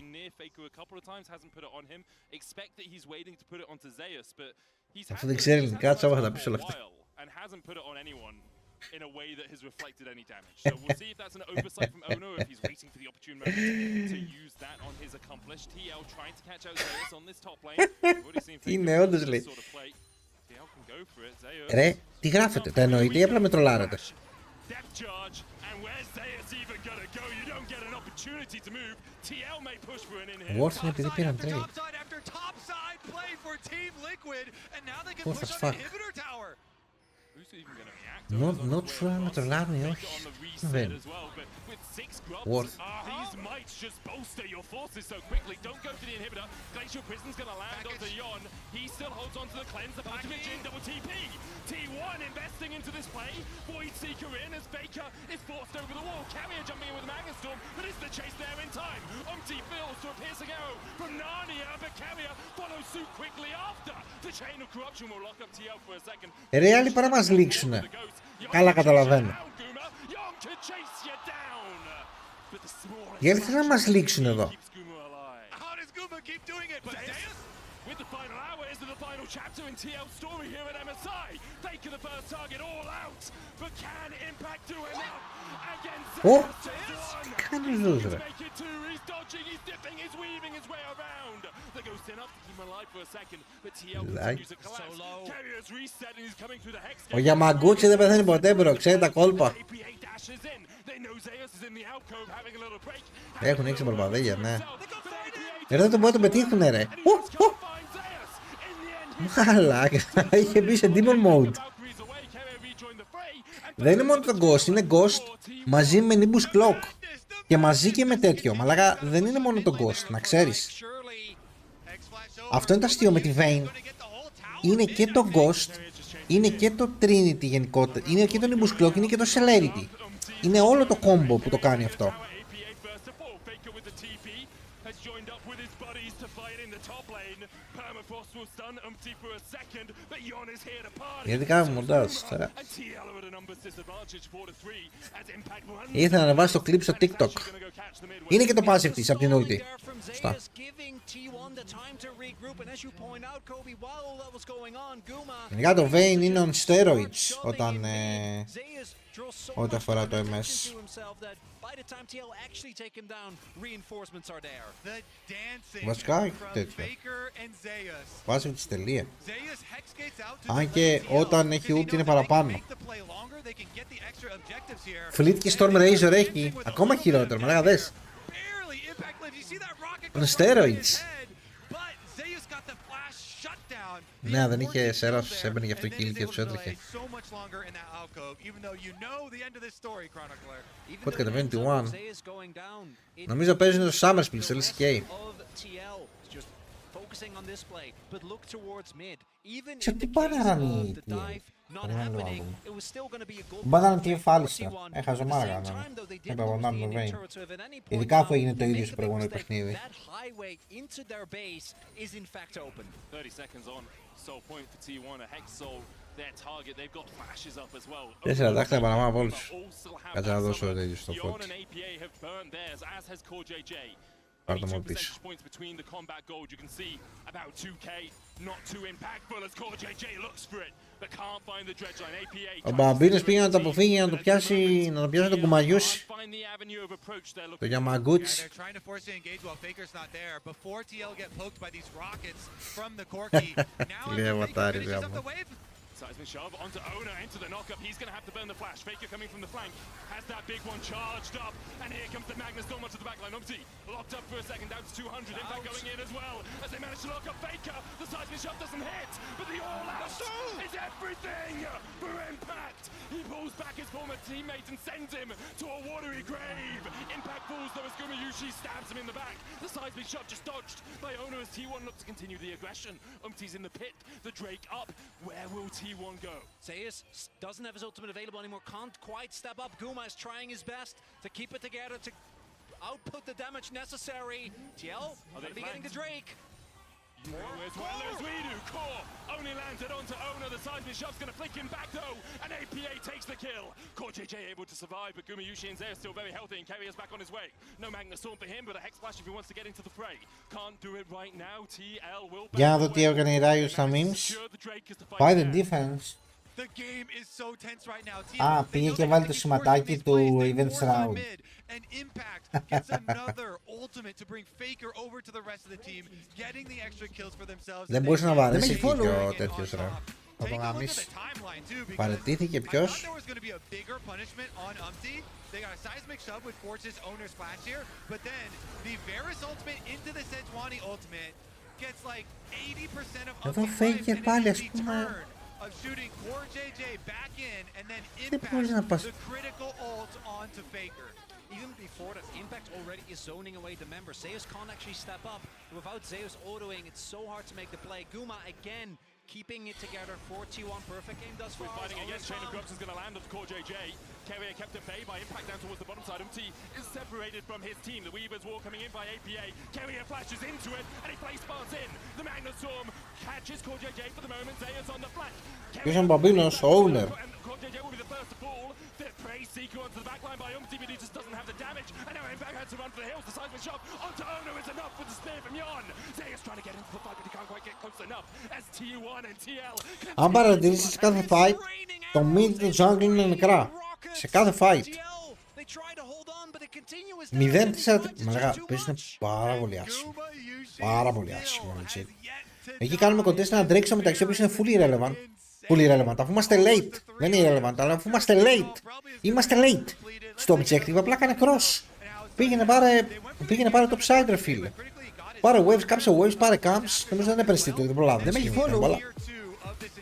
Αυτό δεν ξέρει ελληνικά, τσάβα θα τα πεις όλα αυτά. In a way that has reflected any damage. So we'll see if that's an oversight from Ono or if he's waiting for the opportune moment to use that on his accomplished. TL trying to catch out Zeus on this top lane. Είναι όντως, λέει. Ρε, τι γράφετε, τα εννοείτε ή απλά με τρολάρετε? Worth είναι επειδή πήραν trade. Worth as fuck. Not sure αν με τρολάρουν ή όχι. Δεν. Worth. T1 investing into this play. Void Seeker in as Baker is forced over the wall. Carrier jumping in with Magastorm, but is the chase there in time? Umti fills to a piercing arrow from Narnia, but Carrier follows suit quickly after. The chain of corruption will lock up TL for a second. Ρε, άλλοι παρά μας λήξουνε. Καλά καταλαβαίνω. Γιατί θέλουν να μας λήξουν εδώ. With the final hour is the final chapter in TL's story here at MSI. Faker the first target all out, but can Impact do enough against τι κάνει εδώ, ρε? He's dodging, he's dipping, he's weaving his way around. The ghost enough to keep him alive for a second, but TL continues to collapse. Carrier's resetting, he's coming through the hex. Ο Yamaguchi δεν πεθαίνει ποτέ, bro, ξέρει τα κόλπα. Έχουν 6 μπαρμπαδέλια, ναι. Δεν τον μπορεί να τον πετύχουνε, ρε. Μαλάκα, είχε μπει σε demon mode. Δεν είναι μόνο το ghost, είναι ghost μαζί με Nimbus Clock. Και μαζί και με τέτοιο. Μαλάκα, δεν είναι μόνο το ghost, να ξέρεις. Αυτό είναι το αστείο με τη Vayne. Είναι και το ghost, είναι και το Trinity γενικότερα. Είναι και το Nimbus Clock, είναι και το Celerity. Είναι όλο το combo που το κάνει αυτό. Γιατί κάνουμε μοντάζ τώρα. Ήθελα να βάζει το clip στο TikTok. Είναι και το passive της από την ulti. Σωστά. Γενικά το Vayne είναι on steroids όταν ό,τι αφορά το MS. Βασικά τέτοιο. Βάζει τις τελείες. Αν και όταν έχει ult είναι παραπάνω. Fleet και Storm Razor έχει ακόμα χειρότερο, μαλάκα δες. On steroids. Ναι, δεν είχε σέρας, έμπαινε γι' αυτό kill και τους έτρεχε. Πότε κατεβαίνει τη One. Νομίζω παίζουν το Summer Split σε LCK. Σε τι πάνε μπάνανε τι εφάλιστα. Έχαζε μάρα να έπρεπε να το Vayne. Ειδικά αφού έγινε το ίδιο στο προηγούμενο παιχνίδι. Τέσσερα δάχτυλα παραμά από όλους. Κάτσε να δώσω το ίδιο στο Φώτη. Πάρ' το μόνο πίσω. Ο Μπαμπίνος πήγε να το αποφύγει, να το πιάσει, να το πιάσει τον κουμαγιούσει. Το Γιαμαγκούτσι. Λέει βατάρι γάμο. Seismic shove onto Ona into the knockup. He's going to have to burn the flash. Faker coming from the flank. Has that big one charged up. And here comes the Magnus Storm onto the backline. Umpty locked up for a second down to 200. Impact going in as well. As they manage to lock up Faker. The seismic shove doesn't hit. But the all-out is everything for Impact. He pulls back his former teammate and sends him to a watery grave. Impact falls though as Gumayushi stabs him in the back. The seismic shove just dodged by Ona as T1 looks to continue the aggression. Umpty's in the pit. The Drake up. Where will T1 go? Zeus doesn't have his ultimate available anymore, can't quite step up. Guma is trying his best to keep it together, to output the damage necessary. TL will be getting the Drake. As well as we do. Core only landed onto Ona. The seismic shove's going to flick him back though, and APA takes the kill. Core JJ able to survive, but Gumayushi and Zaya still very healthy and carry us back on his way. No Magnus Storm for him, but a Hex Flash if he wants to get into the fray. Can't do it right now. TL will Για να δω τι έκανε η Riot στα memes. By the defense. Α, πήγε και βάλει το σηματάκι του Events Round. Δεν μπορούσε να βαρέσει και ο τέτοιος ρε. Θα τον γαμίσει. Παραιτήθηκε ποιος? Εδώ Faker πάλι ας πούμε. Δεν μπορείς να πας. Even before that, Impact already is zoning away the member. Zeus can't actually step up. Without Zeus autoing, it's so hard to make the play. Guma again keeping it together for T1. Perfect game thus far. We're fighting against Chain of Grubs is going to land on Core JJ. Carrier kept at bay by Impact down towards the bottom side. Umti is separated from his team. The Weaver's War coming in by APA. Carrier flashes into it and he plays fast in. The Magnus Storm catches Core JJ for the moment. Zeus on the flank. Ποιος είναι ο Μπαμπίνος, ο owner. Core JJ will be the first to fall. The prey seeker onto the backline by Umti, but he just doesn't have the damage. And now Impact had to run for the hills. The seismic shot onto Ono is enough with the spear from Yon. Zeus trying to get into the fight, but he can't quite get close enough. As T1 and TL. Αν παρατηρήσεις σε κάθε fight, το mid του jungle είναι μικρά. Σε κάθε fight. 0-4. Μαλάκα, παίζουν πάρα πολύ άσχημα. Πάρα πολύ άσχημα, έτσι. Εκεί κάνουμε contest να τρέξω μεταξύ οποίους είναι fully irrelevant. Fully irrelevant, αφού είμαστε late. Δεν είναι irrelevant, αλλά αφού είμαστε late. Είμαστε late. Στο objective απλά κάνε cross. Πήγαινε πάρε το side ρε φίλε. Πάρε waves, κάψε waves, πάρε camps. Νομίζω δεν έπαιρνε τι το, δεν προλάβει. Δεν με έχει follow, αλλά...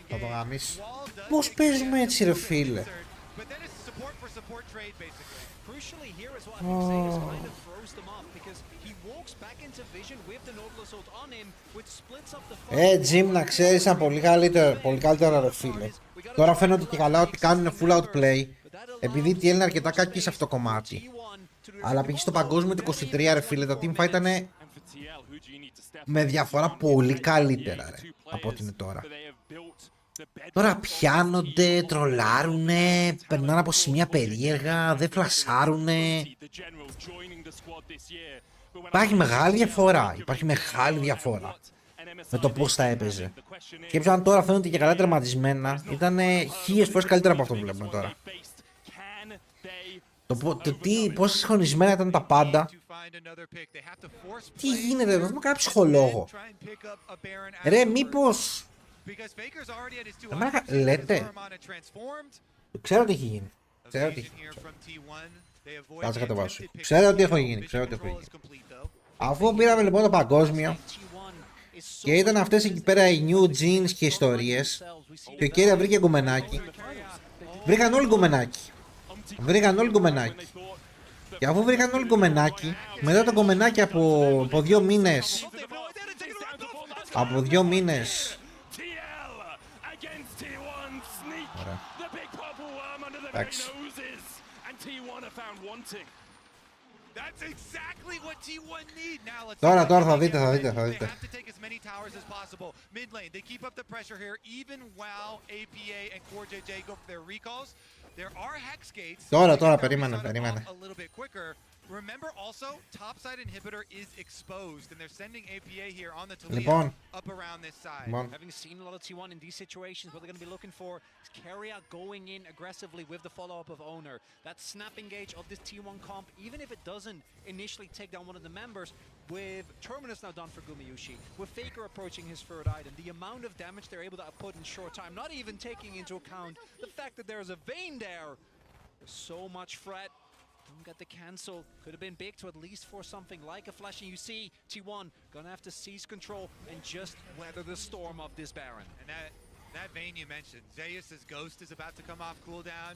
Θα το γαμίσει. Πώς παίζουμε έτσι ρε φίλε. Jim, να ξέρεις, ήταν πολύ καλύτερα ρε φίλε. Τώρα φαίνονται και καλά ότι κάνουν full outplay. Επειδή τι είναι αρκετά κακή σε αυτό το κομμάτι. Αλλά πήγε στο παγκόσμιο του 23 ρε φίλε. Τα teamfight ήταν με διαφορά πολύ καλύτερα ρε, από ό,τι είναι τώρα. Τώρα πιάνονται, τρολάρουνε, περνάνε από σημεία περίεργα, δεν φλασάρουνε. Υπάρχει μεγάλη διαφορά με το πώς τα έπαιζε. Και αν τώρα φαίνονται και καλά τερματισμένα, ήταν χίλιες φορές καλύτερα από αυτό που βλέπουμε τώρα. Πώς συγχρονισμένα ήταν τα πάντα. Τι γίνεται, δεν έχουμε κάποιο ψυχολόγο. Ρε, μήπως... Λέτε. Ξέρω τι έχει γίνει. Ξέρω τι έχει γίνει. Κάτσε κατεβάσω. Ξέρω ότι έχω γίνει. Αφού πήραμε λοιπόν το παγκόσμιο και ήταν αυτές εκεί πέρα οι new jeans και ιστορίες και ο Κέρια βρήκε γκομενάκι. Βρήκαν όλοι γκομενάκι. Και αφού βρήκαν όλοι γκομενάκι, μετά το γκομενάκι από 2 μήνες. Από 2 μήνες. Ωραία. Εντάξει. Τώρα θα δείτε. Τώρα, περίμενε. Remember also, topside inhibitor is exposed, and they're sending APA here on the Λοιπόν. Talia up around this side. Having seen a lot of T1 in these situations, what they're going to be looking for is Keria going in aggressively with the follow-up of Owner. That snap engage of this T1 comp, even if it doesn't initially take down one of the members, with Terminus now done for Gumayushi, with Faker approaching his third item, the amount of damage they're able to put in short time, not even taking into account the fact that there's a Vayne there. There's so much threat. Don't get the cancel. Could have been big to at least force something like a flash. And you see T1 gonna have to seize control and just weather the storm of this Baron. And that Vayne you mentioned, Zeus's ghost is about to come off cooldown.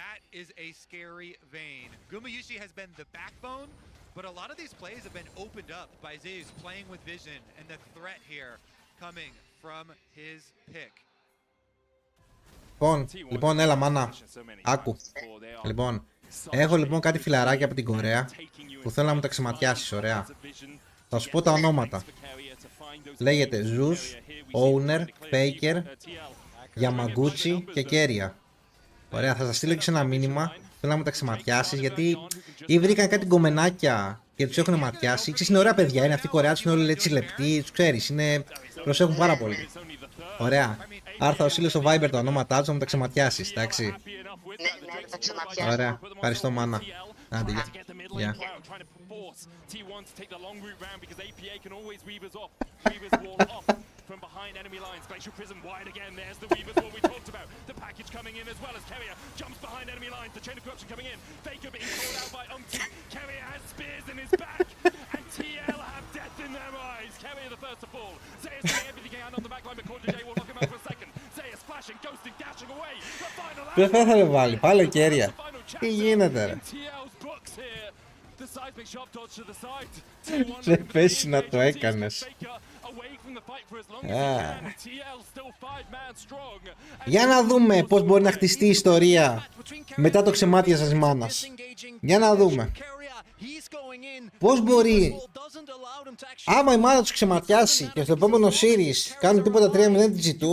That is a scary Vayne. Gumayushi has been the backbone, but a lot of these plays have been opened up by Zeus playing with vision and the threat here coming from his pick. Λοιπόν, έλα μάνα. Άκου. Λοιπόν, έχω λοιπόν κάτι φιλαράκια από την Κορέα που θέλω να μου τα ξεματιάσεις, ωραία. Θα σου πω τα ονόματα. Λέγεται Zeus, Owner, Faker, Yamaguchi και Keria. Ωραία, θα σας στείλω και σε ένα μήνυμα. Θέλω να μου τα ξεματιάσεις γιατί ή βρήκαν κάτι γκομενάκια και τους έχουν ματιάσει. Ξέρεις, είναι ωραία παιδιά, είναι αυτοί οι Κορεάτες, είναι όλοι έτσι λεπτοί, τους ξέρεις, είναι... προσέχουν πάρα πολύ. Ωραία. Άρα θα σου στείλω στο Viber τα ονόματά τους να μου τα ξεματιάσεις, εντάξει. Ναι, θα ξεματιάσω. Ωραία, ευχαριστώ μάνα. Άντε, γεια. T1 to take the long route round because APA can always weave us off. From behind enemy lines. Glacial Prism wide again. There's the Weavers, what we talked about. The package coming in as well as Keria jumps behind enemy lines. The chain of corruption coming in. Faker being called out by Umti. Keria has spears in his back. And TL have death in their eyes. Keria the first to fall. Zeus doing everything he can on the backline, but Corda J will knock him out for a second. Zeus flashing, ghosting, dashing away. The final Ποιος θα ήθελε βάλει, πάλι ο Keria. Τι γίνεται ρε. Δεν πέσει να το έκανες. Για να δούμε πώς μπορεί να χτιστεί η ιστορία μετά το ξεμάτιασα της μάνας. Για να δούμε. Πώς μπορεί, άμα η μάνα τους ξεματιάσει και στο επόμενο series κάνουν τίποτα 3-0 της G2,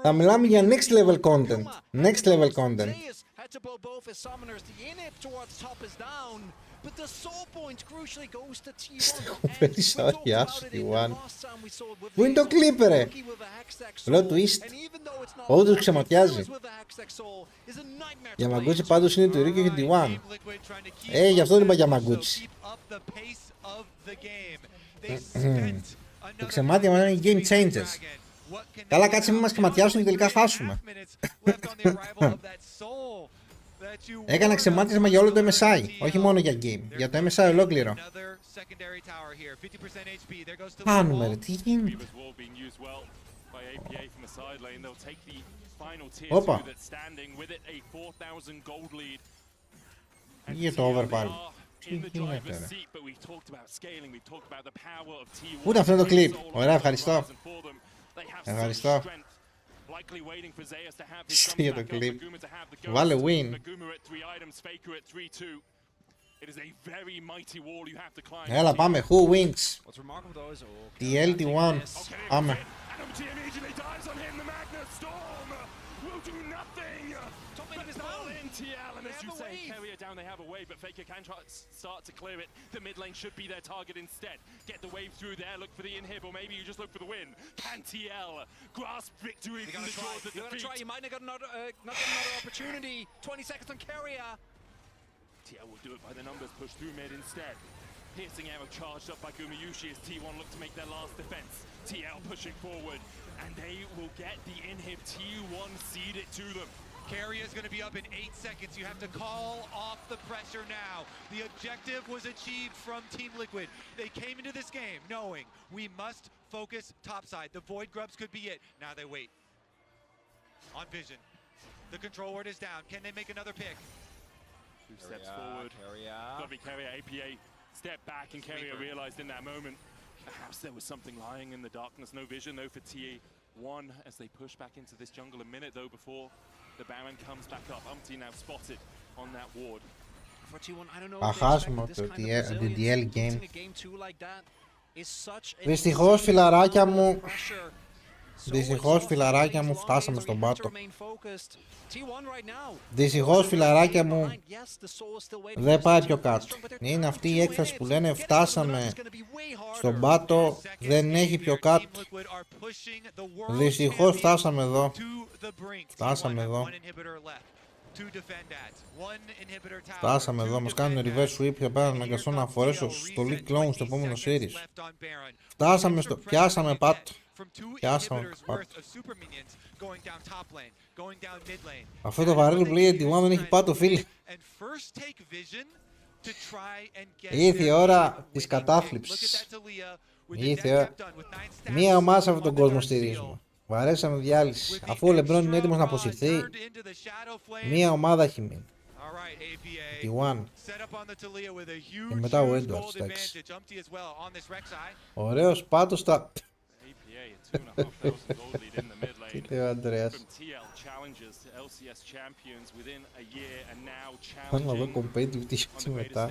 θα μιλάμε για next level content. Next level content. To Bo5 as summoners, the inhib towards top is down, but the soul point crucially goes to T1. T1. Πού είναι το κλίπ ρε. Plot twist. Ό, τους ξεματιάζει. Yamaguchi πάντως είναι του Ρίκο και T1. Γι' αυτό είπα Yamaguchi. Το ξεμάτιαμα είναι game changers. Καλά, κάτσε μην μας ξεματιάσουν και τελικά χάσουμε. Έκανα ξεμάτισμα για όλο το MSI, όχι μόνο για game, για το MSI ολόκληρο. Κάνουμε ρε, τι γίνεται. Όπα. Πήγε το over πάλι. Τι γίνεται ρε. Ούτε αυτό είναι το clip. Ωραία, ευχαριστώ. Ευχαριστώ. Για το clip. Βάλε win. Έλα πάμε, who wins? TLT1. Πάμε. Down, they have a wave, but Faker can start to clear it. The mid lane should be their target instead. Get the wave through there, look for the inhib, or maybe you just look for the win. Can TL grasp victory from the jaws of defeat? You might not get another opportunity. 20 seconds on Keria. TL will do it by the numbers, push through mid instead. Piercing arrow charged up by Gumayushi as T1 look to make their last defense. TL pushing forward, and they will get the inhib. T1 cede it to them. Carry is going to be up in 8 seconds. You have to call off the pressure now. The objective was achieved from Team Liquid. They came into this game knowing we must focus topside. The Void Grubs could be it. Now they wait. On Vision. The control word is down. Can they make another pick? 2 steps forward. Gotta be Carrier. APA step back, and Carrier realized in that moment perhaps there was something lying in the darkness. No vision though for TA1 as they push back into this jungle. A minute though before the Baron comes back up. Now spotted on that ward. For T1, I don't know Θα if they χάσουμε expected this το kind of DL resilience. game. Losing a game two like that is such a Δυστυχώς, φιλαράκια μου, pressure. δυστυχώς, φιλαράκια μου, φτάσαμε στον πάτο. Δυστυχώς, φιλαράκια μου, δεν πάει πιο κάτω. Είναι αυτή η έκφραση που λένε φτάσαμε στον πάτο, δεν έχει πιο κάτω. Δυστυχώς φτάσαμε εδώ. Φτάσαμε εδώ. Φτάσαμε εδώ, μας κάνουν reverse sweep και πέρα να αναγκαστώ να φορέσω στολή clone στο επόμενο series. Φτάσαμε στο... Πιάσαμε πάτο. Πιάσαμε πάτο. Αυτό το βαρέλο που λέει ότι δεν έχει πάτο, φίλε. Ήρθε η ώρα της κατάθλιψης. Ήρθε η ώρα. Μία ομάδα σε αυτόν τον κόσμο στηρίζουμε. Βαρέσαμε διάλυση. Αφού ο Λεμπρόν είναι έτοιμος να αποσυρθεί, μία ομάδα έχει μείνει. Τη One. Και μετά ο Edwards, εντάξει. Ωραίος πάτος στα... Τι λέει ο Αντρέας. Πάμε να δω competitive τι είχε μετά.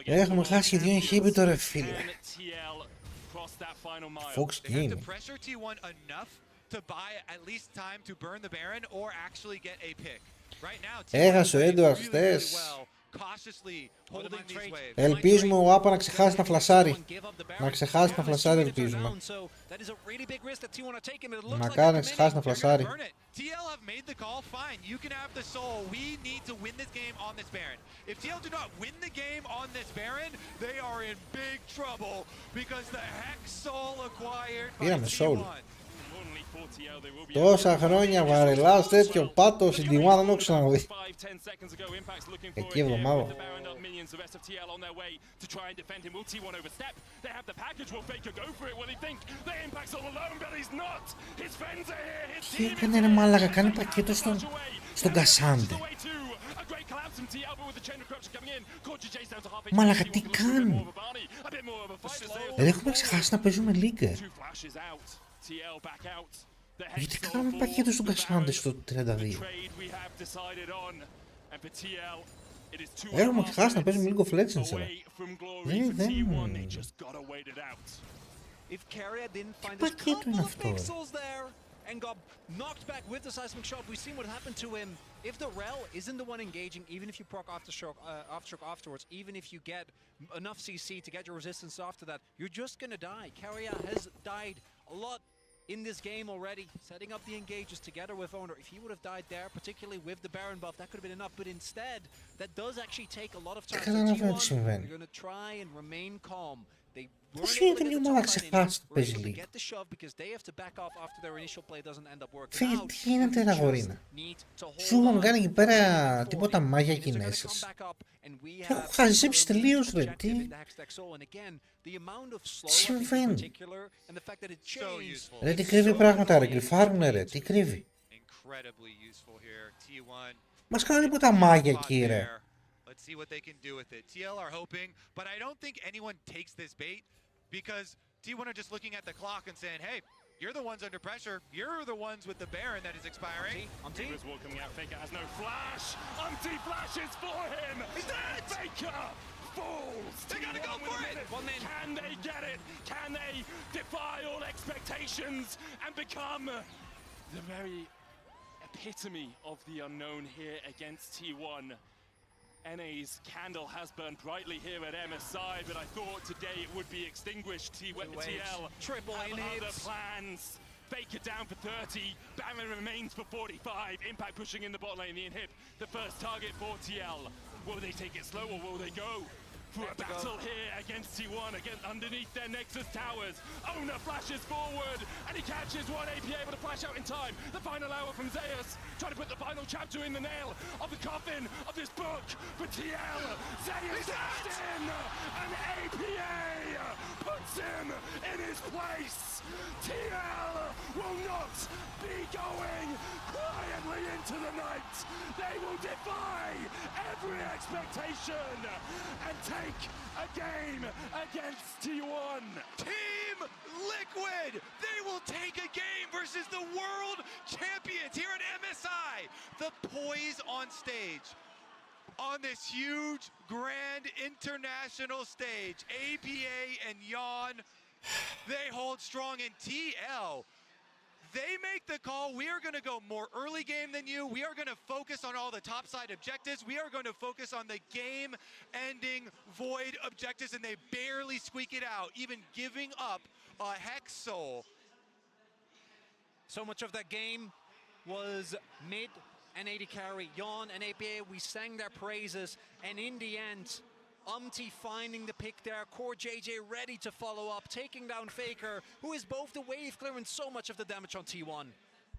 Έχουμε χάσει δύο inhibitor, ρε φίλε. Fox Game. Έχασε ο Edwards χτες. Ελπίζουμε ο Άπα να ξεχάσει να φλασάρει. Να ξεχάσει να φλασάρει, ελπίζουμε. Να κάνει να ξεχάσει να φλασάρει. TL have made the call, fine, you can have the soul. We need to win this game on this Baron. If TL do not win the game on this Baron, they are in big trouble because the Hex Soul acquired by T1. Τόσα χρόνια βαρελάς τέτοιο πάτο στην T1 δεν έχω ξαναδεί. Εκεί εβδομάδα. Τι έκανε ρε μάλακα, κάνει πακέτο στον Κασάντε. Μάλακα τι κάνει. Δεν έχουμε ξεχάσει να παίζουμε λίγκα. Γιατί κάναμε πακέτο στον Κασάντε στο 32. Έχουμε ξεχάσει να παίζουμε λίγο Legends, ρε. Δεν. Τι πακέτο είναι αυτό, ρε. And got knocked back with the seismic shot. We've seen what happened to him. If the Rel isn't the one engaging, even if you proc aftershock afterwards, even if you get enough CC to get your resistance after that, you're just gonna die. Carrier has died a lot in this game already, setting up the engages together with Owner. If he would have died there, particularly with the Baron buff, that could have been enough. But instead, that does actually take a lot of time. So T1, they're gonna try and remain calm. Πώς γίνεται μια ομάδα ξεχάσει το παίζει λίγο. Φίλε, τι γίνεται ρε αγορίνα. Σου είχαμε κάνει εκεί πέρα τίποτα μάγια Κινέζες. Έχω χαζέψει τελείως ρε, τι συμβαίνει. Ρε τι κρύβει πράγματα ρε, κρυφάρουνε ρε, τι κρύβει. Μας κάνουν τίποτα μάγια εκεί ρε. Let's see what they can do with it. TL are hoping, but I don't think anyone takes this bait because T1 are just looking at the clock and saying, hey, you're the ones under pressure. You're the ones with the Baron that is expiring. There's wall coming out. Faker has no flash. Flashes for him. He's dead. Faker falls. They gotta go for it. Can they get it? Can they defy all expectations and become the very epitome of the unknown here against T1? NA's candle has burned brightly here at MSI, but I thought today it would be extinguished. TL triple have other plans. Faker down for 30. Baron remains for 45. Impact pushing in the bot lane. The inhib, the first target for TL. Will they take it slow or will they go for a battle here against T1, again underneath their Nexus towers? Owner flashes forward and he catches one. AP able to flash out in time. The final hour from Zeus, trying to put the final chapter in the nail of the coffin of this book for TL. Zeus dashed in and APA puts him in his place. TL will not be going quietly into the night. They will defy every expectation and take a game against T1. Team Liquid, they will take a game versus the world champions here at MSI. The poise on stage, on this huge, grand international stage. APA and Yon, they hold strong, in TL, they make the call. We are going to go more early game than you. We are going to focus on all the top side objectives. We are going to focus on the game-ending void objectives, and they barely squeak it out, even giving up a Hex Soul. So much of that game was mid and AD carry. Yon and APA, we sang their praises, and in the end, Umti finding the pick there, Core JJ ready to follow up, taking down Faker, who is both the wave clear and so much of the damage on T1.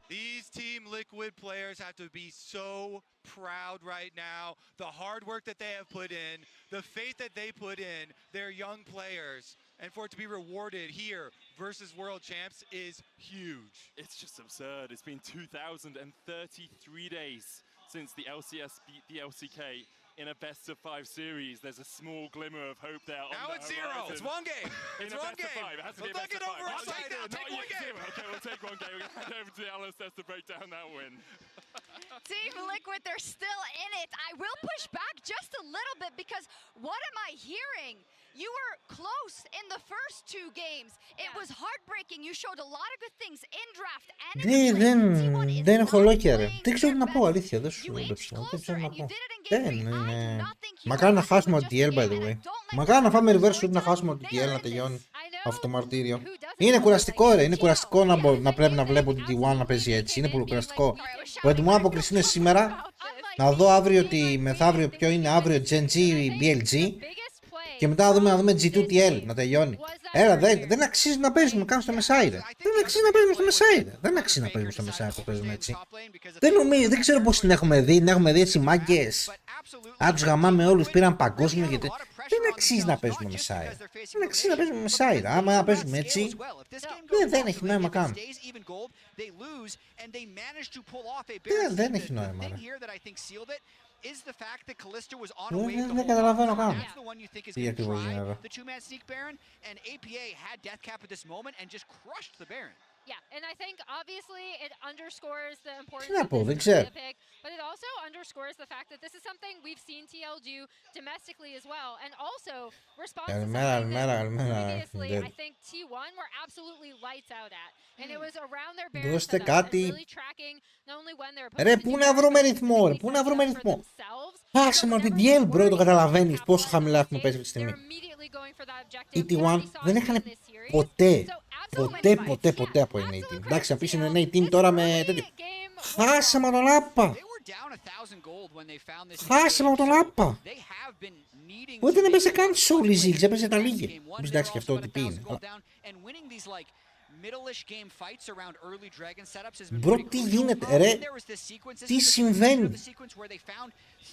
These Team Liquid players have to be so proud right now. The hard work that they have put in, the faith that they put in, their young players, and for it to be rewarded here versus world champs is huge. It's just absurd. It's been 2,033 days since the LCS beat the LCK in a best-of-5 series. There's a small glimmer of hope there. Now it's 0. It's one game. It's one game. It has to be a Let's not get best-of-5. overexcited. Take one game. Okay, we'll take one game. We're going to hand over to the LSS to break down that win. Team Liquid, they're still in it. I will push back just a little bit because what am I hearing? You were close in the first 2 games. It was heartbreaking. You showed a lot of good things in draft and in the play. T1 is Δεν έχω not λόγια ρε. playing Δεν ξέρω τι their να πω, best. αλήθεια. Δεν σου You λέω inched δεν ξέρω closer να and you πω. did it in game Δεν 3. I do είναι. not think you Μακάρι να were χάσουμε just το the DL by game, the and I way. don't like Μακάρι να the φάμε story reverse shoot να time. χάσουμε το They DL are να in this. τελειώνει I know αυτό το μαρτύριο. who doesn't Είναι love κουραστικό it. ρε. Είναι κουραστικό να πρέπει να βλέπω την T1 να παίζει έτσι. Είναι πολύ κουραστικό. Προτιμώ να αποκριστούν σήμερα. Να δω αύριο μεθαύριο ποιο είναι αύριο Gen G BLG. Και μετά να δούμε G2TL να τελειώνει. Έλα, δεν αξίζει να παίζουμε καν στο Messiah. Δεν αξίζει να παίζουμε στο Messiah. Δεν αξίζει να παίζουμε στο Messiah που παίζουμε έτσι. Δεν ξέρω πώς την έχουμε δει. Την έχουμε δει έτσι μάγκες. Αν τους γαμάμε όλους πήραν παγκόσμιο γιατί. Δεν αξίζει να παίζουμε Messiah. Δεν αξίζει να παίζουμε Messiah. Άμα να παίζουμε έτσι. Δεν έχει νόημα καν. Δεν έχει νόημα. Is the fact that Kalista was on a wave the Δεν whole καταλαβαίνω time. καν. That's the one you think is Τι going to ακριβώς try γίνεται. the two-man sneak Baron, and APA had death cap at this moment and just crushed the Baron. Yeah, and I think obviously it underscores the importance να of πω, this δεν ξέρω. specific, but it also underscores the fact that this is something we've seen TL do domestically as well, and also response to something that previously I think T1 were absolutely lights out at, and it was around their Baron Δώστε setup κάτι. and really tracking not only when they're Ρε, opposed πού to να do βρούμε that, but ρυθμό, ρε, specifically πού να βρούμε setting up for ρυθμό. themselves. Άσε με την DL, bro, το καταλαβαίνεις πόσο χαμηλά έχουμε πέσει αυτή τη στιγμή. Η T1 δεν έχανε ποτέ από NA team. Εντάξει, να πεις είναι NA team τώρα με τέτοιο. Χάσε με τον Άπα. Χάσε με τον Άπα. Ούτε δεν έπαιζε καν Soul Ziggs, έπαιζε τα λίγα. Μην εντάξει και αυτό ότι πει είναι. Μπρο, τι γίνεται, ρε, τι συμβαίνει.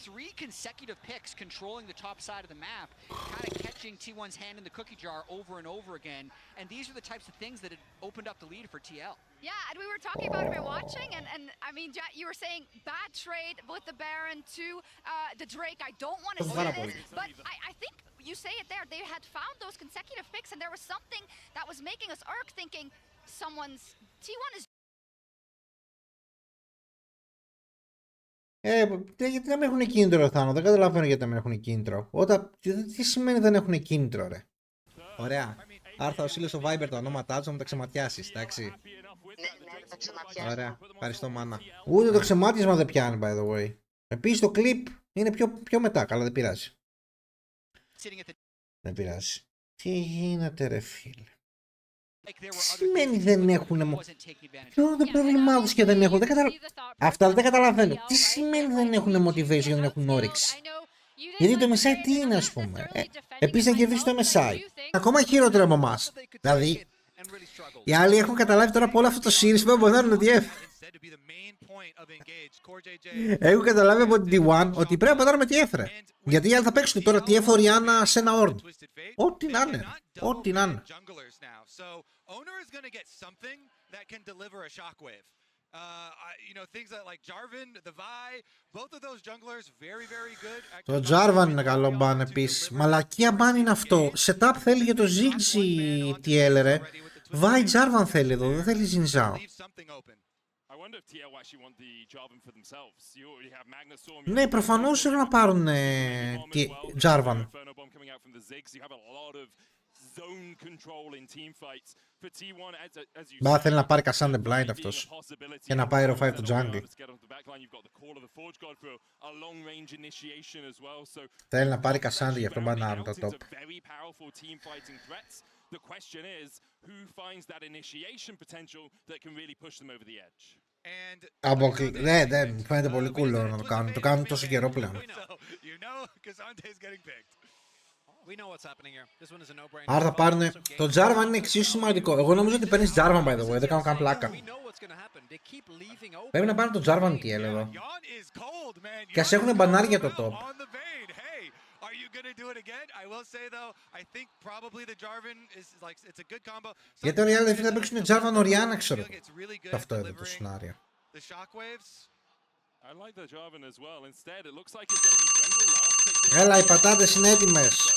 Three consecutive picks controlling the top side of the map, kind of catching T1's hand in the cookie jar over and over again. And these are the types of things that had opened up the lead for TL. Yeah, and we were talking about it watching, and I mean, you were saying bad trade with the Baron to the Drake. I don't want to see this, but I think you say it there. They had found those consecutive picks, and there was something that was making us irk, thinking someone's T1 is. Γιατί δεν έχουν κίνητρο, Θάνο, δεν καταλαβαίνω γιατί δεν έχουν κίνητρο. Τι σημαίνει δεν έχουν κίνητρο, ρε. Ωραία. Άρθα ο Σίλος στο Viber τα ονόματά του να μου τα ξεματιάσεις, εντάξει. Ναι, θα ξεματιάσω. Ωραία, ευχαριστώ μάνα. Ούτε το ξεμάτισμα δεν πιάνει, by the way. Επίσης το clip είναι πιο μετά, καλά δεν πειράζει. Δεν πειράζει. Τι γίνεται ρε φίλε. Τι σημαίνει δεν έχουν. Ποιο είναι το πρόβλημά τους και δεν έχουν. Αυτά δεν καταλαβαίνω. Τι σημαίνει δεν έχουν motivation και δεν έχουν όρεξη. Γιατί το MSI τι είναι, ας πούμε. Επίσης να κερδίσει το MSI. Ακόμα χειρότερο από εμάς. Δηλαδή, οι άλλοι έχουν καταλάβει τώρα από όλο αυτό το series που μπορεί να είναι TF. Έχουν καταλάβει από την T1 ότι πρέπει να πατάρουμε TF, ρε. Γιατί οι άλλοι θα παίξουν τώρα TF Οριάννα σε ένα Orn. Ό,τι να είναι. Ό,τι να είναι. Το Jarvan είναι καλό μπαν επίσης. Μαλακία μπαν είναι αυτό. Setup θέλει για το Ziggs TL, ρε. Vi Jarvan θέλει εδώ, δεν θέλει Zinzao. Ναι, προφανώς θέλουν να πάρουν Jarvan. Μπα θέλει να πάρει Cassandra Blind αυτός και να πάει Ro5 το jungle. Θέλει να πάρει Cassandra, γι' αυτό πάει να άρουν τα top. Ναι, δεν μου φαίνεται πολύ cool να το κάνουν. Το κάνουν τόσο καιρό πλέον. Άρα θα πάρουν. Το Jarvan είναι εξίσου σημαντικό. Εγώ νομίζω ότι παίρνεις Jarvan by the way, δεν κάνω καν πλάκα. Πρέπει να πάρουν το Jarvan TL εδώ. Και ας έχουν μπανάρι για το top. Γιατί όλοι οι άλλοι δεν θα παίξουν Jarvan Orianna, ξέρω. Αυτό εδώ το σενάριο. Έλα, οι πατάτες είναι έτοιμες.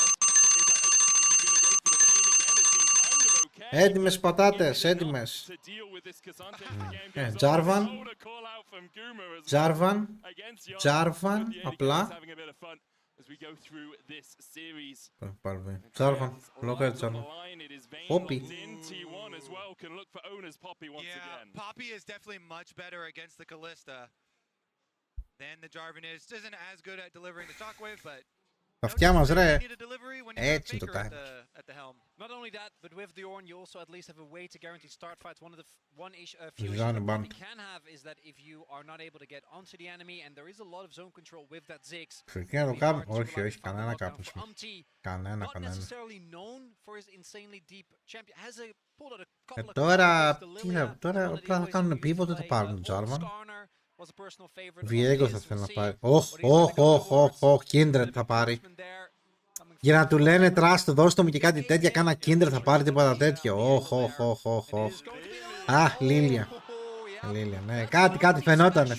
Έτοιμες πατάτες, έτοιμες. Jarvan. Jarvan. Jarvan, απλά. Jarvan, look at Jarvan. Poppy. Poppy is definitely much better against the Kalista than the Jarvan is. Isn't as good at delivering the shockwave, but Τα αυτιά μας, ρε. Έτσι το time. Not only that, but with the Ornn, you also at least have a way to guarantee start fights. One few Zidane issues that band. you can have is that if you are not able to get onto the enemy, and there is a lot of zone control with that Ziggs. Ξεκινά να το κάνουμε. Όχι, όχι, κανένα κάπνισμα. Κανένα, Not κανένα. necessarily known for his insanely deep champion. Has a pulled out a couple of Τώρα, cards. τι θα, τώρα απλά θα κάνουν pivot, δεν θα πάρουν τον Jarvan. Viego θα θέλει να πάρει. Οχ, Kindred θα πάρει. Για να του λένε trust, δώστε μου και κάτι τέτοια, κάνα Kindred θα πάρει τίποτα τέτοιο. Οχ. Α, Λίλια. Λίλια, ναι. Κάτι φαινότανε.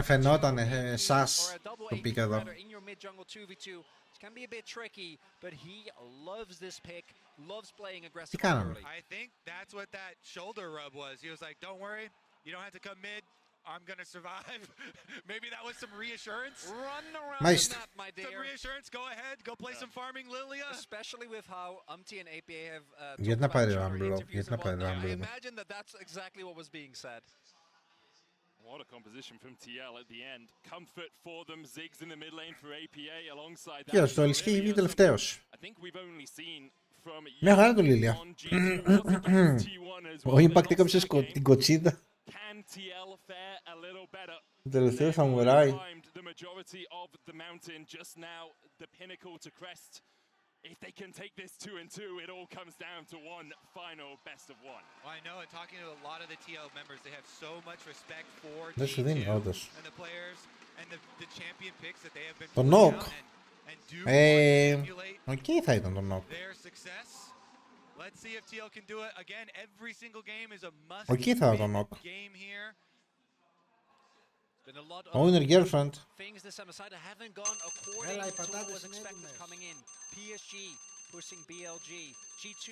Φαινότανε, σας το πήγα εδώ. Τι κάναμε. You don't have to come mid. I'm gonna survive. Maybe that was some reassurance. Run around Nice. the map, my dear. Some reassurance. Go ahead. Go play some farming, Lilia. Especially with how and APA have Γιατί να πάρει Rumble. Rumble. I imagine that that's exactly what was being said. What a composition from TL at the end. Comfort for them. Ziggs in the mid lane for APA alongside that. Κοίτας, το Ελισχύει βγει τελευταίος. I think we've only seen from Μια χαρά το Λίλια. Ο Impact έκοψε την κοτσίδα. Το τελευταίο σαμουράι. If they can take this 2-2, it all comes down to one final best of one. I know, and talking to a lot of the TL members, they have so much respect for Δεν σου δίνει, όντως. and the players and the champion picks that they have been Το putting knock. out and do emulate Οκ θα ήταν το knock. their success. Let's see if TL can do it. Again, every single game is a must Οκ θα ήταν το knock. game here. Been a lot Owner of girlfriend. things this MSI that haven't gone according Έλα, οι to what πατάτες was είναι expected έτοιμες. coming in. PSG pushing BLG. G2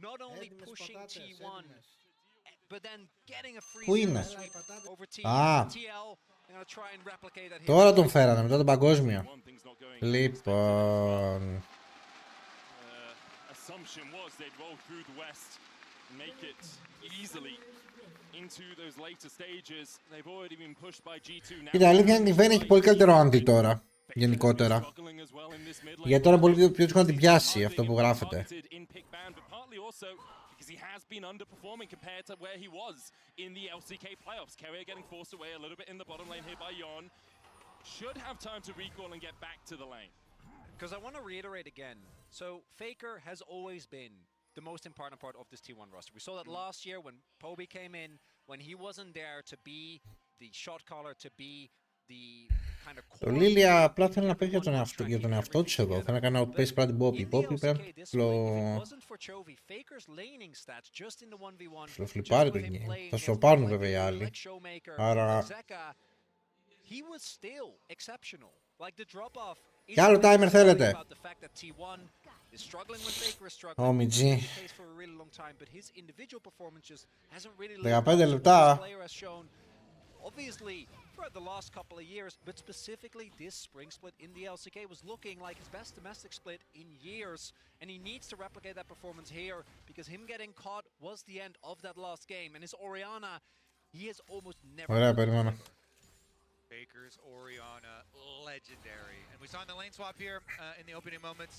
not only Έτοιμες pushing πατάτες, T1, έτοιμες. but then getting a free Πού είναι? over T. Α. TL. They're gonna try and replicate that here. Τώρα τον φέρανε μετά τον παγκόσμιο. One thing's not going Λοιπόν. assumption was they'd roll through the West, make it easily into those later stages. They've already been pushed by G2 now. Κοίτα, αλήθεια είναι ότι η Vayne έχει πολύ καλύτερο anti τώρα. γενικότερα. Γιατί τώρα είναι πολύ πιο δύσκολο να την πιάσει αυτό που γράφεται. He has been underperforming compared to where he was in the LCK playoffs. Carrier getting forced away a little bit in the bottom lane here by Yon. Should have time to recall and get back to the lane. Because I want to reiterate again. So Faker has always been the most important part of this T1 roster. We saw that last year when Poby came in, when he wasn't there to be the shot caller, to be the kind of core. Το Λίλια απλά θέλει να παίξει για τον εαυτό της εδώ. Θέλει να κάνει outpace πράγμα την Bobby. Bobby πρέπει να φλιπάρει το game. Θα σου το πάρουν βέβαια οι άλλοι. Άρα... Κι άλλο timer θέλετε. OMG. 15 λεπτά. Obviously, throughout the last couple of years, but specifically this spring split in the LCK was looking like his best domestic split in years, and he needs to replicate that performance here because him getting caught was the end of that last game, and his Orianna, he has almost never... Baker's Orianna, legendary. And we saw in the lane swap here in the opening moments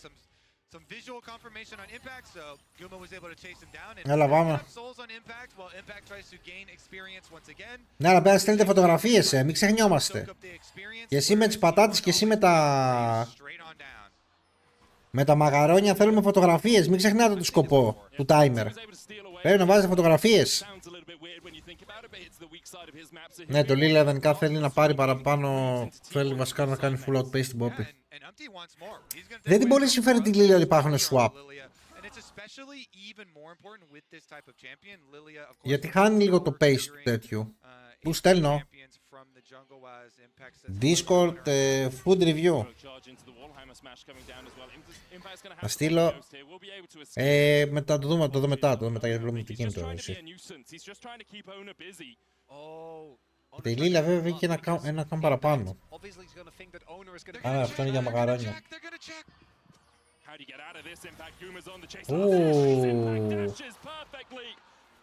some visual confirmation on Impact, so Guma was able to chase him down and pick up souls on Impact while Impact tries to gain experience once again. Ναι, αλλά πρέπει να στέλνετε φωτογραφίες, μην ξεχνιόμαστε. Και εσύ με τις πατάτες και εσύ με τα μαγαρόνια θέλουμε φωτογραφίες, μην ξεχνάτε το σκοπό του timer. Πρέπει να βάζετε φωτογραφίες. Ναι, το Λίλια ιδανικά θέλει να πάρει παραπάνω, θέλει βασικά να κάνει full outpace στην Poppy. Δεν την πολύ συμφέρει τη Λίλια ότι υπάρχουν swap. Γιατί χάνει λίγο το pace του τέτοιου. Πού στέλνω? Discord, food review. Θα στείλω. Μετά το δούμε μετά γιατί βλέπουμε τι γίνεται τώρα. Η Λίλια βέβαια βγήκε ένα καν παραπάνω. Άρα αυτό είναι για μαγαρόνια.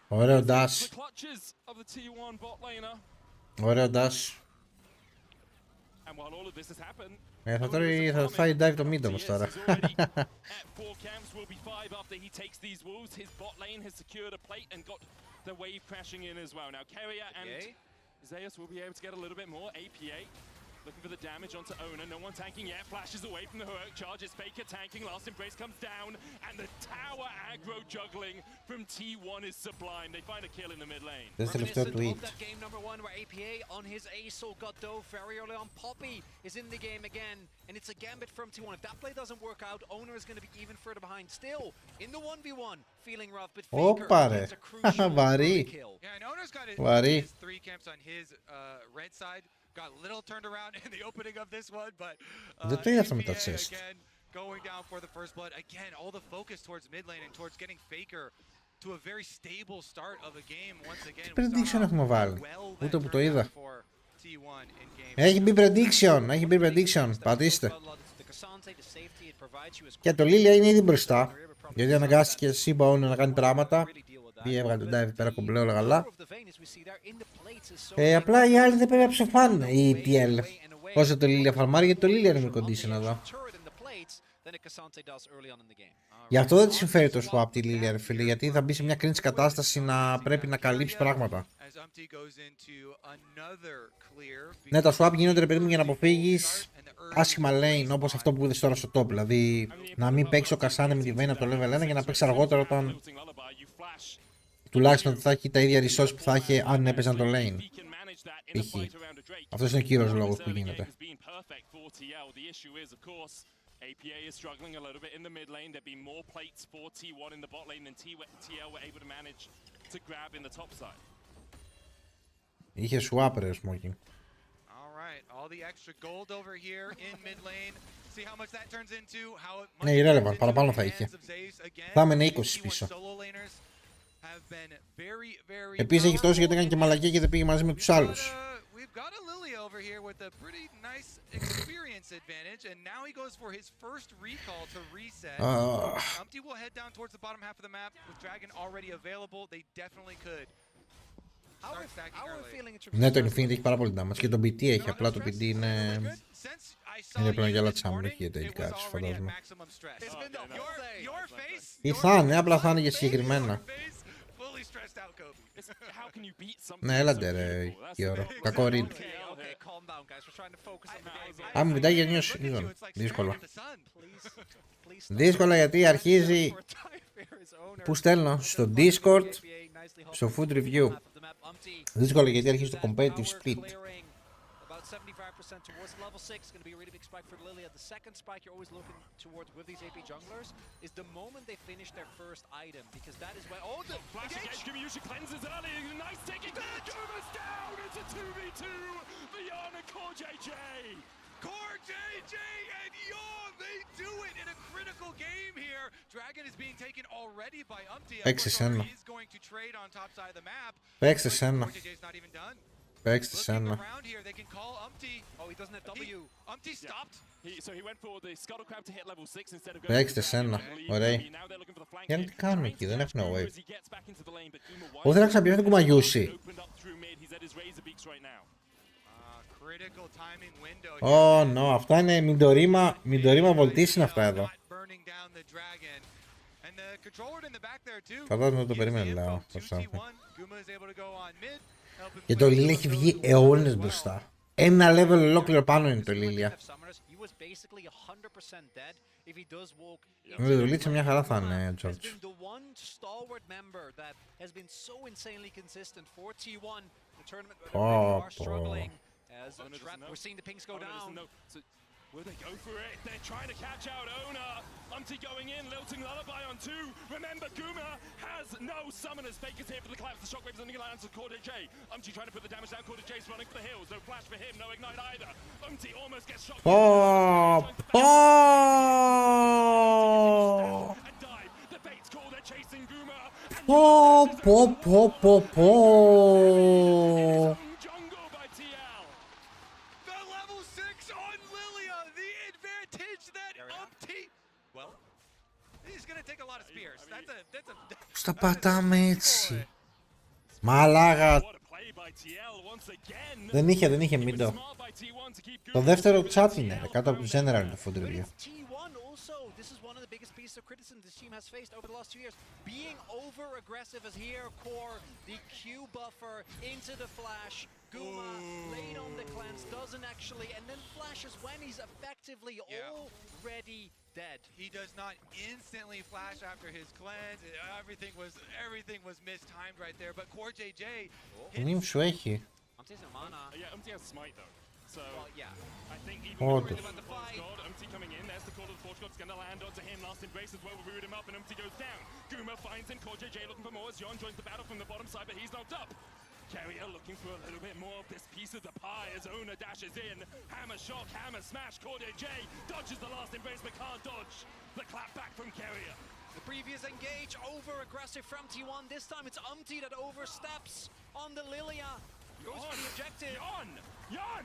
Ωραίο dash. Ωραίο dash. Θα φάει dive το mid όμως τώρα. Zeus will be able to get a little bit more. APA looking for the damage onto Ona. No one tanking yet. Flashes away from the heroic charge. It's Faker tanking. Last Embrace comes down. And the tower aggro juggling from T1 is sublime. They find a kill in the mid lane. This is the tweet. That game number 1 where APA on his ASO got dove very early on. Poppy is in the game again. And it's a gambit from T1. If that play doesn't work out, Owner is going to be even further behind. Still in the 1v1. Feeling rough, but Faker gets a crucial kill. Yeah, and Owner's got his 3 camps on his red side. Got a little turned around in the opening of this one, but again going down for the first blood. Again, all the focus towards mid lane and towards getting Faker to a very stable start of a game once again. Prediction έχουμε βάλει. Ούτε που το είδα. Έχει μπει prediction, πατήστε. Και το Λίλια είναι ήδη μπροστά. Γιατί αναγκάστηκε Σίμπα να κάνει πράγματα. Πήγε έβγαλε τον dive πέρα κομπλέ όλα καλά. Απλά οι άλλοι δεν πρέπει να ψοφάνε οι TL. Όσο το Λίλια φαρμάρει, γιατί το Λίλια είναι με condition εδώ. Γι' αυτό δεν τη συμφέρει το swap τη Λίλια, ρε φίλε, γιατί θα μπει σε μια cringe κατάσταση να πρέπει να καλύψει πράγματα. Ναι, τα swap γίνονται, ρε παιδί μου, για να αποφύγεις άσχημα lane όπως αυτό που είδες τώρα στο top. Δηλαδή να μην παίξει ο Κασάνε με τη Vayne από το level 1 και να παίξει αργότερα όταν τουλάχιστον θα έχει τα ίδια resource που θα έχει αν έπαιζαν το lane. Π.χ. Αυτός είναι ο κύριος λόγος που γίνεται. APA is struggling a little bit in the mid lane. There'd be more plates for T1 in the bot lane than TL were able to manage to grab in the top side. Είχε swap ρε Smoking. All the extra gold over here in mid lane. See how much that turns into. Ναι, irrelevant, παραπάνω θα είχε. Θα έμενε 20 πίσω. Επίσης έχει φτώσει γιατί έκανε και μαλακία και δεν πήγε μαζί με τους άλλους. We've got a Lilia over here with a pretty nice experience advantage, and now he goes for his first recall to reset. Umpty will head down towards the bottom half of the map with Dragon already available. They definitely could start stacking early. Ναι, το Infinity έχει πάρα πολύ damage και το BT έχει, απλά το BT είναι Είναι πλέον για λατσαμούχη τελικά της φαντάζομαι. Ή θα είναι, απλά θα είναι και συγκεκριμένα. Ναι, έλατε ρε Γιώργο, κακό read. Αν μου κοιτάει για νέο season, δύσκολα. Δύσκολα γιατί αρχίζει που στέλνω στο Discord, στο Food Review. Δύσκολα γιατί αρχίζει το competitive split. 75% towards level 6 going to be a really big spike for Lilia. The second spike you're always looking towards with these AP junglers is the moment they finish their first item, because that is when the flash again. Gumayushi cleanses early. Nice taking. Guma's down. It's a 2v2. The Yarn and Core JJ. Core JJ and Yawn, they do it in a critical game here. Dragon is being taken already by Umti. He's going to trade on top side of the map. Παίξτε σένα. Core JJ is not even done. Παίξτε σένα. Παίξτε σένα. Ωραία. Για να τι κάνουν εκεί, δεν έχουν wave. Εγώ θέλω να ξαναπιάσω τον Κουμαγιούση. Ω, νο, αυτά είναι μιντορίμα βολτής είναι αυτά εδώ. Φαντάζομαι ότι το περίμενε, λέω. Και το Λίλια έχει βγει αιώνες μπροστά. Ένα level ολόκληρο πάνω είναι το Λίλια. Με το Λίλια μια χαρά θα είναι, George. Πω, πω. Will they go for it? They're trying to catch out Ona. Umti going in, lilting lullaby on 2. Remember, Guma has no summoners. Faker's here for the collapse. The shockwaves on the lands of Core J. Umti trying to put the damage down. Core J's running for the hills. No flash for him, no ignite either. Umti almost gets shot. And dive. The bait's call. They're chasing Guma. Πώς τα πατάμε έτσι. Μαλάγα. Δεν είχε μίντο. Το δεύτερο chat είναι κάτω από το general του food review. This is one of the biggest pieces of criticism this team has faced over the last 2 years. Being over aggressive as here, Core, the Q buffer into the flash. Guma laid on the cleanse, doesn't actually, and then flashes when he's effectively already dead. He does not instantly flash after his cleanse. Everything was mistimed right there. But Core JJ. Νιμ σου έχει. Umti has smite though. So, I think even Όντως. about the Forge God, Umti coming in, there's the call of the Forge God, it's gonna land onto him, last embrace as well, we root him up, and Umti goes down. Guma finds him, Core JJ looking for more, as Yon joins the battle from the bottom side, but he's knocked up. Carrier looking for a little bit more of this piece of the pie as Ona dashes in. Hammer shock, hammer smash, Core JJ dodges the last embrace, but can't dodge the clap back from Carrier. The previous engage, over-aggressive from T1, this time it's Umti that oversteps on the Lilia. Goes for the objective. Yon!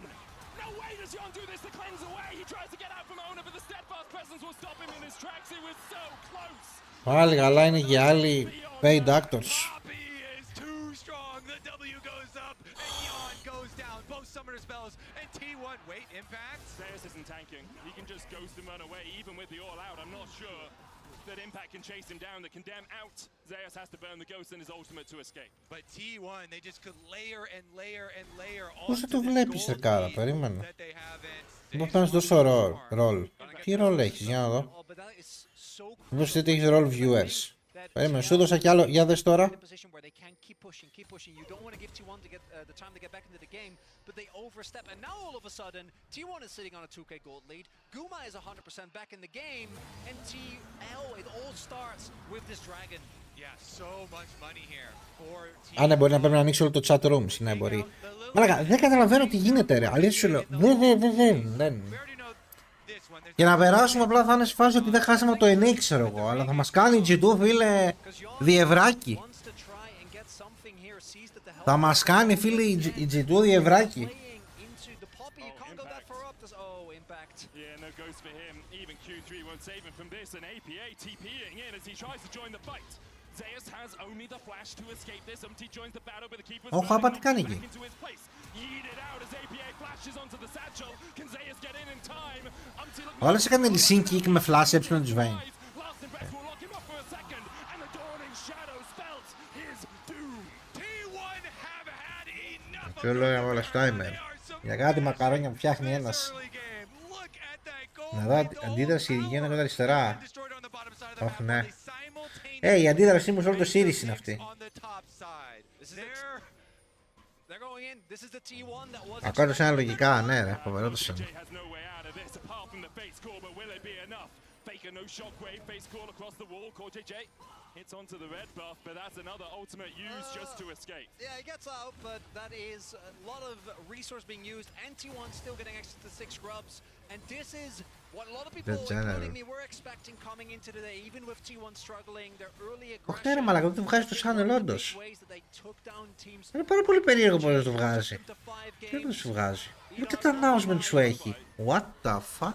No way does Yon do this to cleanse away. He tries to get out from Ona, but the steadfast presence will stop him in his tracks. It was so close. Πάλι καλά είναι και άλλοι paid actors. Is too strong. The W goes up and Yon goes down. Both summoner spells and T1 wait impact. Zeus isn't tanking. He can just ghost and run away even with the all out. I'm not sure that Impact can chase him down. The condemn out. Zeus has to burn the ghost and his ultimate to escape. But T1, they just could layer and layer and layer Πώς θα το βλέπεις ρε κάρα, περίμενε. Μου παίρνεις τόσο ρολ. Τι ρολ έχεις, για να δω. Μου δώσεις ότι έχεις ρολ viewers. Περίμενε, σου έδωσα κι άλλο, για δες τώρα. But they overstep, and now all of a sudden, T1 is sitting on a 2k gold lead. Guma is 100% back in the game, and TL, it all starts with this dragon. Yeah, so much money here for T1. Α, ναι, μπορεί να πρέπει να ανοίξει όλο το chat rooms, ναι, μπορεί. Μαλάκα, δεν καταλαβαίνω τι γίνεται ρε, αλήθεια σου λέω. Δεν. Και να περάσουμε απλά θα είναι σε φάση ότι δεν χάσαμε το NA, ξέρω εγώ, αλλά θα μας κάνει η G2, φίλε, διευράκι. Θα μας κάνει, φίλε, η G2 διευράκι. Yeah, no ghost for him. Even Q3 won't save him from this, and APA TPing in as he tries to join the fight. Zeus has only the flash to escape this. joins the battle, but the keeper's Όχι, απ' τι κάνει εκεί. into his place. Yeeted out as APA flashes onto the satchel. Can Zeus get in time? Ο άλλος έκανε λυσίν kick με flash έψιλον της Vayne. Last impress will lock him up for a second, and the dawning shadows felt his doom. T1 have had enough. Ποιο λόγια όλα στο timer. Για κάτι μακαρόνια που φτιάχνει ένας. Να δω αντίδραση γίνεται από τα αριστερά. Όχι, ναι. Η αντίδρασή μου σε όλο το series είναι αυτή. Ακόμα το λογικά, ναι ρε, φοβερό το σένα. Faker, no shockwave, face call across the wall, Core JJ hits onto the red buff, but that's another ultimate used just to escape. Yeah, he gets out, but that is a lot of resource being used, and T1 still getting access to 6 grubs, and this is what a lot of people, including me, were expecting coming into today, even with T1 struggling, their early aggression. Όχι ρε μαλάκα, δεν το βγάζει στο channel όντως. Είναι πάρα πολύ περίεργο πώς το βγάζει. Δεν το σου βγάζει. Ούτε τα announcement σου έχει. What the fuck?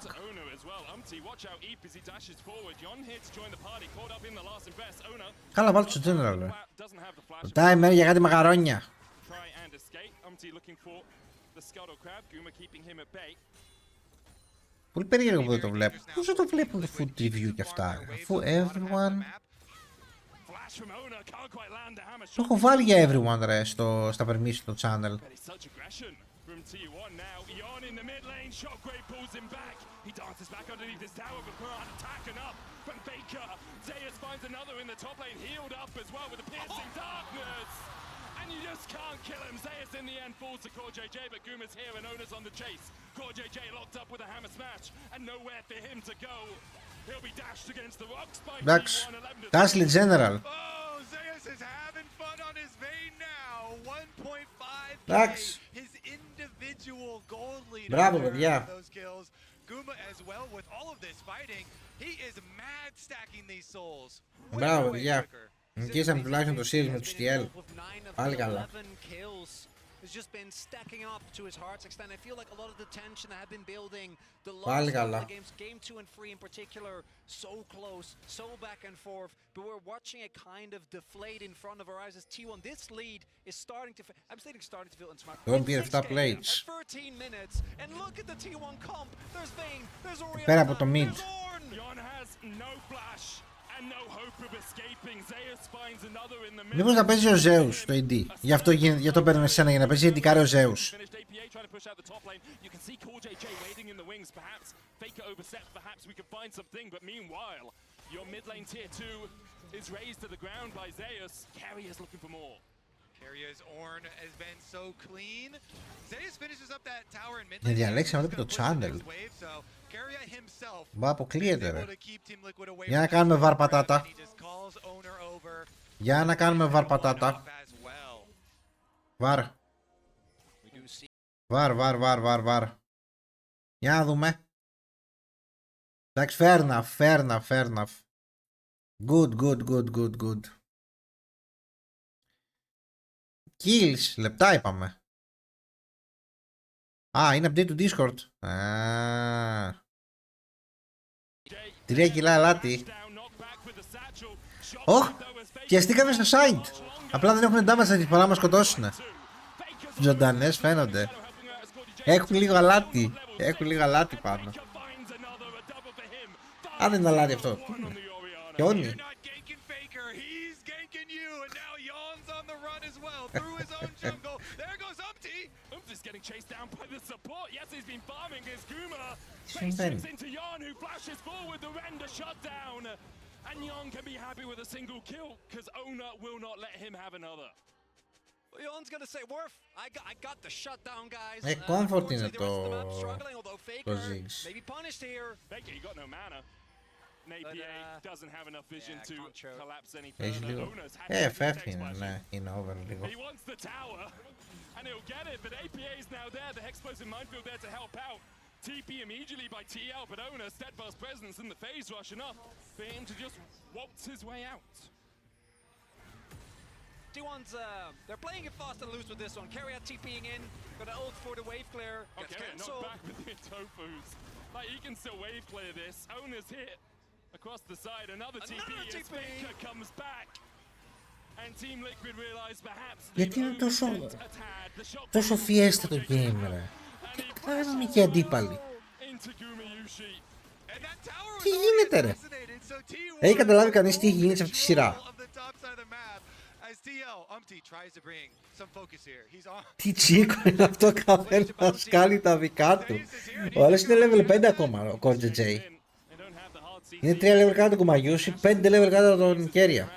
Καλά, βάλτε στο general, ρε. Το timer για κάτι μακαρόνια. Πολύ περίεργο που δεν το βλέπω. Πώς δεν το βλέπω το food review και αυτά, αφού everyone... Το έχω βάλει για everyone, ρε, στα permission στο channel. From T1 now, Ion in the mid lane, Shockwave pulls him back. He dances back underneath this tower, but Piran attacking up from Faker. Zeus finds another in the top lane, healed up as well with the piercing darkness. And you just can't kill him. Zeus in the end falls to Core JJ, but Guma's here and Ona's on the chase. Core JJ locked up with a hammer smash, and nowhere for him to go. He'll be dashed against the rocks by Εντάξει, T1. Τάσλι General. Oh, Zeus is having fun on his vein now. 1.5k. Εντάξει. His individual gold leader. Μπράβο, παιδιά. Guma as well with all of this fighting. He is mad stacking these souls. Μπράβο, παιδιά. Νικήσαμε τουλάχιστον το series με τους TL. Πάλι καλά. Has just been stacking up to his heart's extent. I feel like a lot of the tension that had been building, the Πάλι loss of καλά. the games, game 2 and 3 in particular, so close, so back and forth, but we're watching it kind of deflate in front of our eyes as T1. This lead is starting to, I'm saying starting to feel in smart. Don't be a top plates. 13 minutes, and look at the T1 comp. There's Vayne, there's Oriana, Πέρα από το mid. Ion has no flash and no hope of escaping. Zeus finds another in the middle. Μήπως να παίζει ο Zeus στο AD. Γι' αυτό παίρνουμε εσένα, για να παίζει AD ο Zeus. Trying to push out the top lane. You can see Core JJ waiting in the wings. Perhaps Faker oversteps. Perhaps we could find something. But meanwhile, your mid lane tier 2 is raised to the ground by Zeus. Carrier's looking for more. Carrier's Ornn has been so clean. Zeus finishes up that tower in mid Να lane. διαλέξει να βλέπει το channel. So Carrier himself Μπα, αποκλείεται ρε. able to keep Team Liquid away. Για να κάνουμε βαρ πατάτα. He just calls owner over. Για να κάνουμε βαρ πατάτα. As well. Βαρ. Βαρ. Για να δούμε. Εντάξει, fair enough. Good. Kills, λεπτά είπαμε. Είναι update του Discord. 3 κιλά αλάτι. Ωχ, πιαστήκαμε στο side. Απλά δεν έχουν damage να παρά μας σκοτώσουνε. Ζωντανές φαίνονται. Έχουν λίγο αλάτι πάνω. Αν δεν είναι αλάτι αυτό. Πιόνι. Τι συμβαίνει? And Yon can be happy with a single kill because Ona will not let him have another. Yon's gonna say, Worf, I got the shutdown, guys. Comfort είναι the rest of the map struggling, although Faker Ziggs. may be punished here. Faker, you got no mana. APA doesn't have enough vision to collapse any Έχει further. λίγο. Ona's had to Φεύγει take είναι, ναι, είναι over λίγο. He wants the tower, and he'll get it, but APA is now there. The Hexplosive Minefield there to help out. TP immediately by TL, but Ona, steadfast presence in the phase rush enough for him to just waltz his way out. T1's, they're playing it fast and loose with this one. Carrier TPing in, got an ult for the wave clear. Gets Okay, cancelled. not back with the Tofus. Like, he can still wave clear this. Ona's hit across the side. Another TP as Faker comes back. Γιατί είναι τόσο φιέστα το game, ρε. Τι κάνουν και οι αντίπαλοι. Τι γίνεται, ρε. Έχει καταλάβει κανείς τι γίνεται σε αυτή τη σειρά? Τι τσίκο είναι αυτό, καθένας κάνει τα δικά του. Ο άλλος είναι level 5 ακόμα, ο Κόρτζε Τζέι. Είναι 3 level κάτω του Κουμαγιούσι, 5 level κάτω τον Κέρια.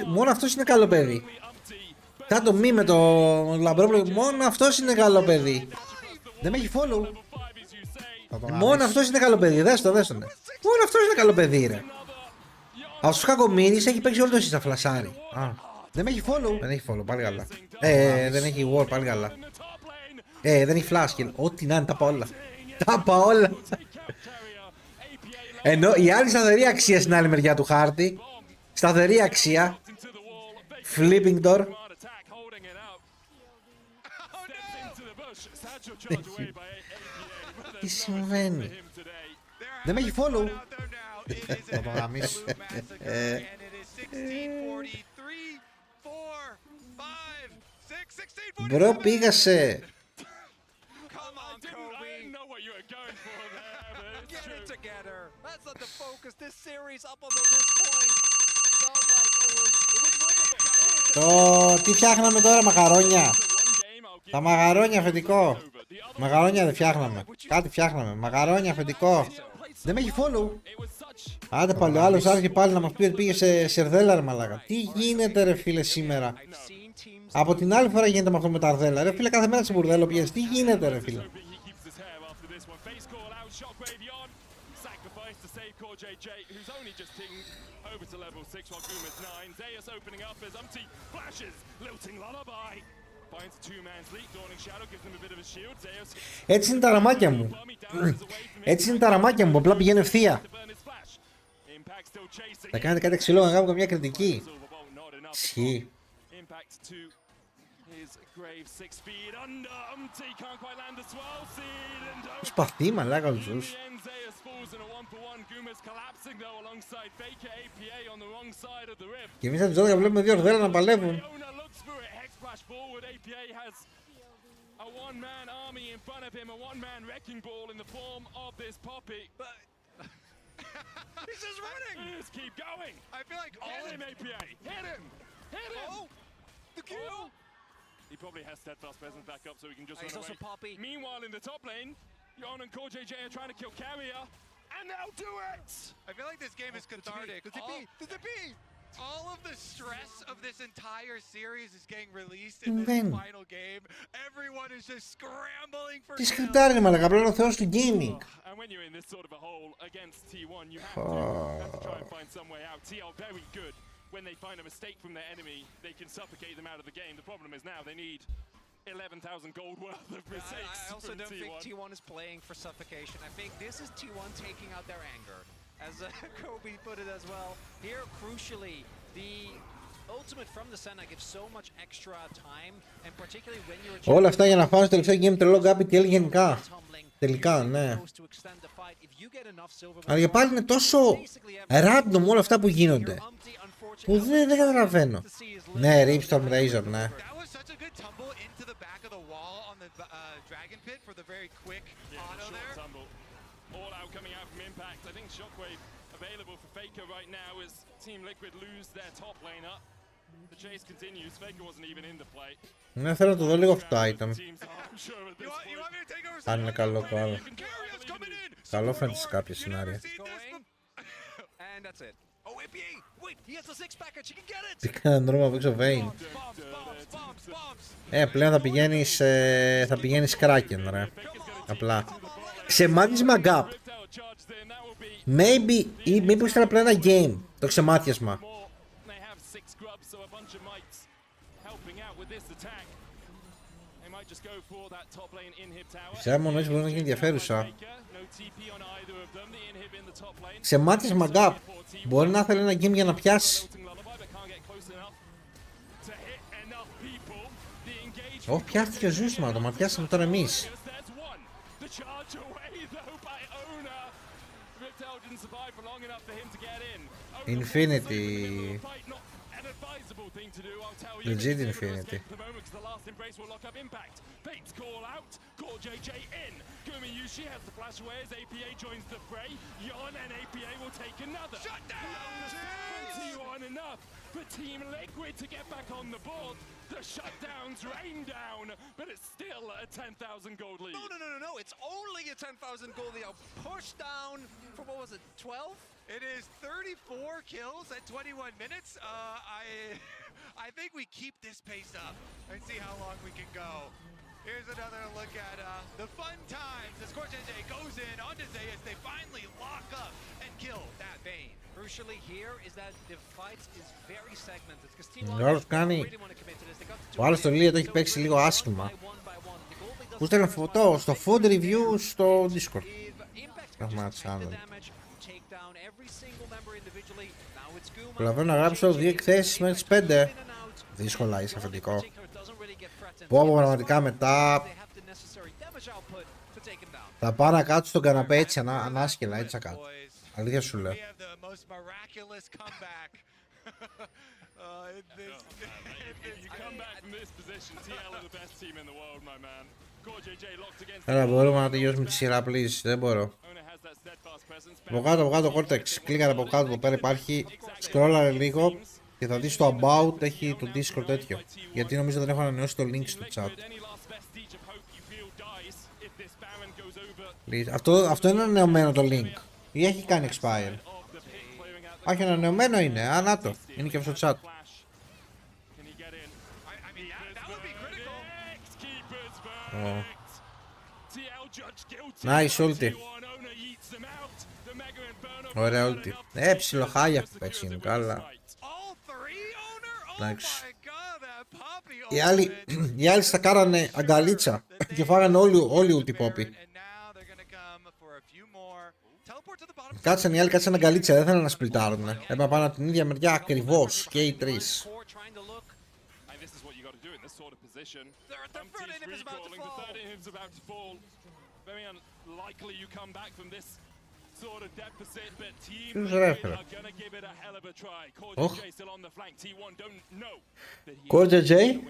Μόνο αυτός είναι καλό παιδί. Κάτω μη με το λαμπρόπλο, μόνο αυτός είναι καλό παιδί. Δεν με έχει follow. Μόνο αυτός είναι καλό παιδί, δες το. Μόνο αυτός είναι καλό παιδί, ρε. Αυτός ο κακομοίρης έχει παίξει όλο το σύστα φλασάρι. Δεν με έχει follow. Δεν έχει follow, πάλι καλά. Δεν έχει war, πάλι καλά. Δεν έχει flash kill. Ό,τι να είναι, τα πάω όλα. Τα πάω όλα. Ενώ η άλλη σταθερή αξία στην άλλη μεριά του χάρτη. Σταθερή αξία. Flipping door. Τι συμβαίνει? Δεν με έχει follow. Θα το γαμίσω. Μπρο, πήγασε. Τι φτιάχναμε τώρα, μαγαρόνια? Τα μαγαρόνια αφεντικό. Μαγαρόνια δεν φτιάχναμε. Κάτι φτιάχναμε. Μαγαρόνια αφεντικό. Δεν με έχει follow. Άντε πάλι, ο άλλος άρχισε πάλι να μας πει ότι πήγε σε σερδέλα, ρε μαλάκα. Τι γίνεται, ρε φίλε, σήμερα? Από την άλλη φορά γίνεται με αυτό με τα αρδέλα. Ρε φίλε, κάθε μέρα σε μπουρδέλο πήγες. Τι γίνεται, ρε φίλε? Έτσι είναι τα ραμάκια μου. Έτσι είναι τα ραμάκια μου. Απλά πηγαίνει ευθεία. Θα κάνετε κάτι ξυλό να κάνω καμιά κριτική? Ισχύει. Προσπαθεί, μαλάκα ο Ζους. Και εμείς από τις 12 βλέπουμε δύο ορδέλα να παλεύουν. A one-man army in front of him, a one-man wrecking ball in the form of this Poppy. He's just running! Just keep going! I feel like all hit him, APA! Hit him! Hit him! Oh! The Q! Oh. He probably has steadfast presence back up so he can just run away. Poppy. Meanwhile, in the top lane, Yon and Core JJ are trying to kill Carrier, and they'll do it! I feel like this game is cathartic. Could it be? Could it be? All of the stress of this entire series is getting released in this final game. Everyone is just scrambling for. Τι σκρυπτάρει, μαλάκα, απλά είναι ο θεός του gaming. And when you're in this sort of a hole against T1, you have to try and find some way out. TL very good. When they find a mistake from their enemy, they can suffocate them out of the game. The problem is now they need 11,000 gold worth of mistakes. I also don't think T1 is playing for suffocation. I think this is T1 taking out their anger. As Kobe put it as well. Here, crucially, the ultimate from the Senna gives so much extra time, and particularly when you're. Όλα αυτά για να φάω στο τελευταίο game τρελό γκάπι τι γενικά. Τελικά, ναι. Αλλά για πάλι είναι τόσο random όλα αυτά που γίνονται. Που δεν καταλαβαίνω. Ναι, Ripstorm Razor, ναι. All out coming out from Impact. I think Shockwave available for Faker right now as Team Liquid lose their top laner. The chase continues. Faker wasn't even in the play. Ναι, θέλω να το δω λίγο αυτό το item. Αν είναι καλό το άλλο. Καλό φαίνεται σε κάποια σενάρια. Πήγα έναν δρόμο από έξω Vayne. Πλέον θα πηγαίνεις Kraken, ρε. Απλά. Ξεμάτισμα gap. Maybe ή μήπως ήταν απλά ένα game. Το ξεμάτιασμα. Ξέρω μόνο έτσι μπορεί να γίνει ενδιαφέρουσα. Ξεμάτιασμα gap. Μπορεί να θέλει ένα game για να πιάσει. Όχι, πιάστηκε ο ζούστημα, το ματιάσαμε τώρα εμείς. didn't survive for long enough for him to get in. Infinity. An advisable thing to do, I'll tell you. Legit Infinity. The moment, because the last embrace will lock up Impact. Fates call out, call JJ in. Gumi Yushi has to flash away as APA joins the fray. Yon and APA will take another. Shut down! Enough for Team Liquid to get back on the board. The shutdowns rain down, but it's still a 10,000 gold lead. No, it's only a 10,000 gold lead. Pushed down from, what was it, 12? It is 34 kills at 21 minutes. I think we keep this pace up and see how long we can go. Here's another look at the fun times as JJ goes in onto Zeus. They finally lock up and kill that Vayne. Crucially here is that the fight is very segmented because Λόρος κάνει. Ο άλλος το Λία το έχει παίξει λίγο άσχημα. Πού στέλνω φωτό στο food review στο Discord. Πράγμα channel. Προλαβαίνω να γράψω 2 εκθέσεις με τις 5. Δύσκολα, είσαι αφεντικό. Πω πραγματικά μετά θα πάω να κάτσω στον καναπέ έτσι ανάσκελα, έτσι θα κάτσω. Αλήθεια σου λέω. Έλα, μπορούμε να τελειώσουμε τη σειρά, please. Δεν μπορώ. Από κάτω το Cortex. Κλίκατε από κάτω, εδώ πέρα υπάρχει. Σκρόλαρε λίγο και θα δεις το About, έχει το Discord τέτοιο. Γιατί νομίζω δεν έχω ανανεώσει το link στο chat. Αυτό είναι ανανεωμένο το link ή έχει κάνει expire? Όχι, ανανεωμένο είναι. Α, να το. Είναι και στο chat. Nice ulti. Ωραία ulti. Ψιλοχάγια που παίξει είναι καλά. Εντάξει. Οι άλλοι στα κάρανε αγκαλίτσα και φάγανε όλοι ulti πόπι. Κάτσαν οι άλλοι, κάτσαν αγκαλίτσα, δεν θέλουν να σπλιτάρουνε. Έπρεπε να πάνε από την ίδια μεριά ακριβώς και οι τρεις. Ποιος ρε έφερε? Κόρτζε Τζέι.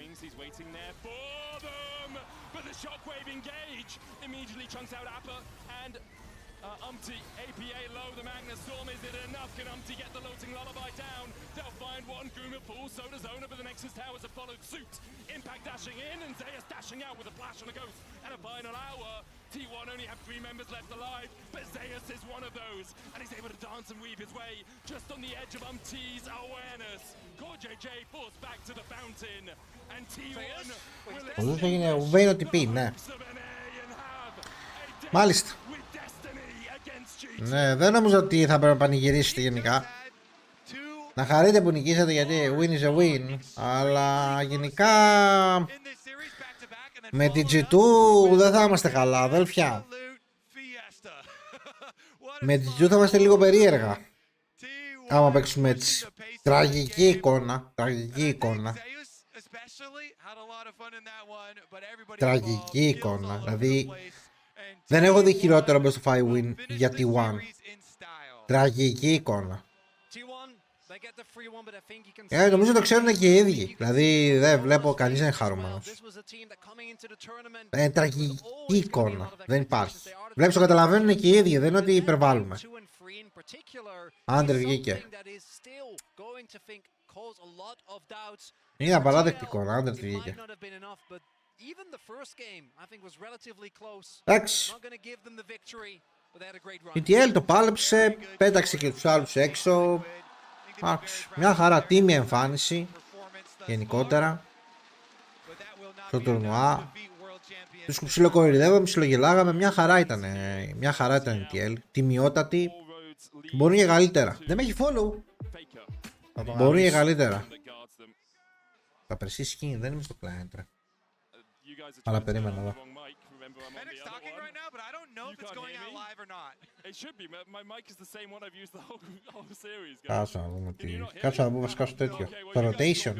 Umti, APA low, the Magnus Storm, is it enough? Can Umti get the Lilting Lullaby down? They'll find one, Guma pulls, so does Ona, but the Nexus Towers have followed suit. Impact dashing in, and Zeus dashing out with a flash and a ghost. And a final hour, T1 only have 3 members left alive, but Zeus is one of those, and he's able to dance and weave his way, just on the edge of Umti's awareness. Core JJ forced back to the fountain, and T1 Οδούς έγινε ουβέινο τυπί, ναι. Μάλιστα. Ναι, δεν νομίζω ότι θα πρέπει να πανηγυρίσετε γενικά. Να χαρείτε που νικήσατε γιατί win is a win. Αλλά γενικά με την G2 δεν θα είμαστε καλά, αδέλφια. Με την G2 θα είμαστε λίγο περίεργα άμα παίξουμε έτσι. Τραγική εικόνα. Τραγική εικόνα. Τραγική εικόνα. Δηλαδή δεν έχω δει χειρότερο best of 5 win για T1. Τραγική εικόνα. Νομίζω το ξέρουν και οι ίδιοι. Δηλαδή δεν βλέπω κανείς να είναι χαρούμενος. Τραγική εικόνα. Δεν υπάρχει. Βλέπεις το καταλαβαίνουν και οι ίδιοι. Δεν είναι ότι υπερβάλλουμε. Άντερ βγήκε. Είναι απαράδεκτη εικόνα. Άντερ βγήκε. Εντάξει. Η TL το πάλεψε, πέταξε και τους άλλους έξω. Μια χαρά, τίμια εμφάνιση γενικότερα στο τουρνουά. Τους ψιλοκορυδεύαμε, ψιλογελάγαμε. Μια χαρά ήταν η TL. Τιμιότατη. Μπορούν για καλύτερα. Δεν με έχει follow. Μπορούν για καλύτερα. Θα περσεί skin, δεν είμαι στο client. Αλλά περίμενα εδώ. Κάτσε να δούμε τι. Κάτσε να δούμε βασικά στο τέτοιο. Το rotation.